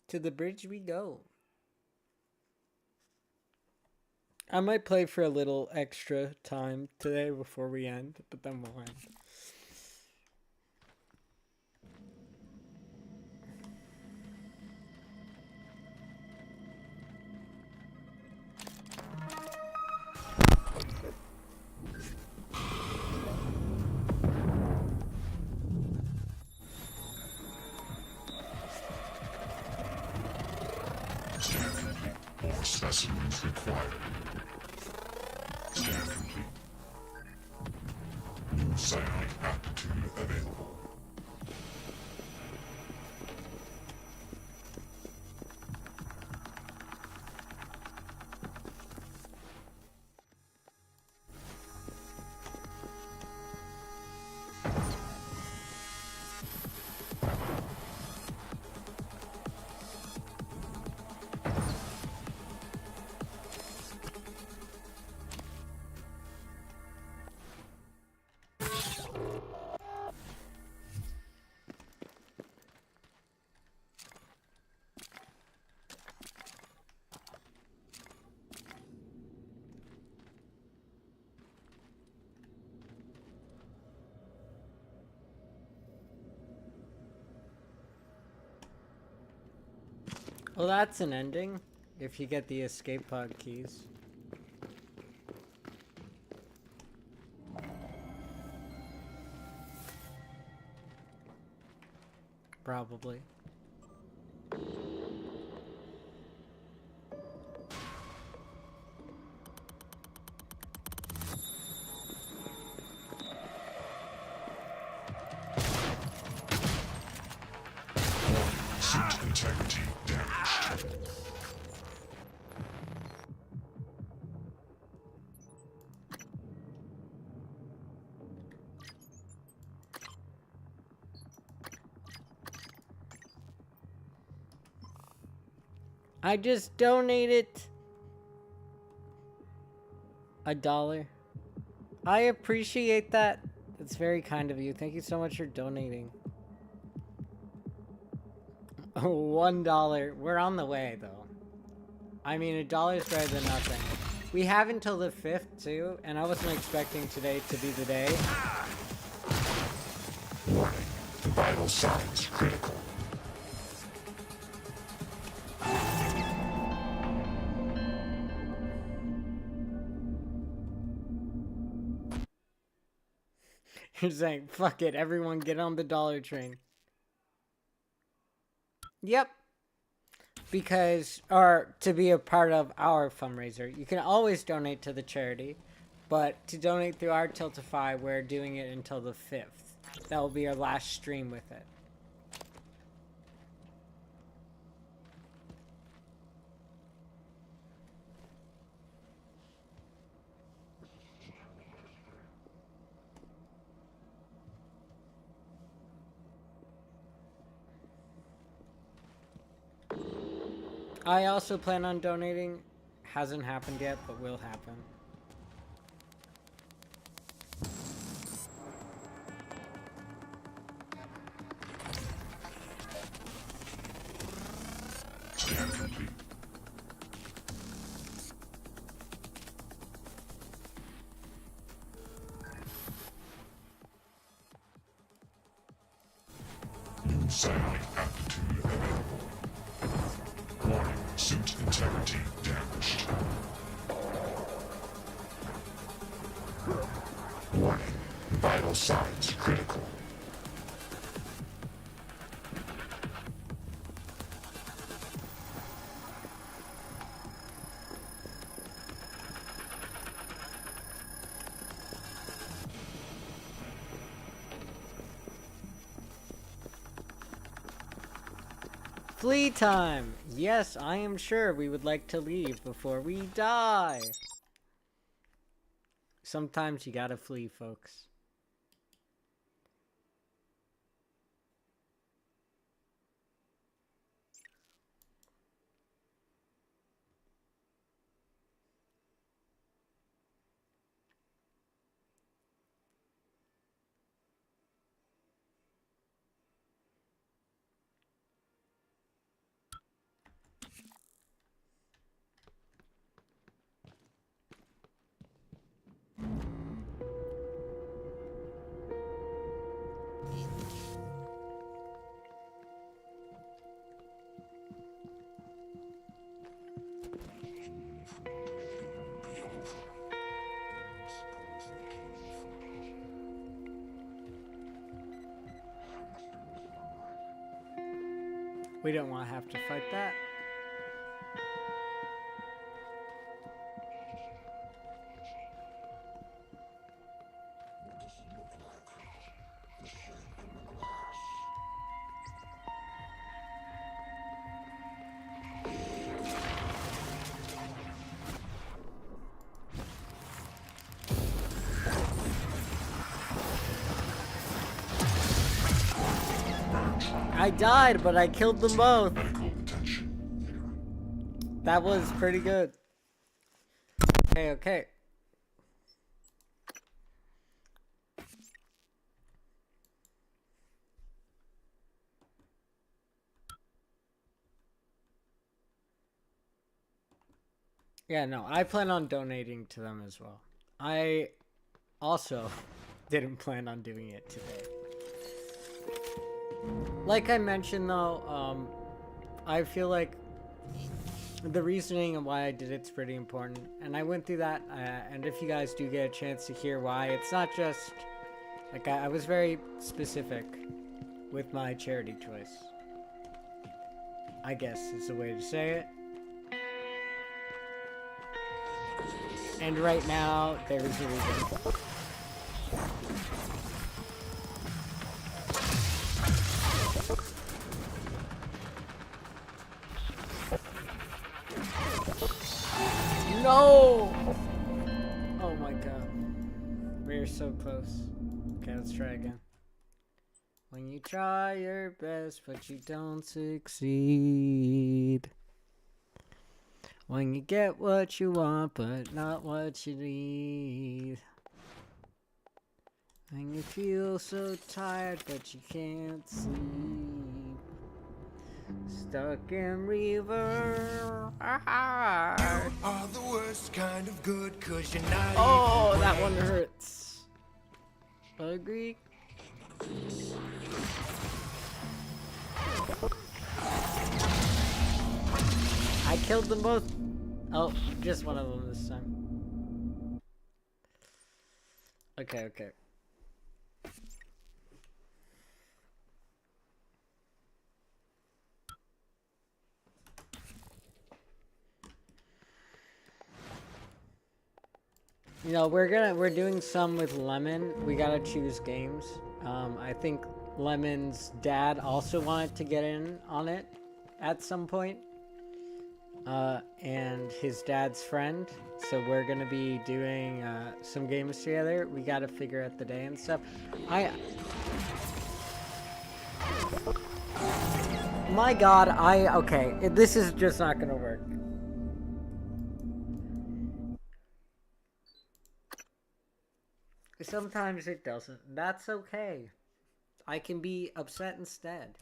To the bridge we go. I might play for a little extra time today before we end, but then we'll end. Scan complete. More specimens required. Scan complete. New psionic aptitude available. Well, that's an ending, if you get the escape pod keys. Probably. I just donated $1. I appreciate that. It's very kind of you. Thank you so much for donating. $1. We're on the way, though. I mean, $1 is better than nothing. We have until the 5th, too, and I wasn't expecting today to be the day. Warning. Vital signs critical. You're saying, fuck it, everyone get on the dollar train. Yep. Because, or to be a part of our fundraiser, you can always donate to the charity, but to donate through our Tiltify, we're doing it until the 5th. That will be our last stream with it. I also plan on donating. Hasn't happened yet, but will happen. Scan complete. New psionic aptitude available. Warning, suit integrity damaged. Warning, vital signs critical. Flee time! Yes, I am sure we would like to leave before we die. Sometimes you gotta flee, folks. We don't want to have to fight that. I died, but I killed them both. That was pretty good. Okay, okay. Yeah, no, I plan on donating to them as well. I also didn't plan on doing it today. Like I mentioned, though, I feel like the reasoning and why I did it's pretty important. And I went through that, and if you guys do get a chance to hear why, it's not just... Like, I was very specific with my charity choice. I guess is the way to say it. And right now, there is a reason. No! Oh my god. We're so close. Okay, let's try again. When you try your best, but you don't succeed. When you get what you want, but not what you need. And you feel so tired, but you can't sleep. Stuck in reverse. You are the worst kind of good, 'cause you're not Oh, even that great. one hurts. Agree. I killed them both. Oh, just one of them this time. Okay, okay. You know, we're doing some with Lemon. We gotta choose games. I think Lemon's dad also wanted to get in on it at some point. And his dad's friend. So we're gonna be doing some games together. We gotta figure out the day and stuff. My God, okay. This is just not gonna work. Sometimes it doesn't. That's okay. I can be upset instead.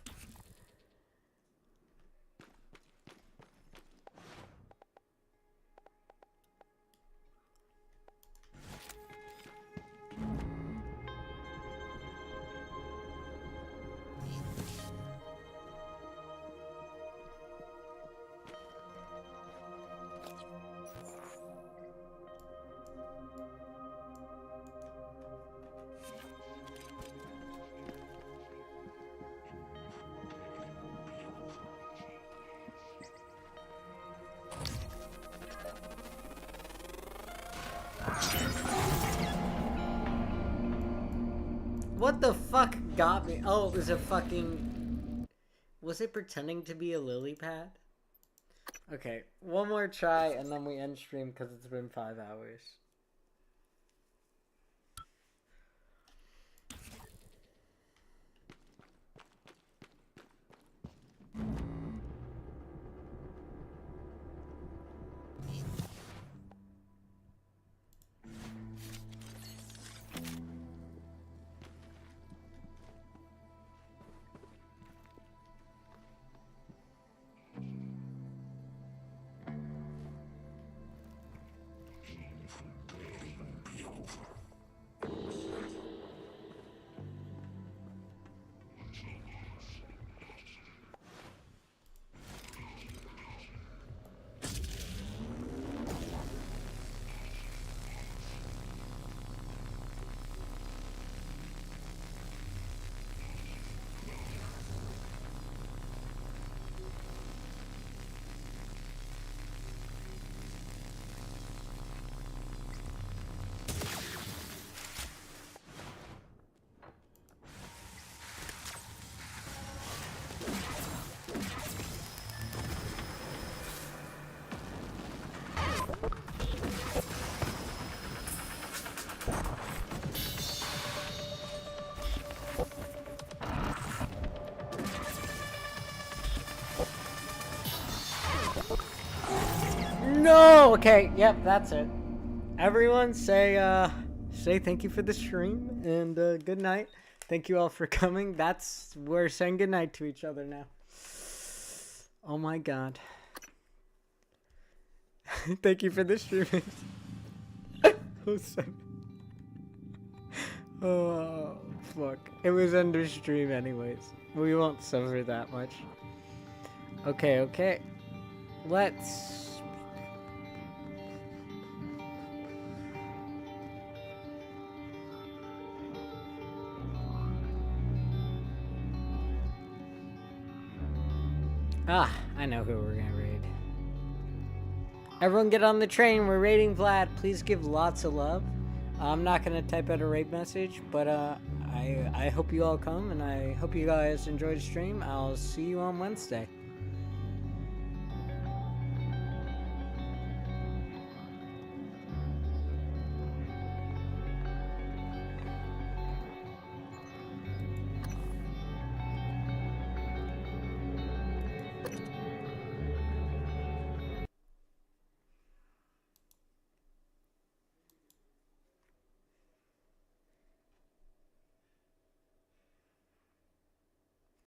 What the fuck got me? Oh, it was a fucking... Was it pretending to be a lily pad? Okay, one more try and then we end stream because it's been 5 hours. No! Okay, yep, that's it. Everyone say thank you for the stream and good night. Thank you all for coming. We're saying good night to each other now. Oh my God. Thank you for the stream. Oh, fuck. It was under stream anyways. We won't suffer that much. Okay, okay. Let's... Ah, I know who we're gonna raid. Everyone get on the train. We're raiding Vlad. Please give lots of love. I'm not gonna type out a raid message, but I hope you all come, and I hope you guys enjoy the stream. I'll see you on Wednesday.